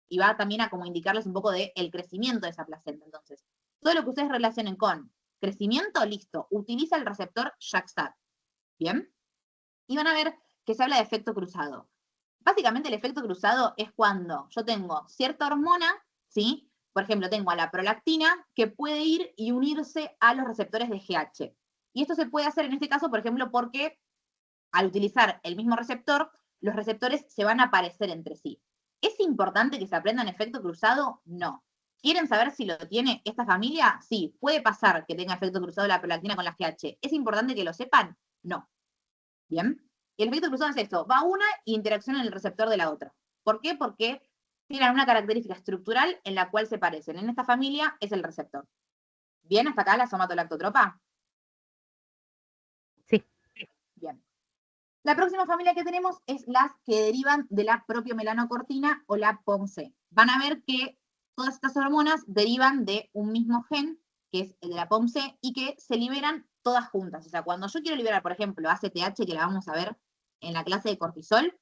y va también a como indicarles un poco del crecimiento de esa placenta. Entonces, todo lo que ustedes relacionen con crecimiento, listo, utiliza el receptor JAK-STAT. ¿Bien? Y van a ver que se habla de efecto cruzado. Básicamente el efecto cruzado es cuando yo tengo cierta hormona, ¿sí? Por ejemplo, tengo a la prolactina que puede ir y unirse a los receptores de GH. Y esto se puede hacer en este caso, por ejemplo, porque al utilizar el mismo receptor, los receptores se van a parecer entre sí. ¿Es importante que se aprendan efecto cruzado? No. ¿Quieren saber si lo tiene esta familia? Sí. ¿Puede pasar que tenga efecto cruzado la prolactina con la GH? ¿Es importante que lo sepan? No. ¿Bien? Y el efecto cruzado es esto. Va una y interacciona en el receptor de la otra. ¿Por qué? Porque tienen una característica estructural en la cual se parecen. En esta familia es el receptor. ¿Bien? ¿Hasta acá la somatolactotropa? Sí. Bien. La próxima familia que tenemos es las que derivan de la propiomelanocortina o la POMC. Van a ver que todas estas hormonas derivan de un mismo gen, que es el de la POMC, y que se liberan todas juntas. O sea, cuando yo quiero liberar, por ejemplo, ACTH, que la vamos a ver en la clase de cortisol,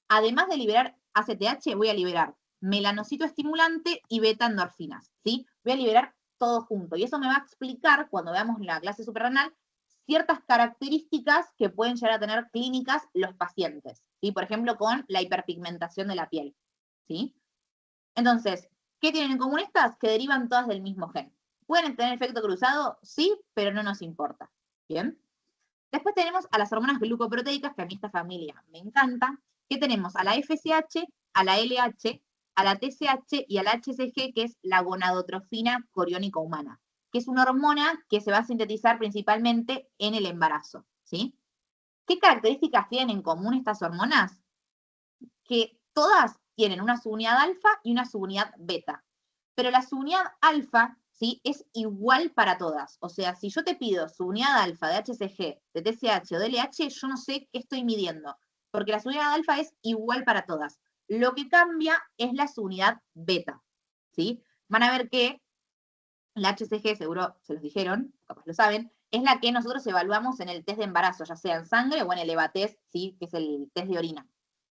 además de liberar ACTH, voy a liberar melanocito estimulante y beta endorfinas, ¿sí? Voy a liberar todo junto. Y eso me va a explicar, cuando veamos la clase suprarrenal, ciertas características que pueden llegar a tener clínicas los pacientes, ¿sí? Por ejemplo, con la hiperpigmentación de la piel, ¿sí? Entonces, ¿qué tienen en común estas? Que derivan todas del mismo gen. ¿Pueden tener efecto cruzado? Sí, pero no nos importa, ¿bien? Después tenemos a las hormonas glucoproteicas, que a mí esta familia me encanta, que tenemos a la FSH, a la LH, a la TSH y a la HCG, que es la gonadotrofina coriónica humana, que es una hormona que se va a sintetizar principalmente en el embarazo, ¿sí? ¿Qué características tienen en común estas hormonas? Que todas tienen una subunidad alfa y una subunidad beta. Pero la subunidad alfa, ¿sí?, es igual para todas. O sea, si yo te pido subunidad alfa de HCG, de TSH o de LH, yo no sé qué estoy midiendo, porque la subunidad alfa es igual para todas. Lo que cambia es la subunidad beta, ¿sí? Van a ver que la HCG, seguro se los dijeron, capaz lo saben, es la que nosotros evaluamos en el test de embarazo, ya sea en sangre o en el EVA-test, ¿sí?, que es el test de orina.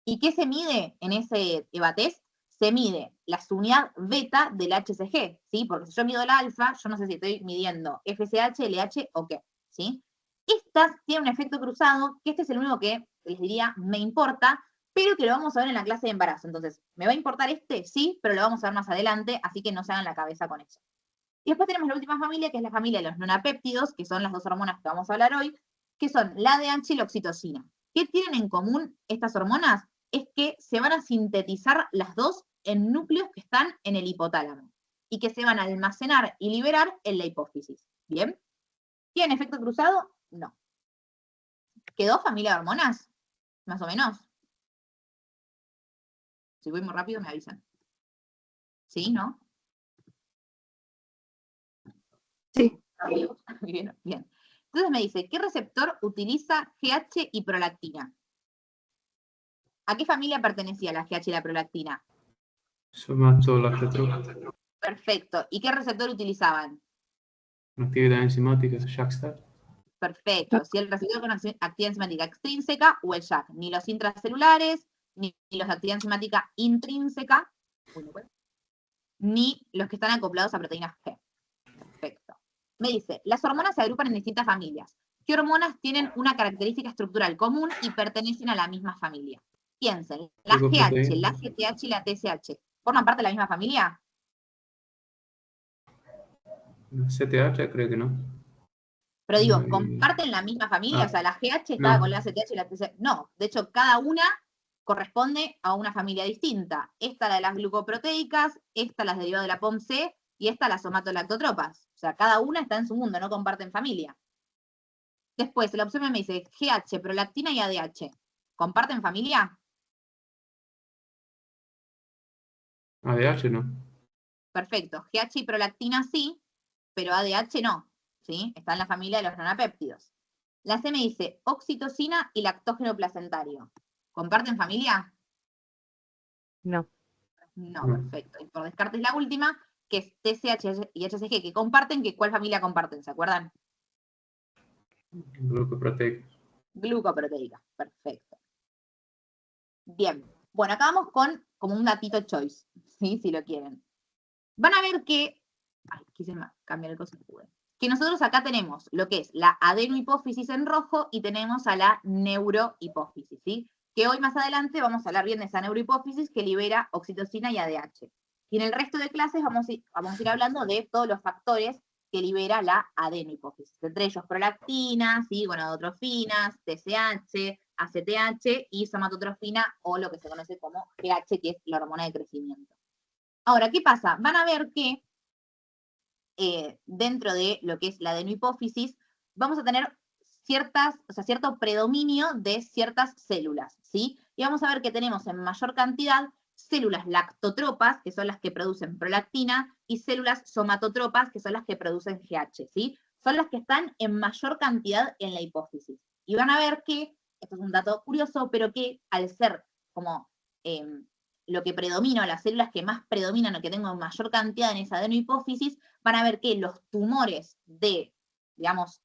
¿Y qué se mide en ese EVA-test? Se mide la subunidad beta del HCG, ¿sí? Porque si yo mido la alfa, yo no sé si estoy midiendo FSH, LH o qué, ¿sí? Estas tienen un efecto cruzado, que este es el único que les diría me importa, pero que lo vamos a ver en la clase de embarazo. Entonces, ¿me va a importar este? Sí, pero lo vamos a ver más adelante, así que no se hagan la cabeza con eso. Y después tenemos la última familia, que es la familia de los nonapéptidos, que son las dos hormonas que vamos a hablar hoy, que son la ADH y la oxitocina. ¿Qué tienen en común estas hormonas? Es que se van a sintetizar las dos en núcleos que están en el hipotálamo y que se van a almacenar y liberar en la hipófisis. ¿Bien? ¿Tienen efecto cruzado? No. ¿Quedó familia de hormonas? Más o menos. Si voy muy rápido me avisan. ¿Sí? ¿No? Sí. Bien, bien. Entonces me dice, ¿qué receptor utiliza GH y prolactina? ¿A qué familia pertenecía la GH y la prolactina? Somatolactotropa. Perfecto. ¿Y qué receptor utilizaban? Una actividad enzimática, JAK-STAT. Perfecto. Si el receptor con actividad enzimática extrínseca o el JAK. Ni los intracelulares, ni los de actividad enzimática intrínseca, ni los que están acoplados a proteínas G. Perfecto. Me dice, las hormonas se agrupan en distintas familias. ¿Qué hormonas tienen una característica estructural común y pertenecen a la misma familia? Piensen, la GH, la GTH y la TSH, ¿forman parte de la misma familia? Una CTH, creo que no. Pero digo, No, ¿comparten la misma familia? O sea, la GH estaba no. con la CTH y la TSH. No, de hecho, cada una corresponde a una familia distinta. Esta la de las glucoproteicas, esta las derivadas de la POMC y esta las somatolactotropas. O sea, cada una está en su mundo, no comparten familia. Después, la opción me dice GH, prolactina y ADH. ¿Comparten familia? ADH no. Perfecto. GH y prolactina sí, pero ADH no. ¿Sí? Está en la familia de los nonapéptidos. La C me dice oxitocina y lactógeno placentario. ¿Comparten familia? No. No, No. perfecto. Y por descarte es la última, que es TSH y HCG, que comparten, que ¿cuál familia comparten? ¿Se acuerdan? Glucoproteica. Glucoproteica. Perfecto. Bien. Bueno, acá vamos con como un datito choice, ¿sí? Si lo quieren. Van a ver que, ay, quise cambiar el coso, que nosotros acá tenemos lo que es la adenohipófisis en rojo y tenemos a la neurohipófisis, ¿sí? Que hoy más adelante vamos a hablar bien de esa neurohipófisis que libera oxitocina y ADH. Y en el resto de clases vamos a ir hablando de todos los factores que libera la adenohipófisis, entre ellos prolactina, ¿sí?, gonadotrofinas, TSH, ACTH y somatotrofina, o lo que se conoce como GH, que es la hormona de crecimiento. Ahora, ¿qué pasa? Van a ver que dentro de lo que es la adenohipófisis vamos a tener cierto predominio de ciertas células, ¿sí? Y vamos a ver que tenemos en mayor cantidad células lactotropas, que son las que producen prolactina, y células somatotropas, que son las que producen GH, ¿sí? Son las que están en mayor cantidad en la hipófisis. Y van a ver que, esto es un dato curioso, pero que al ser como lo que predomina, las células que más predominan o que tengo mayor cantidad en esa adenohipófisis, van a ver que los tumores de, digamos,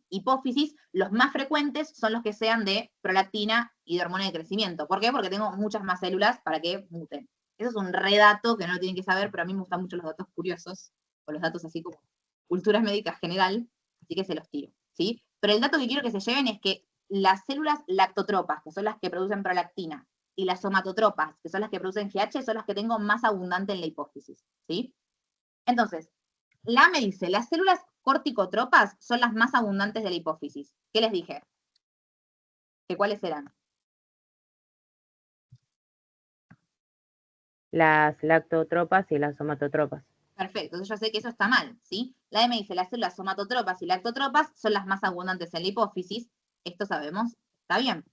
hipófisis, los más frecuentes son los que sean de prolactina y de hormona de crecimiento. ¿Por qué? Porque tengo muchas más células para que muten. Eso es un redato que no lo tienen que saber, pero a mí me gustan mucho los datos curiosos, o los datos así como culturas médicas general, así que se los tiro, ¿sí? Pero el dato que quiero que se lleven es que las células lactotropas, que son las que producen prolactina, y las somatotropas, que son las que producen GH, son las que tengo más abundante en la hipófisis, ¿sí? Entonces, la me dice, las células corticotropas son las más abundantes de la hipófisis. ¿Qué les dije? ¿Que cuáles eran? Las lactotropas y las somatotropas. Perfecto, entonces yo sé que eso está mal, ¿sí? La M dice, las células somatotropas y lactotropas son las más abundantes en la hipófisis. Esto sabemos, está bien.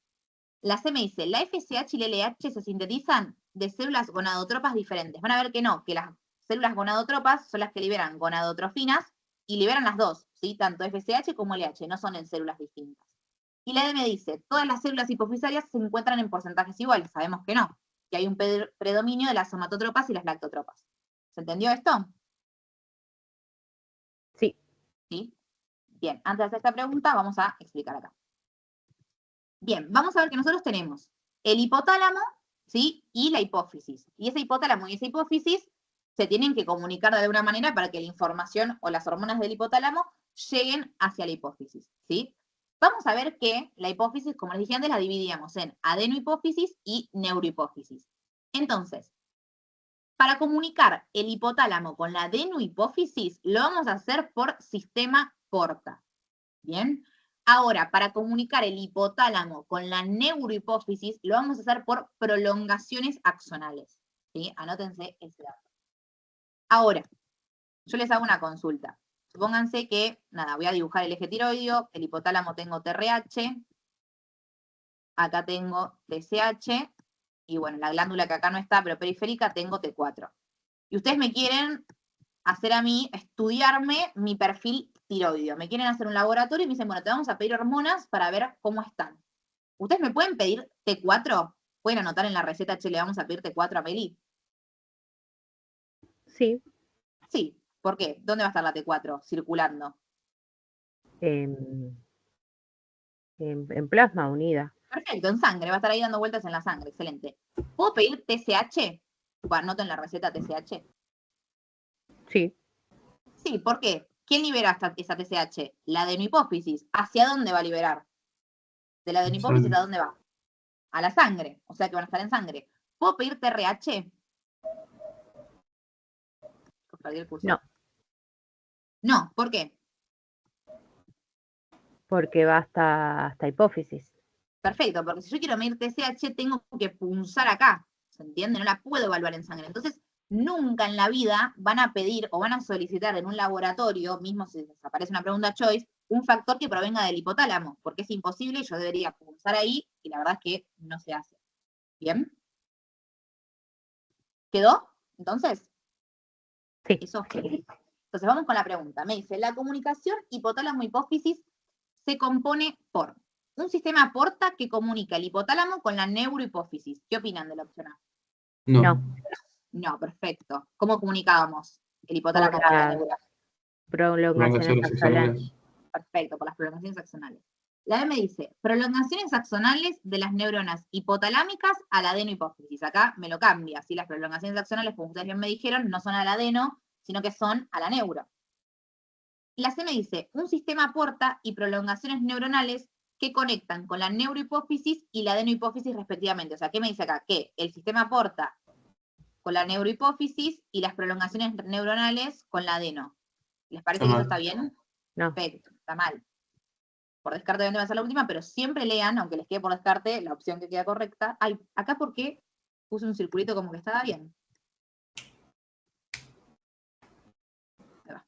La C me dice, la FSH y la LH se sintetizan de células gonadotropas diferentes. Van a ver que no, que las células gonadotropas son las que liberan gonadotrofinas y liberan las dos, ¿sí? Tanto FSH como LH, no son en células distintas. Y la D me dice, todas las células hipofisarias se encuentran en porcentajes iguales. Sabemos que no, que hay un predominio de las somatotropas y las lactotropas. ¿Se entendió esto? Sí. ¿Sí? Bien, antes de hacer esta pregunta, vamos a explicar acá. Bien, vamos a ver que nosotros tenemos el hipotálamo, ¿sí? Y la hipófisis. Y ese hipotálamo y esa hipófisis se tienen que comunicar de alguna manera para que la información o las hormonas del hipotálamo lleguen hacia la hipófisis, ¿sí? Vamos a ver que la hipófisis, como les dije antes, la dividíamos en adenohipófisis y neurohipófisis. Entonces, para comunicar el hipotálamo con la adenohipófisis, lo vamos a hacer por sistema porta. ¿Bien? Ahora, para comunicar el hipotálamo con la neurohipófisis, lo vamos a hacer por prolongaciones axonales. ¿Sí? Anótense ese dato. Ahora, yo les hago una consulta. Supónganse que, nada, voy a dibujar el eje tiroideo, el hipotálamo tengo TRH, acá tengo TSH, y bueno, la glándula que acá no está, pero periférica, tengo T4. Y ustedes me quieren hacer a mí, estudiarme mi perfil tiroideo. Me quieren hacer un laboratorio y me dicen, bueno, te vamos a pedir hormonas para ver cómo están. ¿Ustedes me pueden pedir T4? ¿Pueden anotar en la receta, che, le vamos a pedir T4 a Meli? Sí. Sí. ¿Por qué? ¿Dónde va a estar la T4 circulando? En plasma unida. Perfecto, en sangre, va a estar ahí dando vueltas en la sangre, excelente. ¿Puedo pedir TSH? Bueno, anoto en la receta TSH. Sí. Sí, ¿por qué? ¿Quién libera esa TSH? La adenohipófisis. ¿Hacia dónde va a liberar? ¿De la adenohipófisis a dónde va? A la sangre, o sea que van a estar en sangre. ¿Puedo pedir TRH? Perdí el curso. No. No, ¿por qué? Porque va hasta hipófisis. Perfecto, porque si yo quiero medir TSH tengo que punzar acá, ¿se entiende? No la puedo evaluar en sangre. Entonces, nunca en la vida van a pedir o van a solicitar en un laboratorio, mismo si les aparece una pregunta choice, un factor que provenga del hipotálamo, porque es imposible y yo debería punzar ahí, y la verdad es que no se hace. ¿Bien? ¿Quedó? Entonces, Sí. eso. Entonces vamos con la pregunta. Me dice, la comunicación hipotálamo-hipófisis se compone por un sistema porta que comunica el hipotálamo con la neurohipófisis. ¿Qué opinan de la opción A? No. No, perfecto. ¿Cómo comunicábamos el hipotálamo Por con la las neuro? prolongaciones axonales. Perfecto, por las prolongaciones axonales. La B me dice, prolongaciones axonales de las neuronas hipotalámicas a la adenohipófisis. Acá me lo cambia, ¿sí? Las prolongaciones axonales, como ustedes bien me dijeron, no son al adeno, sino que son a la neuro. La C me dice, un sistema porta y prolongaciones neuronales que conectan con la neurohipófisis y la adenohipófisis respectivamente. O sea, ¿qué me dice acá? Que el sistema porta con la neurohipófisis y las prolongaciones neuronales con la adeno. ¿Les parece que eso está bien? No. Perfecto, está mal. Por descarte obviamente va a ser la última, pero siempre lean, aunque les quede por descarte, la opción que queda correcta. Ay, acá ¿por qué puse un circulito como que estaba bien? Ahí va.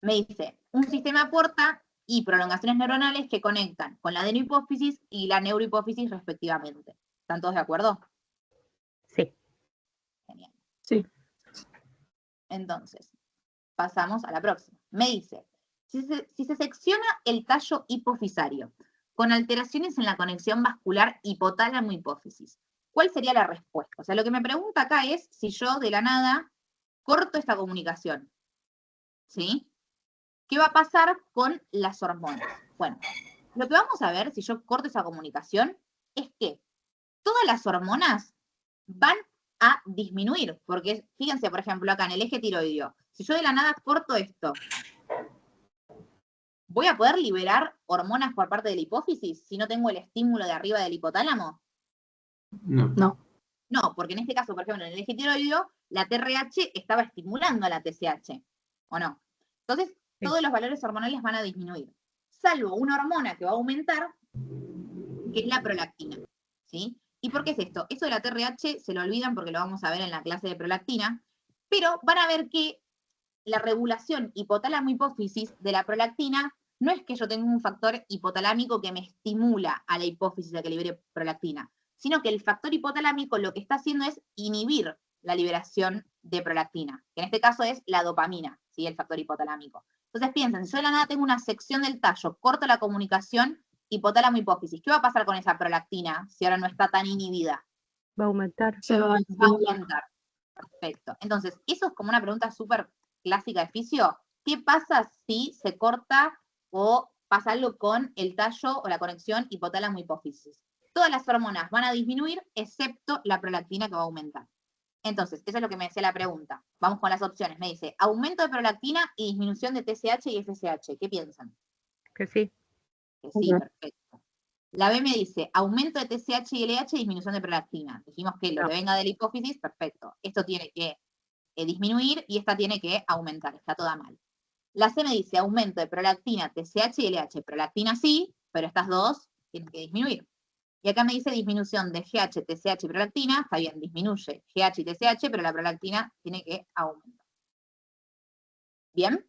Me dice, un sistema porta y prolongaciones neuronales que conectan con la adenohipófisis y la neurohipófisis respectivamente. ¿Están todos de acuerdo? Sí. Genial. Sí. Entonces, pasamos a la próxima. Me dice, si se secciona el tallo hipofisario con alteraciones en la conexión vascular hipotálamo-hipófisis, ¿cuál sería la respuesta? O sea, lo que me pregunta acá es si yo de la nada corto esta comunicación. ¿Sí? ¿Qué va a pasar con las hormonas? Bueno, lo que vamos a ver si yo corto esa comunicación es que todas las hormonas van a disminuir, porque fíjense, por ejemplo, acá en el eje tiroideo, si yo de la nada corto esto, ¿voy a poder liberar hormonas por parte de la hipófisis si no tengo el estímulo de arriba del hipotálamo? No. No, porque en este caso, por ejemplo, en el eje tiroideo, la TRH estaba estimulando a la TSH, ¿o no? Entonces, todos los valores hormonales van a disminuir, salvo una hormona que va a aumentar, que es la prolactina, ¿sí? ¿Y por qué es esto? Esto de la TRH se lo olvidan porque lo vamos a ver en la clase de prolactina, pero van a ver que la regulación hipotálamo-hipófisis de la prolactina no es que yo tenga un factor hipotalámico que me estimula a la hipófisis a que libere prolactina, sino que el factor hipotalámico lo que está haciendo es inhibir la liberación de prolactina, que en este caso es la dopamina, ¿sí? El factor hipotalámico. Entonces piensen, si yo de la nada tengo una sección del tallo, corto la comunicación hipotálamo-hipófisis, ¿qué va a pasar con esa prolactina si ahora no está tan inhibida? Va a aumentar. Se va a Va a estimular. aumentar. Perfecto. Entonces, eso es como una pregunta súper clásica de fisio. ¿Qué pasa si se corta o pasa algo con el tallo o la conexión hipotálamo-hipófisis? Todas las hormonas van a disminuir, excepto la prolactina que va a aumentar. Entonces, eso es lo que me decía la pregunta. Vamos con las opciones. Me dice, aumento de prolactina y disminución de TSH y FSH. ¿Qué piensan? Que sí. Que sí, Ujú. perfecto. La B me dice, aumento de TSH y LH y disminución de prolactina. Dijimos que lo No. que venga de la hipófisis, perfecto. Esto tiene que disminuir y esta tiene que aumentar. Está toda mal. La C me dice, aumento de prolactina, TSH y LH. Prolactina sí, pero estas dos tienen que disminuir. Y acá me dice disminución de GH, TSH y prolactina. Está bien, disminuye GH y TSH, pero la prolactina tiene que aumentar. ¿Bien?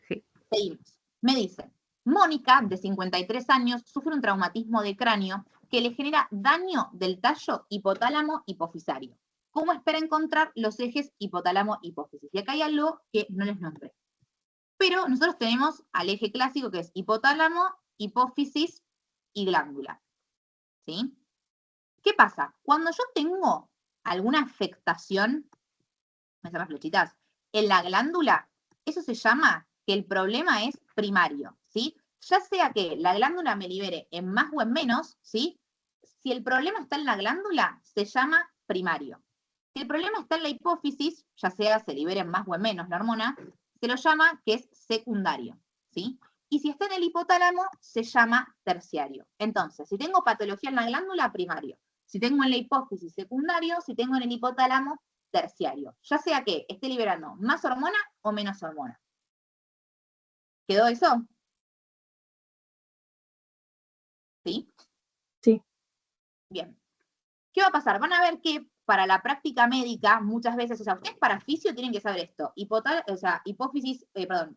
Sí. Seguimos. Me dice, Mónica, de 53 años, sufre un traumatismo de cráneo que le genera daño del tallo hipotálamo-hipofisario. ¿Cómo espera encontrar los ejes hipotálamo-hipófisis? Y acá hay algo que no les nombré. Pero nosotros tenemos al eje clásico que es hipotálamo, hipófisis y glándula. ¿Sí? ¿Qué pasa? Cuando yo tengo alguna afectación, me hacen las flechitas, en la glándula, eso se llama que el problema es primario, ¿sí? Ya sea que la glándula me libere en más o en menos, ¿sí? Si el problema está en la glándula, se llama primario. Si el problema está en la hipófisis, ya sea se libere en más o en menos la hormona, se lo llama que es secundario, ¿sí? Y si está en el hipotálamo, se llama terciario. Entonces, si tengo patología en la glándula, primario. Si tengo en la hipófisis, secundario. Si tengo en el hipotálamo, terciario. Ya sea que esté liberando más hormona o menos hormona. ¿Quedó eso? ¿Sí? Sí. Bien. ¿Qué va a pasar? Van a ver que para la práctica médica, muchas veces, o sea, ustedes para fisio tienen que saber esto. Hipófisis,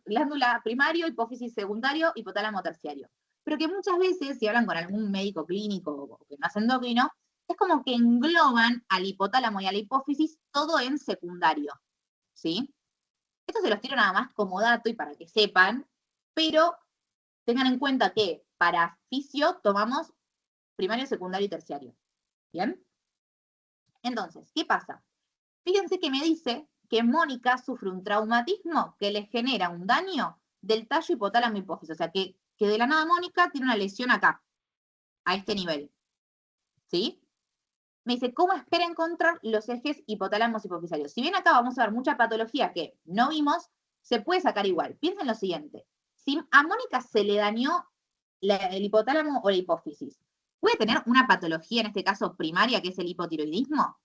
glándula primario, hipófisis secundario, hipotálamo terciario. Pero que muchas veces, si hablan con algún médico clínico o que no es endocrino, es como que engloban al hipotálamo y a la hipófisis todo en secundario. ¿Sí? Esto se los tiro nada más como dato y para que sepan, pero tengan en cuenta que para fisio tomamos primario, secundario y terciario. ¿Bien? Entonces, ¿qué pasa? Fíjense que me dice que Mónica sufre un traumatismo que le genera un daño del tallo hipotálamo hipófisis. O sea, que de la nada Mónica tiene una lesión acá, a este nivel. ¿Sí? Me dice, ¿cómo espera encontrar los ejes hipotálamos hipofisarios? Si bien acá vamos a ver mucha patología que no vimos, se puede sacar igual. Piensen lo siguiente. Si a Mónica se le dañó el hipotálamo o la hipófisis, ¿puede tener una patología, en este caso primaria, que es el hipotiroidismo?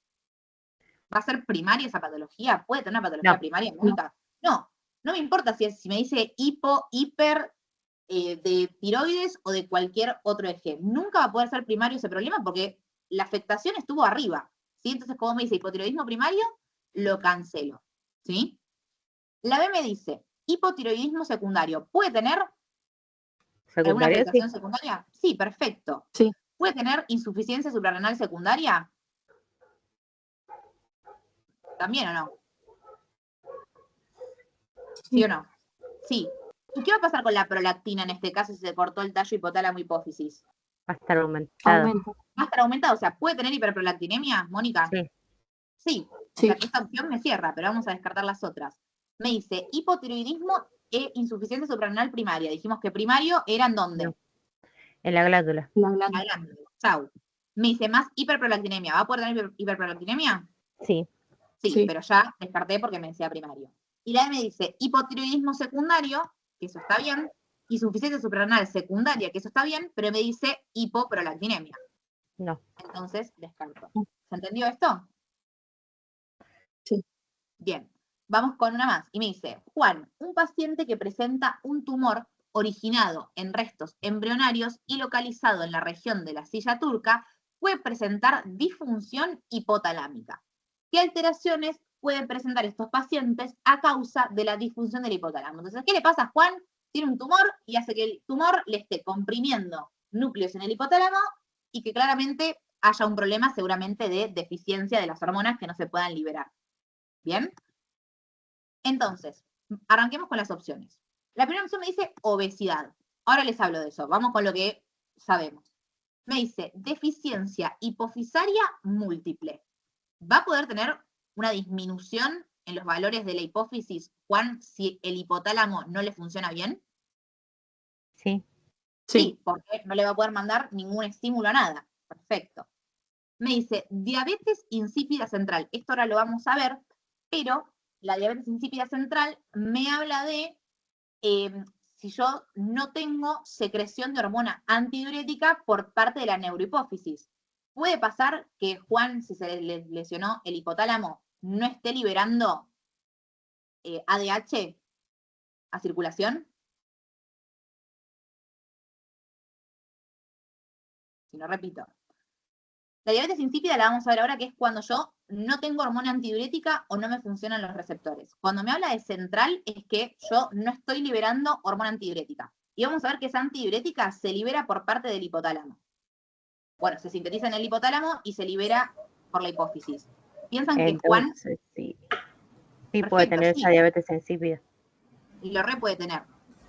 ¿Va a ser primaria esa patología? ¿Puede tener una patología primaria, Mónica? No, no me importa si me dice hiper, de tiroides o de cualquier otro eje. Nunca va a poder ser primario ese problema porque la afectación estuvo arriba, ¿sí? Entonces, como me dice hipotiroidismo primario, lo cancelo, ¿sí? La B me dice hipotiroidismo secundario. ¿Puede tener alguna Secundaria, sí. afectación secundaria? Sí, perfecto. Sí. ¿Puede tener insuficiencia suprarrenal secundaria? ¿También o no? ¿Sí o no? Sí. ¿Y qué va a pasar con la prolactina en este caso si se cortó el tallo hipotálamo hipófisis? Va a estar aumentado. Aumenta. ¿Va a estar aumentado? O sea, ¿puede tener hiperprolactinemia, Mónica? Sí. Sí. O Sí. sea, que esta opción me cierra, pero vamos a descartar las otras. Me dice hipotiroidismo e insuficiencia suprarrenal primaria. Dijimos que primario era en dónde? No. En la glándula. La En la glándula. glándula. Chau. Me dice más hiperprolactinemia. ¿Va a poder tener hiperprolactinemia? Sí. Sí, Sí. pero ya descarté porque me decía primario. Y la E me dice hipotiroidismo secundario, que eso está bien, insuficiencia suprarrenal secundaria, que eso está bien, pero me dice hipoprolactinemia. No. Entonces, descarto. ¿Se entendió esto? Sí. Bien. Vamos con una más. Y me dice, Juan, un paciente que presenta un tumor originado en restos embrionarios y localizado en la región de la silla turca, puede presentar disfunción hipotalámica. ¿Qué alteraciones pueden presentar estos pacientes a causa de la disfunción del hipotálamo? Entonces, ¿qué le pasa a Juan? Tiene un tumor y hace que el tumor le esté comprimiendo núcleos en el hipotálamo y que claramente haya un problema seguramente de deficiencia de las hormonas que no se puedan liberar. ¿Bien? Entonces, arranquemos con las opciones. La primera opción me dice obesidad. Ahora les hablo de eso. Vamos con lo que sabemos. Me dice deficiencia hipofisaria múltiple. ¿Va a poder tener una disminución en los valores de la hipófisis, Juan, si el hipotálamo no le funciona bien? Sí. Sí, porque no le va a poder mandar ningún estímulo a nada. Perfecto. Me dice diabetes insípida central. Esto ahora lo vamos a ver, pero la diabetes insípida central me habla de si yo no tengo secreción de hormona antidiurética por parte de la neurohipófisis. ¿Puede pasar que Juan, si se le lesionó el hipotálamo, no esté liberando ADH a circulación? Si no, repito. La diabetes insípida la vamos a ver ahora, que es cuando yo no tengo hormona antidiurética o no me funcionan los receptores. Cuando me habla de central es que yo no estoy liberando hormona antidiurética. Y vamos a ver que esa antidiurética se libera por parte del hipotálamo. Bueno, se sintetiza en el hipotálamo y se libera por la hipófisis. ¿Piensan que Juan... Entonces, sí. Sí, puede Perfecto, tener sí. esa diabetes insípida. Y lo puede tener.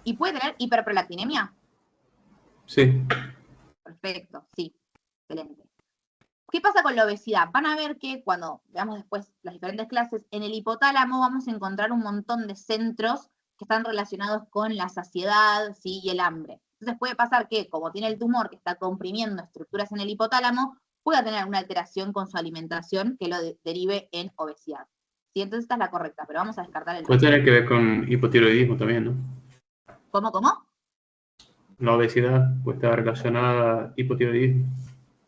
¿Y puede tener hiperprolactinemia? Sí. Perfecto, sí. Excelente. ¿Qué pasa con la obesidad? Van a ver que cuando veamos después las diferentes clases, en el hipotálamo vamos a encontrar un montón de centros que están relacionados con la saciedad, ¿sí? Y el hambre. Entonces puede pasar que, como tiene el tumor que está comprimiendo estructuras en el hipotálamo, pueda tener alguna alteración con su alimentación que lo derive en obesidad. Sí, entonces esta es la correcta, pero vamos a descartar el... Puede tener que ver con hipotiroidismo también, ¿no? ¿Cómo? La obesidad puede estar relacionada a hipotiroidismo.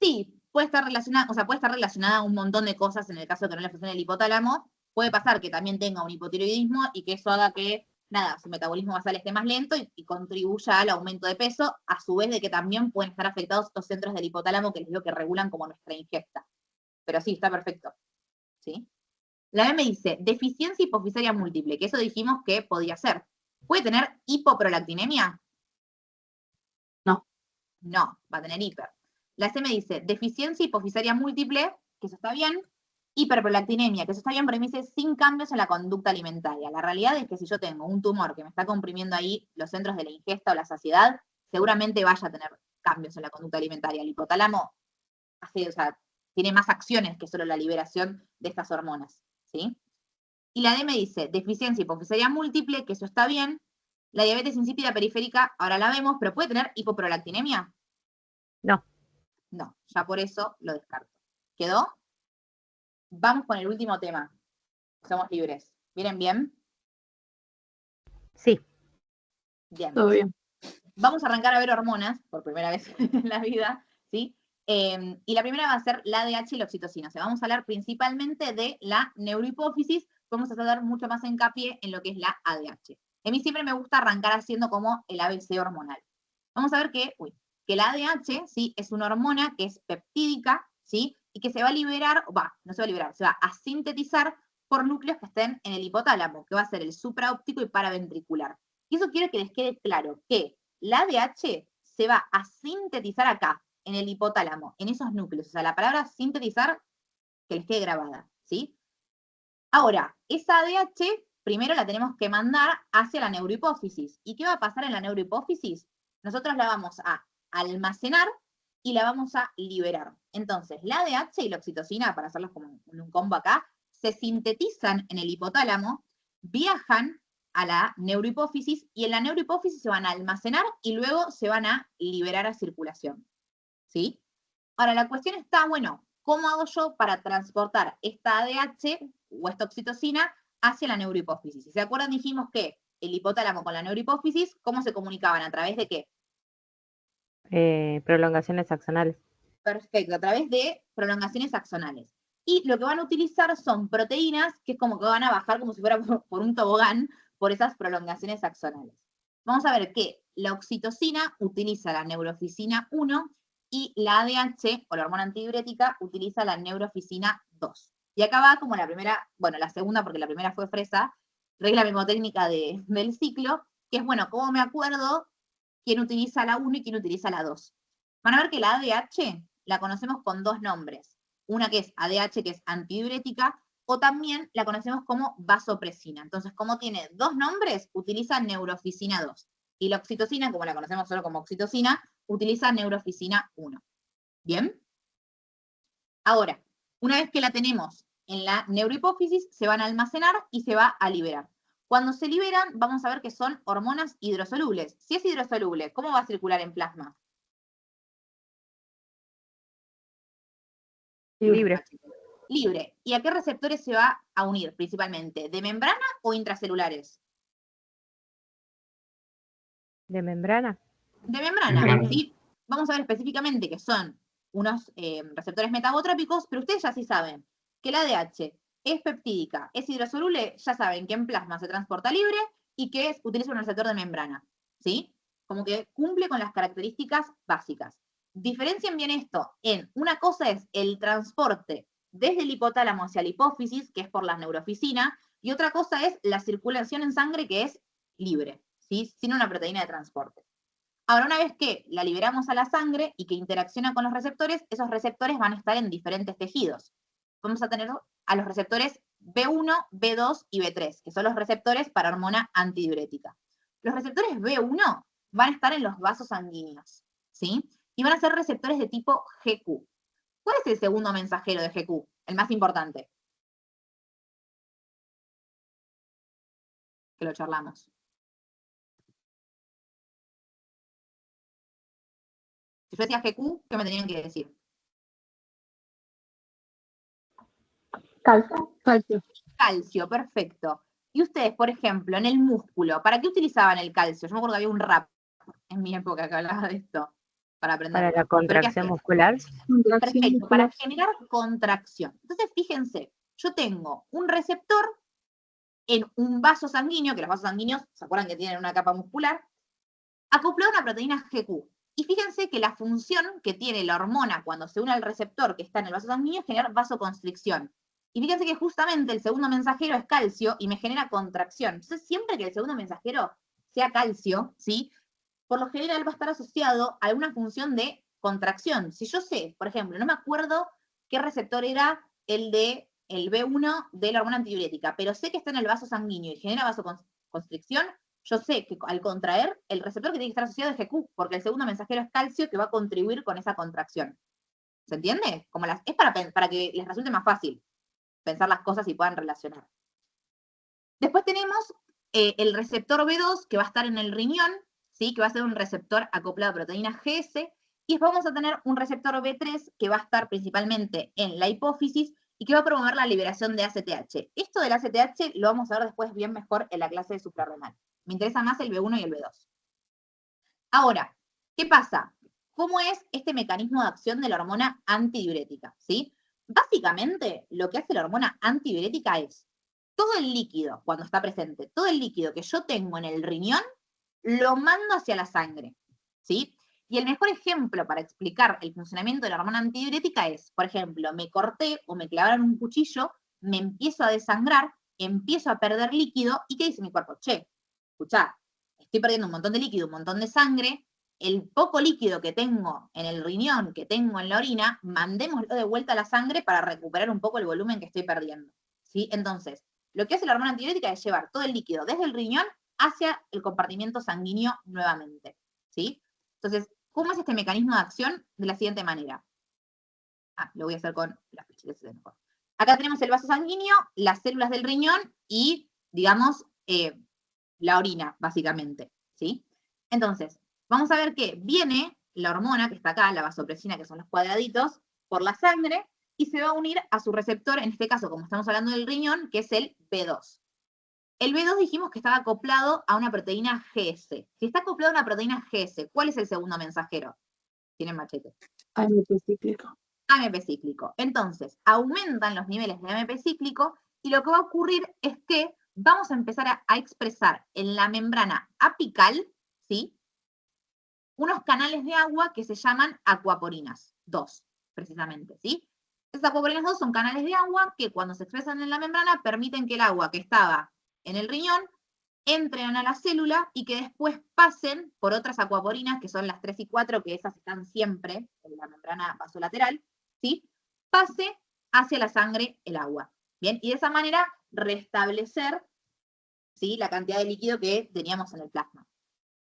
Sí, puede estar relacionada, o sea, puede estar relacionada a un montón de cosas en el caso de que no le funcione el hipotálamo. Puede pasar que también tenga un hipotiroidismo y que eso haga que, nada, su metabolismo basal esté más lento y contribuya al aumento de peso, a su vez de que también pueden estar afectados estos centros del hipotálamo que les digo que regulan como nuestra ingesta. Pero sí, está perfecto. ¿Sí? La B me dice, deficiencia hipofisaria múltiple, que eso dijimos que podía ser. ¿Puede tener hipoprolactinemia? No. No, va a tener hiper. La C me dice, deficiencia hipofisaria múltiple, que eso está bien, hiperprolactinemia, que eso está bien, pero me dice sin cambios en la conducta alimentaria. La realidad es que si yo tengo un tumor que me está comprimiendo ahí los centros de la ingesta o la saciedad, seguramente vaya a tener cambios en la conducta alimentaria. El hipotálamo hace, o sea, tiene más acciones que solo la liberación de estas hormonas, ¿sí? Y la D me dice, deficiencia hipofisaria múltiple, que eso está bien. La diabetes insípida periférica, ahora la vemos, pero ¿puede tener hipoprolactinemia? No. No, ya por eso lo descarto. ¿Quedó? Vamos con el último tema. Somos libres. ¿Vienen bien? Sí. Bien. Todo bien. Vamos a arrancar a ver hormonas, por primera vez en la vida, ¿sí? Y la primera va a ser la ADH y la oxitocina. O sea, vamos a hablar principalmente de la neurohipófisis. Vamos a hacer mucho más hincapié en lo que es la ADH. A mí siempre me gusta arrancar haciendo como el ABC hormonal. Vamos a ver que la ADH, ¿sí? Es una hormona que es peptídica, ¿sí? Y que se va a liberar, no se va a liberar, se va a sintetizar por núcleos que estén en el hipotálamo, que va a ser el supraóptico y paraventricular. Y eso quiero que les quede claro, que la ADH se va a sintetizar acá, en el hipotálamo, en esos núcleos. O sea, la palabra sintetizar, que les quede grabada, ¿sí? Ahora, esa ADH, primero la tenemos que mandar hacia la neurohipófisis. ¿Y qué va a pasar en la neurohipófisis? Nosotros la vamos a almacenar y la vamos a liberar. Entonces, la ADH y la oxitocina, para hacerlos como en un combo acá, se sintetizan en el hipotálamo, viajan a la neurohipófisis y en la neurohipófisis se van a almacenar y luego se van a liberar a circulación. ¿Sí? Ahora, la cuestión está, bueno, ¿cómo hago yo para transportar esta ADH o esta oxitocina hacia la neurohipófisis? Si se acuerdan, dijimos que el hipotálamo con la neurohipófisis, ¿cómo se comunicaban? ¿A través de qué? Prolongaciones axonales. Perfecto, a través de prolongaciones axonales. Y lo que van a utilizar son proteínas, que es como que van a bajar como si fuera por un tobogán, por esas prolongaciones axonales. Vamos a ver que la oxitocina utiliza la neurofisina 1 y la ADH, o la hormona antidiurética, utiliza la neurofisina 2. Y acá va como la primera, bueno, la segunda, porque la primera fue fresa, regla mnemotécnica del ciclo, que es, bueno, ¿cómo me acuerdo quién utiliza la 1 y quién utiliza la 2? Van a ver que la ADH la conocemos con dos nombres. Una que es ADH, que es antidiurética, o también la conocemos como vasopresina. Entonces, como tiene dos nombres, utiliza neurofisina 2. Y la oxitocina, como la conocemos solo como oxitocina, utiliza neurofisina 1. ¿Bien? Ahora, una vez que la tenemos en la neurohipófisis, se van a almacenar y se va a liberar. Cuando se liberan, vamos a ver que son hormonas hidrosolubles. Si es hidrosoluble, ¿cómo va a circular en plasma? Libre. Libre. ¿Y a qué receptores se va a unir principalmente? ¿De membrana o intracelulares? ¿De membrana? De membrana, Membrana. ¿sí? Vamos a ver específicamente que son unos receptores metabotrópicos, pero ustedes ya sí saben que la ADH es peptídica, es hidrosoluble, ya saben que en plasma se transporta libre y que utiliza un receptor de membrana, ¿sí? Como que cumple con las características básicas. Diferencien bien esto en, una cosa es el transporte desde el hipotálamo hacia la hipófisis, que es por la neurofisina, y otra cosa es la circulación en sangre, que es libre, ¿sí? Sin una proteína de transporte. Ahora, una vez que la liberamos a la sangre y que interacciona con los receptores, esos receptores van a estar en diferentes tejidos. Vamos a tener a los receptores B1, B2 y B3, que son los receptores para hormona antidiurética. Los receptores B1 van a estar en los vasos sanguíneos, ¿sí? Y van a ser receptores de tipo GQ. ¿Cuál es el segundo mensajero de GQ? El más importante. Que lo charlamos. Si yo decía GQ, ¿qué me tenían que decir? Calcio. Calcio. Calcio, perfecto. Y ustedes, por ejemplo, en el músculo, ¿para qué utilizaban el calcio? Yo me acuerdo que había un rap en mi época que hablaba de esto, para aprender. Para la contracción muscular. Perfecto, para generar contracción. Entonces, fíjense, yo tengo un receptor en un vaso sanguíneo, que los vasos sanguíneos, ¿se acuerdan que tienen una capa muscular? Acoplado a una proteína GQ. Y fíjense que la función que tiene la hormona cuando se une al receptor que está en el vaso sanguíneo es generar vasoconstricción. Y fíjense que justamente el segundo mensajero es calcio y me genera contracción. Entonces, siempre que el segundo mensajero sea calcio, ¿sí? Por lo general va a estar asociado a alguna función de contracción. Si yo sé, por ejemplo, no me acuerdo qué receptor era el de el B1 de la hormona antidiurética, pero sé que está en el vaso sanguíneo y genera vasoconstricción, yo sé que al contraer, el receptor que tiene que estar asociado es GQ, porque el segundo mensajero es calcio que va a contribuir con esa contracción. ¿Se entiende? Es para que les resulte más fácil pensar las cosas y puedan relacionar. Después tenemos el receptor B2, que va a estar en el riñón, ¿sí? Que va a ser un receptor acoplado a proteína GS, y después vamos a tener un receptor B3, que va a estar principalmente en la hipófisis, y que va a promover la liberación de ACTH. Esto del ACTH lo vamos a ver después bien mejor en la clase de suprarrenal. Me interesa más el B1 y el B2. Ahora, ¿qué pasa? ¿Cómo es este mecanismo de acción de la hormona antidiurética? ¿Sí? Básicamente, lo que hace la hormona antidiurética es todo el líquido, cuando está presente, todo el líquido que yo tengo en el riñón, lo mando hacia la sangre, ¿sí? Y el mejor ejemplo para explicar el funcionamiento de la hormona antidiurética es, por ejemplo, me corté o me clavaron un cuchillo, me empiezo a desangrar, empiezo a perder líquido, ¿y qué dice mi cuerpo? Che, escuchá, estoy perdiendo un montón de líquido, un montón de sangre, el poco líquido que tengo en el riñón, que tengo en la orina, mandémoslo de vuelta a la sangre para recuperar un poco el volumen que estoy perdiendo, ¿sí? Entonces, lo que hace la hormona antidiurética es llevar todo el líquido desde el riñón hacia el compartimento sanguíneo nuevamente, ¿sí? Entonces, ¿cómo es este mecanismo de acción? De la siguiente manera. Lo voy a hacer con las flechitas de mejor. Acá tenemos el vaso sanguíneo, las células del riñón y, digamos, la orina, básicamente, ¿sí? Entonces, vamos a ver que viene la hormona que está acá, la vasopresina, que son los cuadraditos, por la sangre, y se va a unir a su receptor, en este caso, como estamos hablando del riñón, que es el B2. El B2 dijimos que estaba acoplado a una proteína GS. Si está acoplado a una proteína GS, ¿cuál es el segundo mensajero? Tienen machete. AMP cíclico. AMP cíclico. Entonces, aumentan los niveles de AMP cíclico y lo que va a ocurrir es que vamos a empezar a expresar en la membrana apical, ¿sí? unos canales de agua que se llaman acuaporinas 2, precisamente, ¿sí? Esas acuaporinas 2 son canales de agua que cuando se expresan en la membrana permiten que el agua que estaba en el riñón entren a la célula y que después pasen por otras acuaporinas, que son las 3 y 4, que esas están siempre en la membrana vasolateral, ¿sí? Pase hacia la sangre el agua, ¿bien? Y de esa manera restablecer, ¿sí?, la cantidad de líquido que teníamos en el plasma.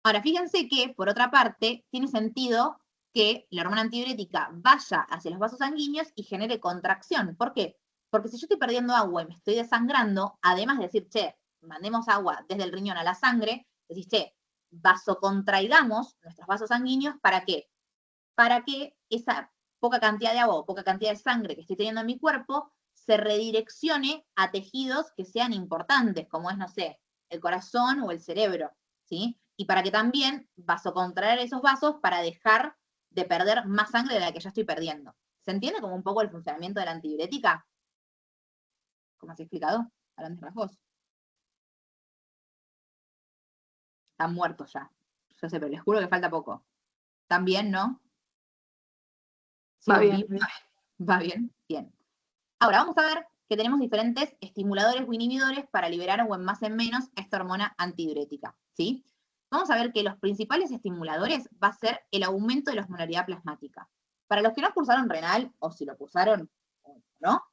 Ahora, fíjense que, por otra parte, tiene sentido que la hormona antidiurética vaya hacia los vasos sanguíneos y genere contracción. ¿Por qué? Porque si yo estoy perdiendo agua y me estoy desangrando, además de decir, che, mandemos agua desde el riñón a la sangre, decís, che, vasocontraigamos nuestros vasos sanguíneos, ¿para qué? Para que esa poca cantidad de agua o poca cantidad de sangre que estoy teniendo en mi cuerpo se redireccione a tejidos que sean importantes, como es, no sé, el corazón o el cerebro, ¿sí? Y para que también vasocontraer esos vasos para dejar de perder más sangre de la que ya estoy perdiendo. ¿Se entiende como un poco el funcionamiento de la antidiurética? ¿Cómo se ha explicado? A grandes rasgos. Están muertos ya. Yo sé, pero les juro que falta poco. ¿Están bien, no? Va ¿Sigo bien. vivo? ¿Va bien? Bien. Ahora vamos a ver que tenemos diferentes estimuladores o inhibidores para liberar o en más en menos a esta hormona antidiurética, ¿sí? Vamos a ver que los principales estimuladores va a ser el aumento de la osmolaridad plasmática. Para los que no cursaron renal, o si lo cursaron o no,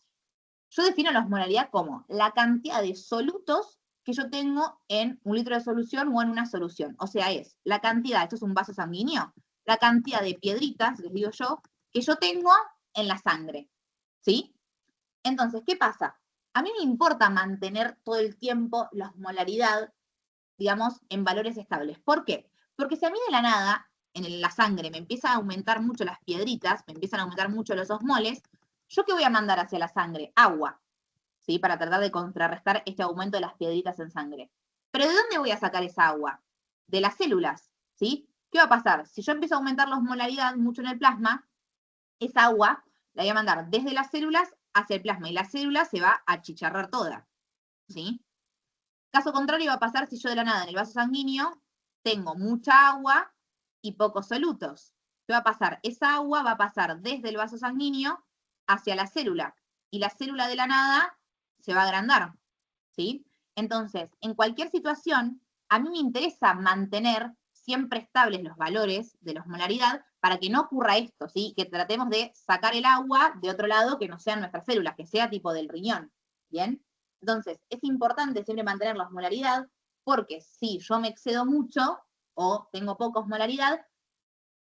yo defino la osmolaridad como la cantidad de solutos que yo tengo en un litro de solución o en una solución. O sea, es la cantidad, esto es un vaso sanguíneo, la cantidad de piedritas, les digo yo, que yo tengo en la sangre, ¿sí? Entonces, ¿qué pasa? A mí me importa mantener todo el tiempo la osmolaridad, digamos, en valores estables. ¿Por qué? Porque si a mí de la nada, en la sangre, me empiezan a aumentar mucho las piedritas, me empiezan a aumentar mucho los osmoles, ¿yo qué voy a mandar hacia la sangre? Agua, ¿sí? Para tratar de contrarrestar este aumento de las piedritas en sangre. ¿Pero de dónde voy a sacar esa agua? De las células, ¿sí? ¿Qué va a pasar? Si yo empiezo a aumentar la osmolaridad mucho en el plasma, esa agua la voy a mandar desde las células hacia el plasma y la célula se va a achicharrar toda, ¿sí? Caso contrario va a pasar si yo de la nada en el vaso sanguíneo tengo mucha agua y pocos solutos. ¿Qué va a pasar? Esa agua va a pasar desde el vaso sanguíneo hacia la célula y la célula de la nada se va a agrandar, ¿sí? Entonces, en cualquier situación, a mí me interesa mantener siempre estables los valores de la osmolaridad para que no ocurra esto, ¿sí? Que tratemos de sacar el agua de otro lado que no sean nuestras células, que sea tipo del riñón, ¿bien? Entonces, es importante siempre mantener la osmolaridad, porque si yo me excedo mucho o tengo poca osmolaridad,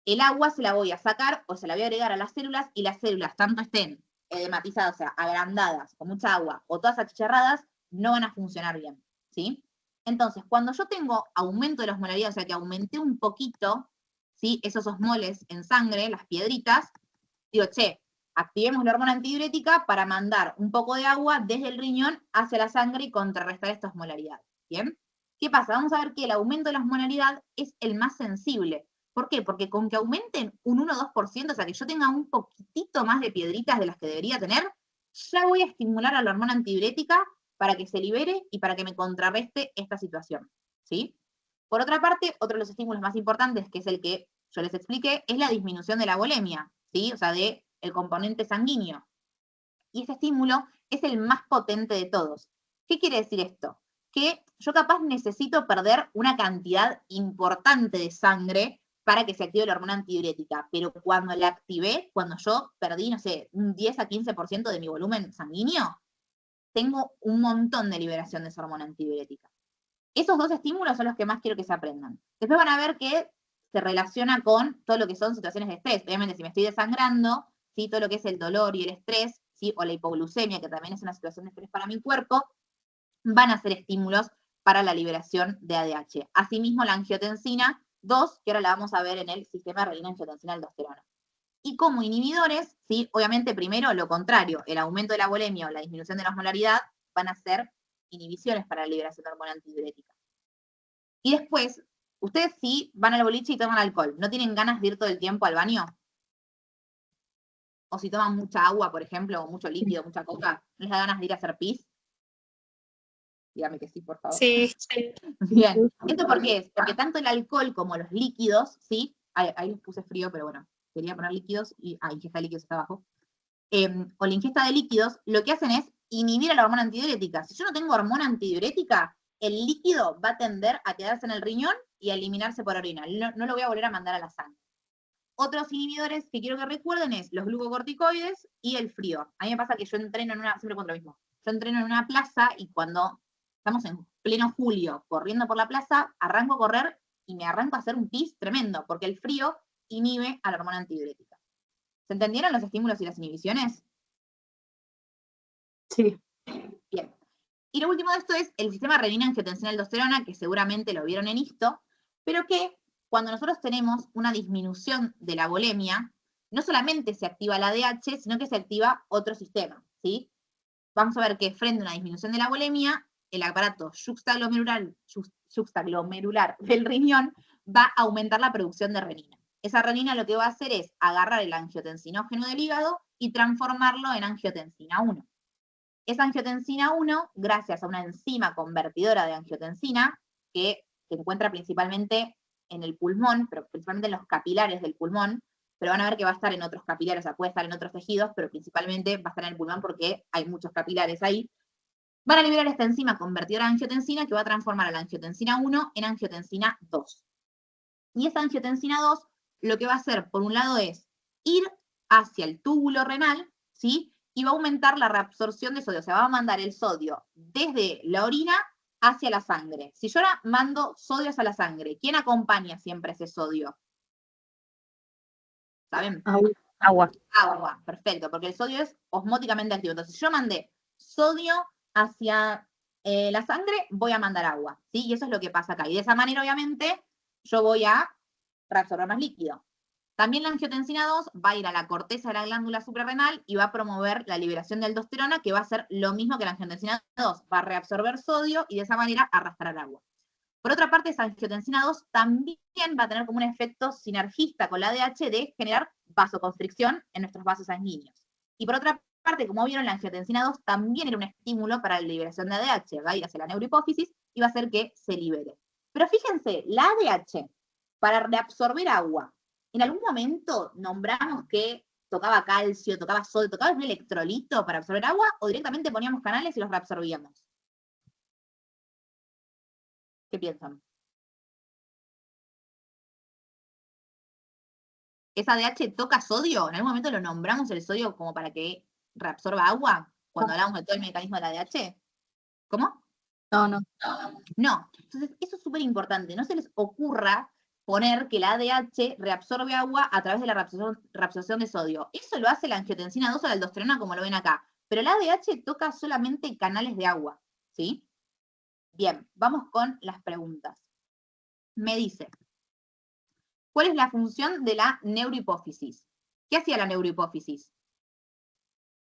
el agua se la voy a sacar o se la voy a agregar a las células y las células, tanto estén edematizadas, o sea, agrandadas, con mucha agua, o todas achicharradas, no van a funcionar bien, ¿sí? Entonces, cuando yo tengo aumento de la osmolaridad, o sea, que aumenté un poquito, ¿sí?, esos osmoles en sangre, las piedritas, digo, che, activemos la hormona antidiurética para mandar un poco de agua desde el riñón hacia la sangre y contrarrestar esta osmolaridad, ¿bien? ¿Qué pasa? Vamos a ver que el aumento de la osmolaridad es el más sensible. ¿Por qué? Porque con que aumenten un 1 o 2%, o sea, que yo tenga un poquitito más de piedritas de las que debería tener, ya voy a estimular a la hormona antidiurética para que se libere y para que me contrarreste esta situación, ¿sí? Por otra parte, otro de los estímulos más importantes, que es el que yo les expliqué, es la disminución de la volemia, ¿sí? O sea, del componente sanguíneo. Y ese estímulo es el más potente de todos. ¿Qué quiere decir esto? Que yo capaz necesito perder una cantidad importante de sangre para que se active la hormona antidiurética, pero cuando la activé, cuando yo perdí, no sé, un 10 a 15% de mi volumen sanguíneo, tengo un montón de liberación de esa hormona antidiurética. Esos dos estímulos son los que más quiero que se aprendan. Después van a ver que se relaciona con todo lo que son situaciones de estrés. Obviamente, si me estoy desangrando, ¿sí?, todo lo que es el dolor y el estrés, ¿sí?, o la hipoglucemia, que también es una situación de estrés para mi cuerpo, van a ser estímulos para la liberación de ADH. Asimismo, la angiotensina 2, que ahora la vamos a ver en el sistema de renina-angiotensina-aldosterona. Y como inhibidores, ¿sí?, obviamente primero lo contrario, el aumento de la volemia o la disminución de la osmolaridad van a ser inhibiciones para la liberación de hormona antidiurética. Y después, ustedes sí van al boliche y toman alcohol, ¿no tienen ganas de ir todo el tiempo al baño? O si toman mucha agua, por ejemplo, o mucho líquido, mucha coca, ¿no les da ganas de ir a hacer pis? Dígame que sí, por favor. Sí, Bien. ¿Esto por qué es? Porque tanto el alcohol como los líquidos, ¿sí?, ahí les puse frío, pero bueno, quería poner líquidos, y ingesta de líquidos está abajo, o la ingesta de líquidos, lo que hacen es inhibir a la hormona antidiurética. Si yo no tengo hormona antidiurética, el líquido va a tender a quedarse en el riñón y a eliminarse por orina. No lo voy a volver a mandar a la sangre. Otros inhibidores que quiero que recuerden es los glucocorticoides y el frío. A mí me pasa que yo entreno siempre cuento lo mismo, yo entreno en una plaza y cuando estamos en pleno julio corriendo por la plaza, arranco a correr y me arranco a hacer un pis tremendo, porque el frío inhibe a la hormona antidiurética. ¿Se entendieron los estímulos y las inhibiciones? Sí. Bien. Y lo último de esto es el sistema renina-angiotensina-aldosterona, que seguramente lo vieron en histo, pero que cuando nosotros tenemos una disminución de la volemia, no solamente se activa la ADH, sino que se activa otro sistema, ¿sí? Vamos a ver que frente a una disminución de la volemia, el aparato juxtaglomerular del riñón va a aumentar la producción de renina. Esa renina lo que va a hacer es agarrar el angiotensinógeno del hígado y transformarlo en angiotensina 1. Esa angiotensina 1, gracias a una enzima convertidora de angiotensina, que se encuentra principalmente en el pulmón, pero principalmente en los capilares del pulmón, pero van a ver que va a estar en otros capilares, o sea, puede estar en otros tejidos, pero principalmente va a estar en el pulmón porque hay muchos capilares ahí. Van a liberar esta enzima convertidora de angiotensina que va a transformar a la angiotensina 1 en angiotensina 2. Y esa angiotensina 2 lo que va a hacer, por un lado, es ir hacia el túbulo renal, ¿sí? Y va a aumentar la reabsorción de sodio, o sea, va a mandar el sodio desde la orina hacia la sangre. Si yo ahora mando sodio hacia la sangre, ¿quién acompaña siempre ese sodio? ¿Saben? Agua. Agua, perfecto, porque el sodio es osmóticamente activo. Entonces, si yo mandé sodio hacia la sangre, voy a mandar agua, ¿sí? Y eso es lo que pasa acá. Y de esa manera, obviamente, yo voy a reabsorber más líquido. También la angiotensina 2 va a ir a la corteza de la glándula suprarrenal y va a promover la liberación de aldosterona, que va a hacer lo mismo que la angiotensina 2. Va a reabsorber sodio y de esa manera arrastrar agua. Por otra parte, esa angiotensina 2 también va a tener como un efecto sinergista con la ADH de generar vasoconstricción en nuestros vasos sanguíneos. Y por otra parte, como vieron, la angiotensina 2 también era un estímulo para la liberación de ADH, va a ir hacia la neurohipófisis y va a hacer que se libere. Pero fíjense, la ADH, para reabsorber agua, en algún momento nombramos que tocaba calcio, tocaba sodio, tocaba un electrolito para absorber agua, o directamente poníamos canales y los reabsorbíamos. ¿Qué piensan? ¿Esa ADH toca sodio? ¿En algún momento lo nombramos el sodio como para que reabsorba agua? Cuando hablamos de todo el mecanismo de la ADH. ¿Cómo? No. No. Entonces, eso es súper importante. No se les ocurra poner que la ADH reabsorbe agua a través de la reabsorción de sodio. Eso lo hace la angiotensina 2 o la aldosterona, como lo ven acá. Pero la ADH toca solamente canales de agua, ¿sí? Bien, vamos con las preguntas. Me dice, ¿cuál es la función de la neurohipófisis? ¿Qué hacía la neurohipófisis?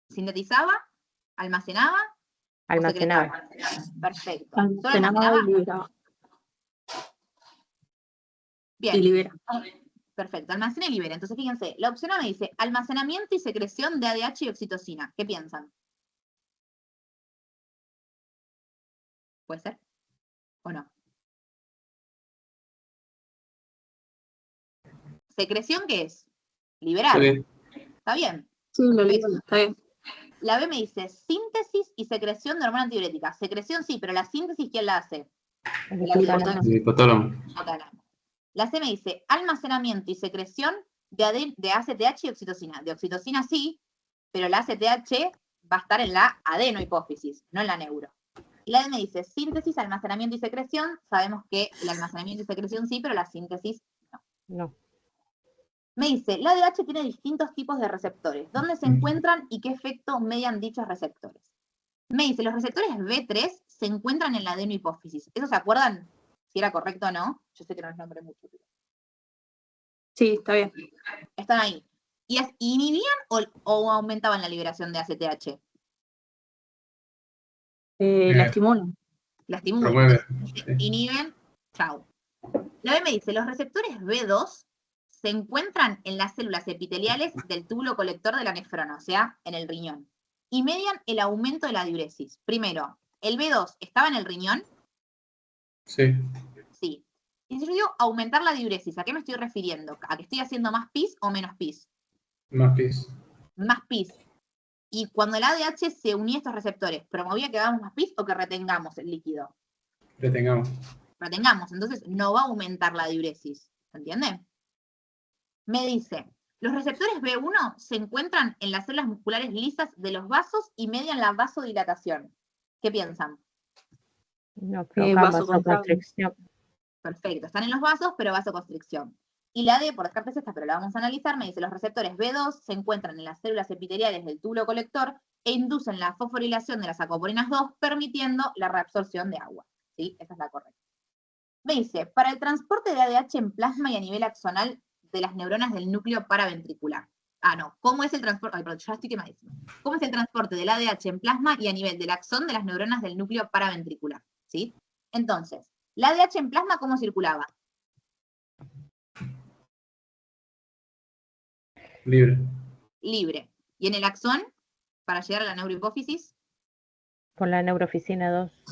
¿Sintetizaba? ¿Almacenaba? Almacenaba. Perfecto. Almacenaba y liberaba. Bien. Y libera. Perfecto, almacena y libera. Entonces, fíjense, la opción A me dice almacenamiento y secreción de ADH y oxitocina. ¿Qué piensan? ¿Puede ser? ¿O no? ¿Secreción qué es? Liberar. Está bien. ¿Está bien? Sí, lo Perfecto. libera, está bien. La B me dice síntesis y secreción de hormona antidiurética. Secreción sí, pero la síntesis, ¿quién la hace? El La hipotálamo. El hipotálamo. hipotálamo. La C me dice almacenamiento y secreción de ACTH y oxitocina. De oxitocina sí, pero la ACTH va a estar en la adenohipófisis, no en la neuro. Y la D me dice síntesis, almacenamiento y secreción. Sabemos que el almacenamiento y secreción sí, pero la síntesis no. No. Me dice, la ADH tiene distintos tipos de receptores. ¿Dónde se encuentran y qué efecto median dichos receptores? Me dice, los receptores B3 se encuentran en la adenohipófisis. ¿Eso se acuerdan? Si era correcto o no. Yo sé que no les nombré mucho. Sí, está bien. Están ahí. ¿Y inhibían o aumentaban la liberación de ACTH? La estimulan. La estimulan. Promueve. Inhiben, chau. La B me dice, los receptores B2 se encuentran en las células epiteliales del túbulo colector de la nefrona, o sea, en el riñón, y median el aumento de la diuresis. Primero, ¿el B2 estaba en el riñón? Sí. Sí. Y si yo digo aumentar la diuresis, ¿a qué me estoy refiriendo? ¿A que estoy haciendo más pis o menos pis? Más pis. Más pis. Y cuando el ADH se unía a estos receptores, ¿promovía que hagamos más pis o que retengamos el líquido? Retengamos. Retengamos, entonces no va a aumentar la diuresis. ¿Se entiende? Me dice, los receptores B1 se encuentran en las células musculares lisas de los vasos y median la vasodilatación. ¿Qué piensan? No provocan vasoconstricción. vasoconstricción. Perfecto, están en los vasos, pero vasoconstricción. Y la D, por descarte es esta, pero la vamos a analizar, me dice, los receptores B2 se encuentran en las células epiteliales del túbulo colector e inducen la fosforilación de las acoporinas 2, permitiendo la reabsorción de agua. ¿Sí? Esa es la correcta. Me dice, para el transporte de ADH en plasma y a nivel axonal de las neuronas del núcleo paraventricular. Ah, no, ¿cómo es el transporte? Ay, perdón, ya estoy quemadísima. ¿Cómo es el transporte del ADH en plasma y a nivel del axón de las neuronas del núcleo paraventricular? ¿Sí? Entonces, la ADH en plasma, ¿cómo circulaba? Libre. Libre. ¿Y en el axón, para llegar a la neurohipófisis? Con la neurofisina 2.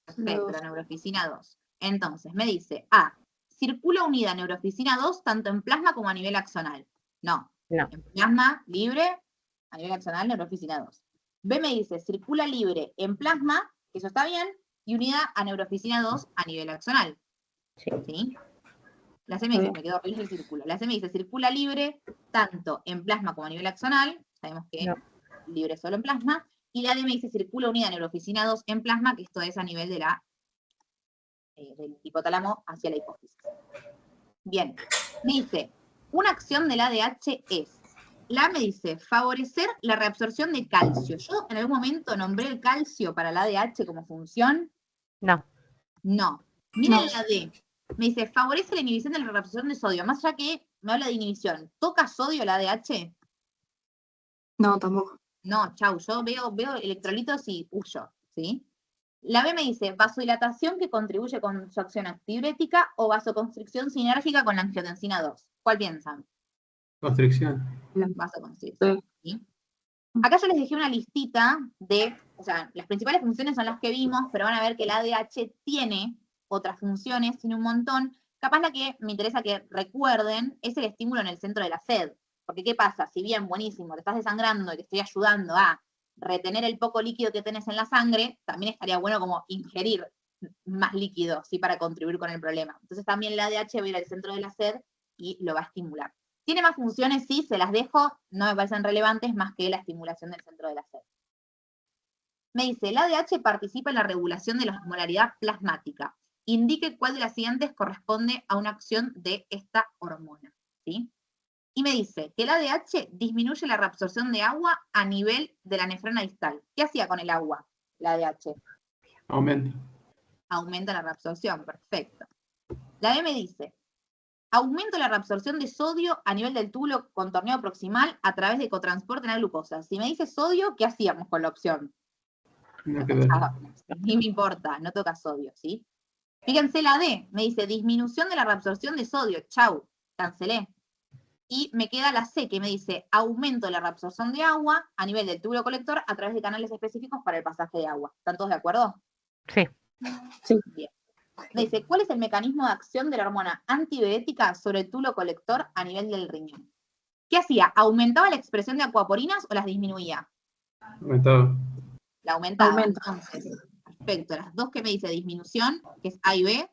Perfecto, Dos. la neurofisina 2. Entonces, me dice, A, circula unida neurofisina 2 tanto en plasma como a nivel axonal. No. No. En plasma, libre, a nivel axonal, neurofisina 2. B me dice, circula libre en plasma, que eso está bien, y unida a neurofisina 2 a nivel axonal. Sí. ¿Sí? La C me dice, me quedó horrible el círculo. La C me dice, circula libre tanto en plasma como a nivel axonal. Sabemos que No. libre solo en plasma. Y la D me dice, circula unida a neurofisina 2 en plasma, que esto es a nivel de del hipotálamo hacia la hipófisis. Bien. Me dice, una acción del ADH es, la A me dice, favorecer la reabsorción de calcio. Yo en algún momento nombré el calcio para el ADH como función. No. No. Miren No. la D. Me dice, favorece la inhibición de la reabsorción de sodio. Más allá que me habla de inhibición. ¿Toca sodio la ADH? No, tampoco. No, chau. Yo veo electrolitos y huyo. ¿Sí? La B me dice, vasodilatación que contribuye con su acción antidiurética o vasoconstricción sinérgica con la angiotensina 2. ¿Cuál piensan? Constricción. Vasoconstricción. ¿Sí? Acá yo les dejé una listita de, o sea, las principales funciones son las que vimos, pero van a ver que el ADH tiene otras funciones, tiene un montón. Capaz la que me interesa que recuerden es el estímulo en el centro de la sed. Porque ¿qué pasa? Si bien, buenísimo, te estás desangrando y te estoy ayudando a retener el poco líquido que tenés en la sangre, también estaría bueno como ingerir más líquido, ¿sí? Para contribuir con el problema. Entonces también el ADH va a ir al centro de la sed y lo va a estimular. ¿Tiene más funciones? Sí, se las dejo, no me parecen relevantes más que la estimulación del centro de la sed. Me dice, el ADH participa en la regulación de la osmolaridad plasmática. Indique cuál de las siguientes corresponde a una acción de esta hormona. ¿Sí? Y me dice que el ADH disminuye la reabsorción de agua a nivel de la nefrona distal. ¿Qué hacía con el agua, el ADH? Aumenta. Aumenta la reabsorción, perfecto. La B me dice, aumento la reabsorción de sodio a nivel del túbulo contorneado proximal a través de cotransporte en la glucosa. Si me dice sodio, ¿qué hacíamos con la opción? No que ver. Ni me importa, no toca sodio, ¿sí? Fíjense la D, me dice disminución de la reabsorción de sodio. Chau, cancelé. Y me queda la C, que me dice aumento de la reabsorción de agua a nivel del túbulo colector a través de canales específicos para el pasaje de agua. ¿Están todos de acuerdo? Sí. Bien. Me dice, ¿cuál es el mecanismo de acción de la hormona antidiurética sobre el túbulo colector a nivel del riñón? ¿Qué hacía? ¿Aumentaba la expresión de acuaporinas o las disminuía? Aumentado. La aumentaba. Aumenta. Entonces, perfecto. Las dos que me dice disminución, que es A y B,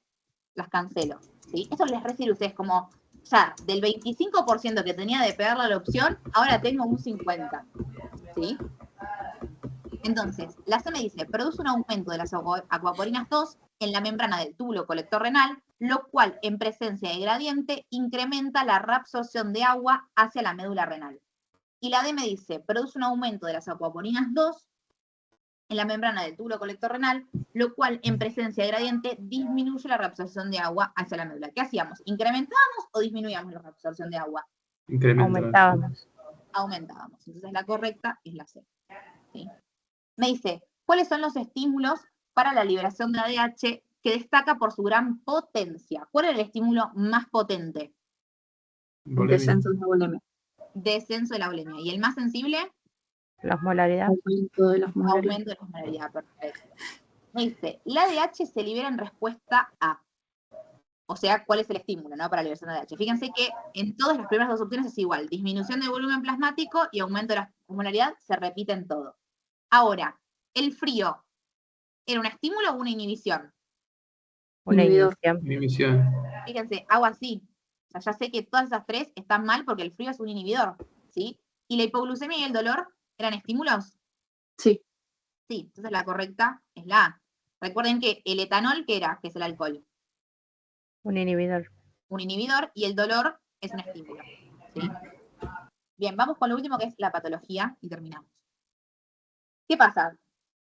las cancelo. ¿Sí? Eso les refiere a ustedes como, ya, del 25% que tenía de pegarle a la opción, ahora tengo un 50%. ¿Sí? Entonces, la C me dice, produce un aumento de las acuaporinas 2 en la membrana del túbulo colector renal, lo cual, en presencia de gradiente, incrementa la reabsorción de agua hacia la médula renal. Y la D me dice, produce un aumento de las acuaporinas 2 en la membrana del túbulo colector renal, lo cual, en presencia de gradiente, disminuye la reabsorción de agua hacia la médula. ¿Qué hacíamos? ¿Incrementábamos o disminuíamos la reabsorción de agua? Incrementa. Aumentábamos. Aumentábamos. Entonces la correcta es la C. ¿Sí? Me dice, ¿cuáles son los estímulos para la liberación de ADH que destaca por su gran potencia? ¿Cuál es el estímulo más potente? Bulimia. Descenso de la bulimia. Descenso de la bulimia. ¿Y el más sensible? La osmolaridad. Aumento de la osmolaridad. Aumento de la osmolaridad, perfecto. Me dice, la ADH se libera en respuesta a O sea, ¿cuál es el estímulo, ¿no? Para la liberación de ADH. Fíjense que en todas las primeras dos opciones es igual. Disminución del volumen plasmático y aumento de la osmolaridad se repite en todo. Ahora, ¿el frío era un estímulo o una inhibición? Una Inhibidor. inhibición. Inhibición. Fíjense, hago así. O sea, ya sé que todas esas tres están mal porque el frío es un inhibidor, ¿sí? ¿Y la hipoglucemia y el dolor eran estímulos? Sí. Sí, entonces la correcta es la A. Recuerden que el etanol, ¿qué era? Que es el alcohol. Un inhibidor. Un inhibidor y el dolor es un estímulo, ¿sí? Bien, vamos con lo último que es la patología y terminamos. ¿Qué pasa?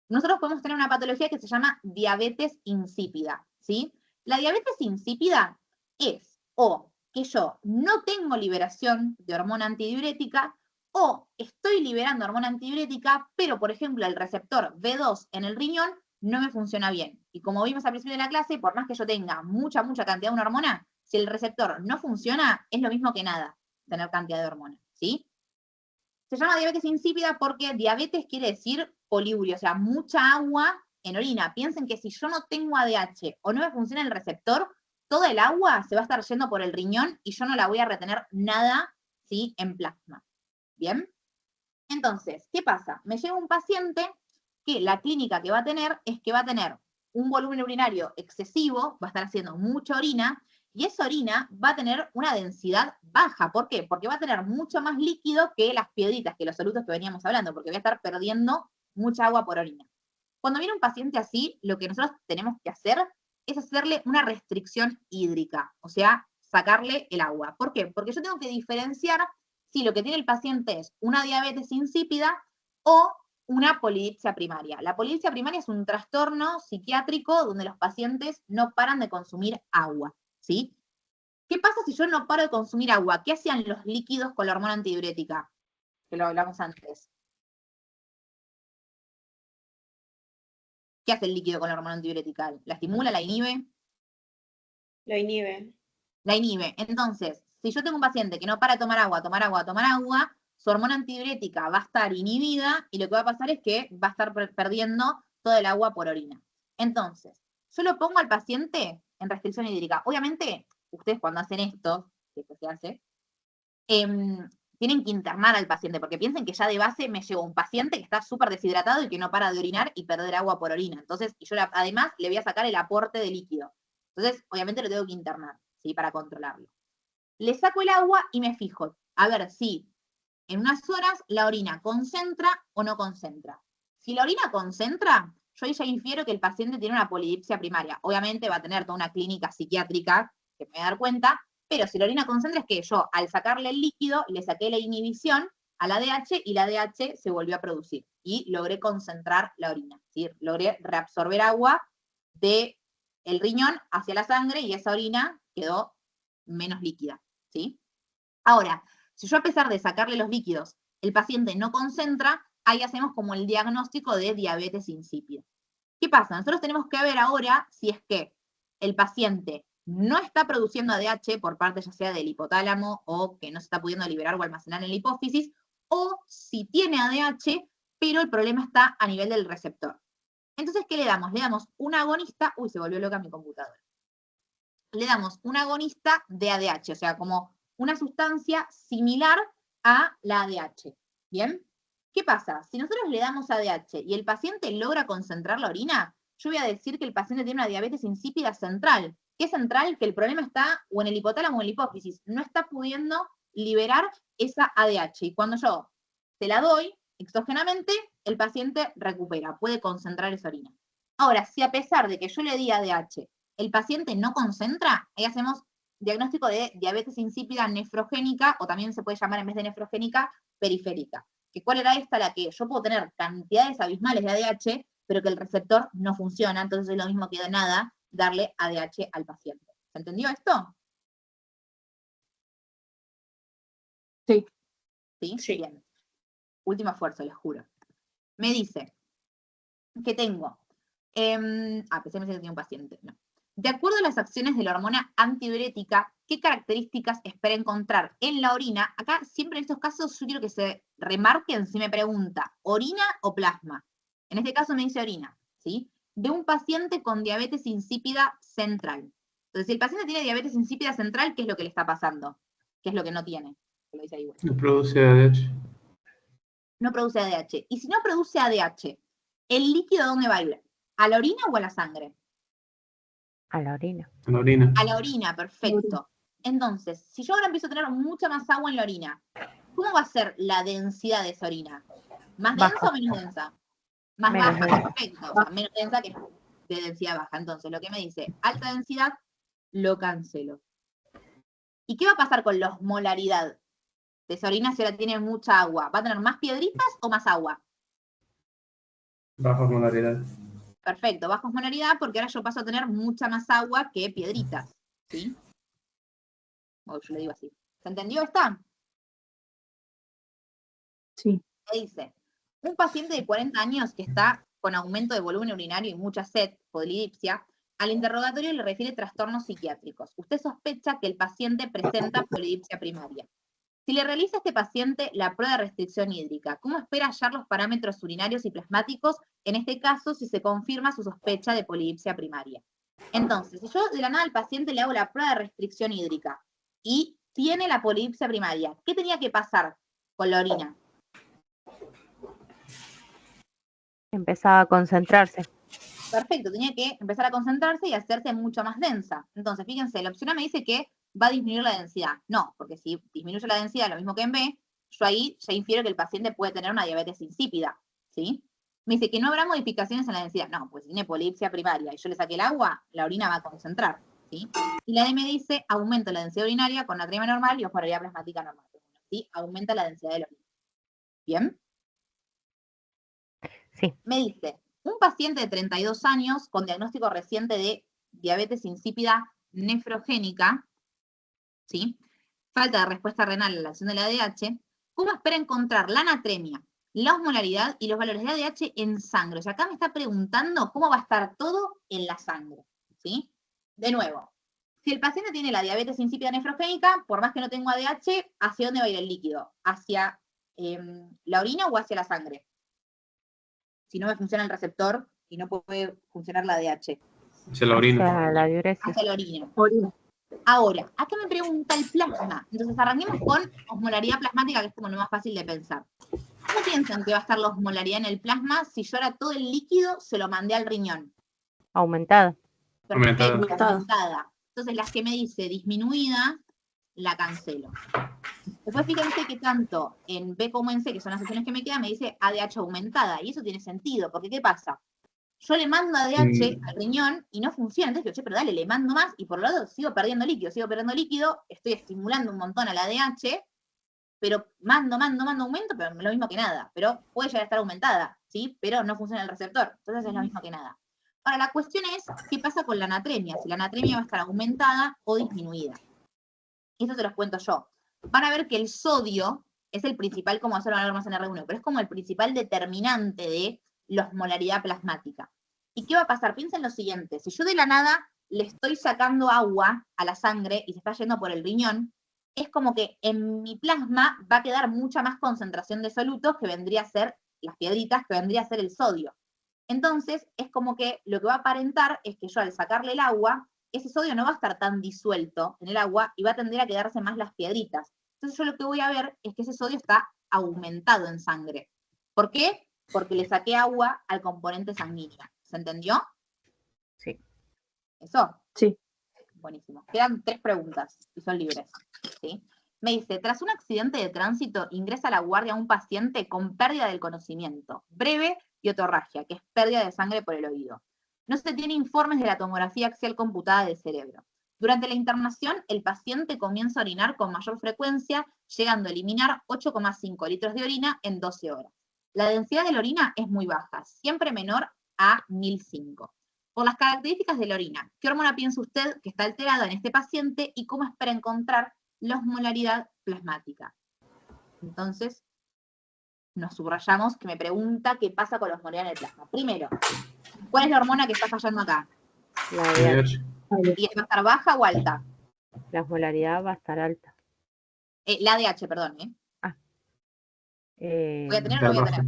Nosotros podemos tener una patología que se llama diabetes insípida, ¿sí? La diabetes insípida es o que yo no tengo liberación de hormona antidiurética o estoy liberando hormona antidiurética, pero por ejemplo el receptor B2 en el riñón no me funciona bien. Y como vimos al principio de la clase, por más que yo tenga mucha cantidad de una hormona, si el receptor no funciona, es lo mismo que nada tener cantidad de hormona, ¿sí? Se llama diabetes insípida porque diabetes quiere decir poliuria, o sea, mucha agua en orina. Piensen que si yo no tengo ADH o no me funciona el receptor, toda el agua se va a estar yendo por el riñón y yo no la voy a retener nada, ¿sí? En plasma. ¿Bien? Entonces, ¿qué pasa? Me llega un paciente que la clínica que va a tener es que va a tener un volumen urinario excesivo, va a estar haciendo mucha orina, y esa orina va a tener una densidad baja. ¿Por qué? Porque va a tener mucho más líquido que las piedritas, que los solutos que veníamos hablando, porque voy a estar perdiendo mucha agua por orina. Cuando viene un paciente así, lo que nosotros tenemos que hacer es hacerle una restricción hídrica, o sea, sacarle el agua. ¿Por qué? Porque yo tengo que diferenciar si lo que tiene el paciente es una diabetes insípida o una polidipsia primaria. La polidipsia primaria es un trastorno psiquiátrico donde los pacientes no paran de consumir agua, ¿sí? ¿Qué pasa si yo no paro de consumir agua? ¿Qué hacían los líquidos con la hormona antidiurética? Que lo hablamos antes. ¿Qué hace el líquido con la hormona antidiurética? ¿La estimula, la inhibe? Lo inhibe. La inhibe. Entonces, si yo tengo un paciente que no para de tomar agua, su hormona antidiurética va a estar inhibida y lo que va a pasar es que va a estar perdiendo todo el agua por orina. Entonces, yo lo pongo al paciente en restricción hídrica. Obviamente, ustedes cuando hacen esto, que esto se hace, tienen que internar al paciente, porque piensen que ya de base me llegó un paciente que está súper deshidratado y que no para de orinar y perder agua por orina. Entonces, y yo además le voy a sacar el aporte de líquido. Entonces, obviamente lo tengo que internar, ¿sí? Para controlarlo. Le saco el agua y me fijo, a ver si en unas horas la orina concentra o no concentra. Si la orina concentra, yo ya infiero que el paciente tiene una polidipsia primaria. Obviamente va a tener toda una clínica psiquiátrica, que me voy a dar cuenta, pero si la orina concentra es que yo, al sacarle el líquido, le saqué la inhibición a la ADH y la ADH se volvió a producir. Y logré concentrar la orina, ¿sí? Logré reabsorber agua del riñón hacia la sangre y esa orina quedó menos líquida, ¿sí? Ahora, si yo a pesar de sacarle los líquidos, el paciente no concentra, ahí hacemos como el diagnóstico de diabetes insípida. ¿Qué pasa? Nosotros tenemos que ver ahora si es que el paciente no está produciendo ADH por parte ya sea del hipotálamo o que no se está pudiendo liberar o almacenar en la hipófisis, o si tiene ADH, pero el problema está a nivel del receptor. Entonces, ¿qué le damos? Le damos un agonista, uy, se volvió loca mi computadora. Le damos un agonista de ADH, o sea, como una sustancia similar a la ADH. ¿Bien? ¿Qué pasa? Si nosotros le damos ADH y el paciente logra concentrar la orina, yo voy a decir que el paciente tiene una diabetes insípida central. ¿Qué es central? Que el problema está o en el hipotálamo o en la hipófisis. No está pudiendo liberar esa ADH. Y cuando yo se la doy exógenamente, el paciente recupera, puede concentrar esa orina. Ahora, si a pesar de que yo le di ADH, el paciente no concentra, ahí hacemos diagnóstico de diabetes insípida nefrogénica, o también se puede llamar en vez de nefrogénica, periférica. ¿Que cuál era esta? La que yo puedo tener cantidades abismales de ADH, pero que el receptor no funciona, entonces es lo mismo que de nada darle ADH al paciente. ¿Se entendió esto? Sí. ¿Sí? Sí. Bien. Último esfuerzo, les juro. Me dice que tengo, pensé que tenía un paciente, no. De acuerdo a las acciones de la hormona antidiurética, ¿qué características espera encontrar en la orina? Acá, siempre en estos casos, yo quiero que se remarquen si me pregunta, ¿orina o plasma? En este caso me dice orina, ¿sí? De un paciente con diabetes insípida central. Entonces, si el paciente tiene diabetes insípida central, ¿qué es lo que le está pasando? ¿Qué es lo que no tiene? Lo dice ahí, bueno. No produce ADH. No produce ADH. Y si no produce ADH, ¿el líquido a dónde va a ir? ¿A la orina o a la sangre? A la orina. En la orina. A la orina, perfecto. Entonces, si yo ahora empiezo a tener mucha más agua en la orina, ¿cómo va a ser la densidad de esa orina? ¿Más Baja. densa o menos densa? Más Menos baja, densa. perfecto. O sea, menos densa que de densidad baja. Entonces, lo que me dice alta densidad, lo cancelo. ¿Y qué va a pasar con la osmolaridad de esa orina si ahora tiene mucha agua? ¿Va a tener más piedritas o más agua? Baja osmolaridad. Perfecto, baja osmolaridad porque ahora yo paso a tener mucha más agua que piedritas. ¿Sí? O yo le digo así. ¿Se entendió esta? Sí. Me dice, un paciente de 40 años que está con aumento de volumen urinario y mucha sed, polidipsia, al interrogatorio le refiere trastornos psiquiátricos. Usted sospecha que el paciente presenta polidipsia primaria. Si le realiza a este paciente la prueba de restricción hídrica, ¿cómo espera hallar los parámetros urinarios y plasmáticos, en este caso si se confirma su sospecha de polidipsia primaria? Entonces, si yo de la nada al paciente le hago la prueba de restricción hídrica y tiene la polidipsia primaria, ¿qué tenía que pasar con la orina? Empezaba a concentrarse. Perfecto, tenía que empezar a concentrarse y hacerse mucho más densa. Entonces, fíjense, la opción A me dice que va a disminuir la densidad. No, porque si disminuye la densidad, lo mismo que en B, yo ahí ya infiero que el paciente puede tener una diabetes insípida, ¿sí? Me dice que no habrá modificaciones en la densidad. No, pues si tiene polipsia primaria y yo le saqué el agua, la orina va a concentrar, ¿sí? Y la D me dice, aumenta la densidad urinaria con natremia normal y osmolaridad plasmática normal, ¿sí? Aumenta la densidad de la orina. ¿Bien? Sí. Me dice, un paciente de 32 años con diagnóstico reciente de diabetes insípida nefrogénica, ¿sí? Falta de respuesta renal a la acción de la ADH, ¿cómo espera encontrar la natremia, la osmolaridad y los valores de ADH en sangre? O sea, acá me está preguntando cómo va a estar todo en la sangre, ¿sí? De nuevo, si el paciente tiene la diabetes insípida nefrogénica, por más que no tenga ADH, ¿hacia dónde va a ir el líquido? ¿Hacia la orina o hacia la sangre? Si no me funciona el receptor y no puede funcionar la ADH. Hacia la orina. Hacia la diuresis. Hacia la orina. Orina. Ahora, acá me pregunta el plasma. Entonces arranquemos con osmolaridad plasmática, que es como lo más fácil de pensar. ¿Cómo piensan que va a estar la osmolaridad en el plasma si yo ahora todo el líquido se lo mandé al riñón? Aumentada. Perfecto, Aumentada. aumentada. Entonces las que me dice disminuida, la cancelo. Después fíjense que tanto en B como en C, que son las opciones que me quedan, me dice ADH aumentada. Y eso tiene sentido, porque ¿qué pasa? Yo le mando ADH al riñón y no funciona. Entonces digo, che, pero dale, le mando más y por lo lado sigo perdiendo líquido, estoy estimulando un montón al ADH, pero mando aumento, pero lo mismo que nada. Pero puede llegar a estar aumentada, ¿sí? Pero no funciona el receptor. Entonces es lo mismo que nada. Ahora, la cuestión es, ¿qué pasa con la natremia? Si la natremia va a estar aumentada o disminuida. Y eso se los cuento yo. Van a ver que el sodio es el principal, como eso lo van a ver más en R1, pero es como el principal determinante de la osmolaridad plasmática. ¿Y qué va a pasar? Piensen lo siguiente, si yo de la nada le estoy sacando agua a la sangre y se está yendo por el riñón, es como que en mi plasma va a quedar mucha más concentración de solutos que vendría a ser las piedritas, que vendría a ser el sodio. Entonces, es como que lo que va a aparentar es que yo al sacarle el agua, ese sodio no va a estar tan disuelto en el agua y va a tender a quedarse más las piedritas. Entonces yo lo que voy a ver es que ese sodio está aumentado en sangre. ¿Por qué? Porque le saqué agua al componente sanguíneo. ¿Se entendió? Sí. ¿Eso? Sí. Buenísimo. Quedan 3 preguntas y son libres. ¿Sí? Me dice, tras un accidente de tránsito ingresa a la guardia un paciente con pérdida del conocimiento, breve y otorragia, que es pérdida de sangre por el oído. No se tiene informes de la tomografía axial computada del cerebro. Durante la internación, el paciente comienza a orinar con mayor frecuencia, llegando a eliminar 8,5 litros de orina en 12 horas. La densidad de la orina es muy baja, siempre menor a 1005. Por las características de la orina, ¿qué hormona piensa usted que está alterada en este paciente y cómo espera encontrar la osmolaridad plasmática? Entonces, nos subrayamos que me pregunta qué pasa con la osmolaridad en el plasma. Primero, ¿cuál es la hormona que está fallando acá? La ADH. ¿Y va a estar baja o alta? La osmolaridad va a estar alta. La ADH, perdón, ¿eh? ¿Voy a tener o no voy a tener?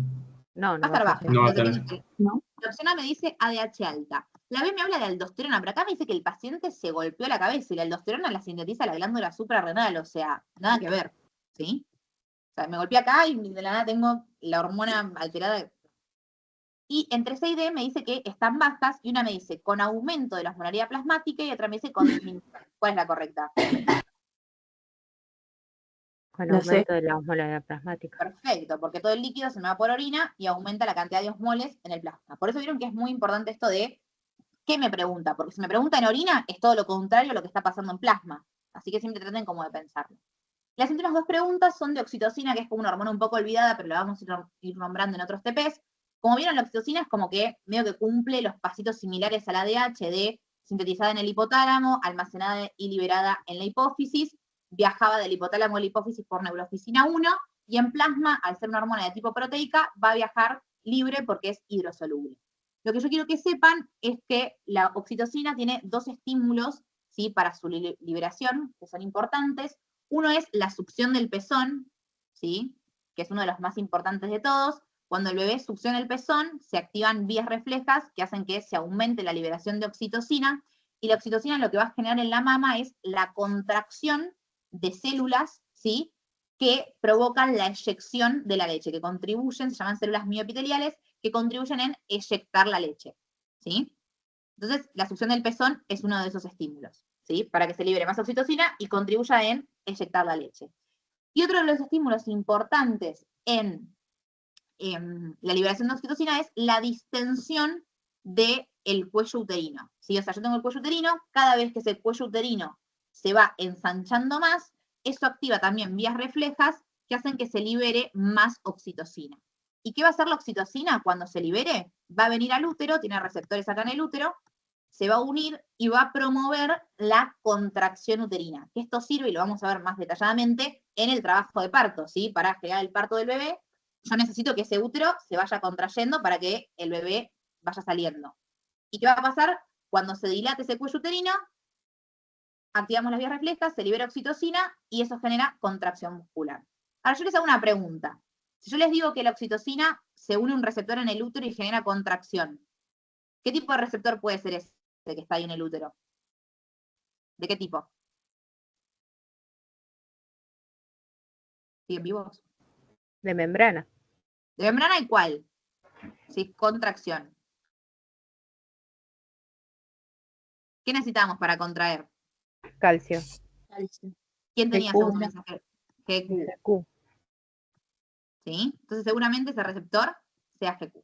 No, Va a no estar vas a baja. tener. No va a Entonces, tener. fíjense, ¿No? la opción A me dice ADH alta. La B me habla de aldosterona, pero acá me dice que el paciente se golpeó la cabeza y la aldosterona la sintetiza la glándula suprarrenal, o sea, nada que ver, ¿sí? O sea, me golpeé acá y de la nada tengo la hormona alterada. Y entre C y D me dice que están bajas, y una me dice con aumento de la osmolaridad plasmática y otra me dice con disminución. ¿Cuál es la correcta? Con No sé. aumento de la osmolaridad plasmática. Perfecto, porque todo el líquido se me va por orina y aumenta la cantidad de osmoles en el plasma. Por eso vieron que es muy importante esto de ¿qué me pregunta? Porque si me pregunta en orina, es todo lo contrario a lo que está pasando en plasma. Así que siempre traten como de pensarlo. Las últimas dos preguntas son de oxitocina, que es como una hormona un poco olvidada, pero la vamos a ir nombrando en otros TPs. Como vieron, la oxitocina es como que medio que cumple los pasitos similares a la ADH de sintetizada en el hipotálamo, almacenada y liberada en la hipófisis, viajaba del hipotálamo a la hipófisis por neuroficina 1, y en plasma, al ser una hormona de tipo proteica, va a viajar libre porque es hidrosoluble. Lo que yo quiero que sepan es que la oxitocina tiene dos estímulos, ¿sí?, para su liberación, que son importantes. Uno es la succión del pezón, ¿sí?, que es uno de los más importantes de todos. Cuando el bebé succiona el pezón, se activan vías reflejas que hacen que se aumente la liberación de oxitocina, y la oxitocina lo que va a generar en la mama es la contracción de células, ¿sí?, que provocan la eyección de la leche, que contribuyen, se llaman células mioepiteliales, que contribuyen en eyectar la leche, ¿sí? Entonces, la succión del pezón es uno de esos estímulos, ¿sí?, para que se libere más oxitocina y contribuya en eyectar la leche. Y otro de los estímulos importantes en la liberación de oxitocina es la distensión del cuello uterino, ¿sí? O sea, yo tengo el cuello uterino, cada vez que ese cuello uterino se va ensanchando más, eso activa también vías reflejas que hacen que se libere más oxitocina. ¿Y qué va a hacer la oxitocina cuando se libere? Va a venir al útero, tiene receptores acá en el útero, se va a unir y va a promover la contracción uterina. Que esto sirve, y lo vamos a ver más detalladamente, en el trabajo de parto, ¿sí? Para generar el parto del bebé, yo necesito que ese útero se vaya contrayendo para que el bebé vaya saliendo. ¿Y qué va a pasar? Cuando se dilate ese cuello uterino, activamos las vías reflejas, se libera oxitocina y eso genera contracción muscular. Ahora yo les hago una pregunta. Si yo les digo que la oxitocina se une a un receptor en el útero y genera contracción, ¿qué tipo de receptor puede ser ese que está ahí en el útero? ¿De qué tipo? ¿Siguen vivos? De membrana. ¿De membrana y cuál? Sí, contracción. ¿Qué necesitamos para contraer? Calcio. ¿Quién tenía GQ. segundo mensaje? GQ. Q. ¿Sí? Entonces seguramente ese receptor sea GQ.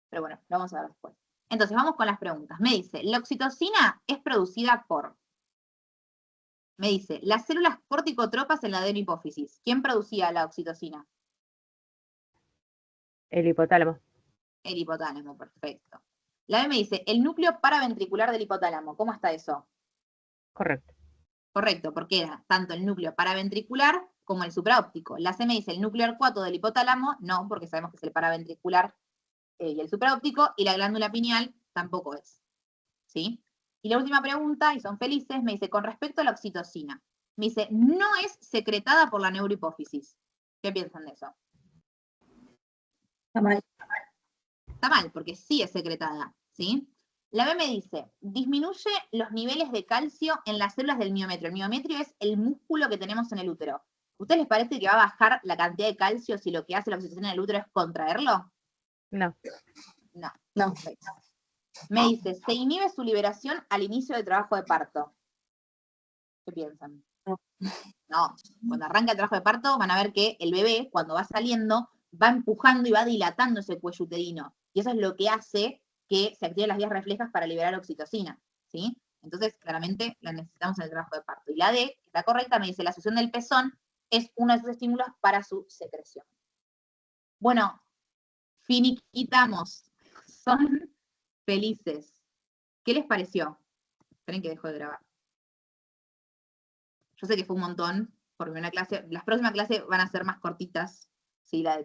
Pero bueno, lo vamos a ver después. Entonces vamos con las preguntas. Me dice, la oxitocina es producida por... Me dice, las células corticotropas en la adenohipófisis. ¿Quién producía la oxitocina? El hipotálamo. El hipotálamo, perfecto. La B me dice, el núcleo paraventricular del hipotálamo. ¿Cómo está eso? Correcto. Correcto, porque era tanto el núcleo paraventricular como el supraóptico. La C me dice, el núcleo arcuato del hipotálamo, no, porque sabemos que es el paraventricular y el supraóptico, y la glándula pineal tampoco es, ¿sí? Y la última pregunta, y son felices, me dice, con respecto a la oxitocina, me dice, no es secretada por la neurohipófisis. ¿Qué piensan de eso? Está mal. Está mal, porque sí es secretada, ¿sí? La B me dice, disminuye los niveles de calcio en las células del miometrio. El miometrio es el músculo que tenemos en el útero. ¿A ustedes les parece que va a bajar la cantidad de calcio si lo que hace la oxitocina en el útero es contraerlo? No. No. No. Perfecto. Me dice, se inhibe su liberación al inicio del trabajo de parto. ¿Qué piensan? No. No. Cuando arranca el trabajo de parto van a ver que el bebé, cuando va saliendo, va empujando y va dilatando ese cuello uterino. Y eso es lo que hace que se activen las vías reflejas para liberar oxitocina, ¿sí? Entonces, claramente, la necesitamos en el trabajo de parto. Y la D, que está correcta, me dice, la succión del pezón es uno de sus estímulos para su secreción. Bueno, finiquitamos. Son felices. ¿Qué les pareció? Esperen que dejo de grabar. Yo sé que fue un montón, porque una clase, las próximas clases van a ser más cortitas, ¿sí? La de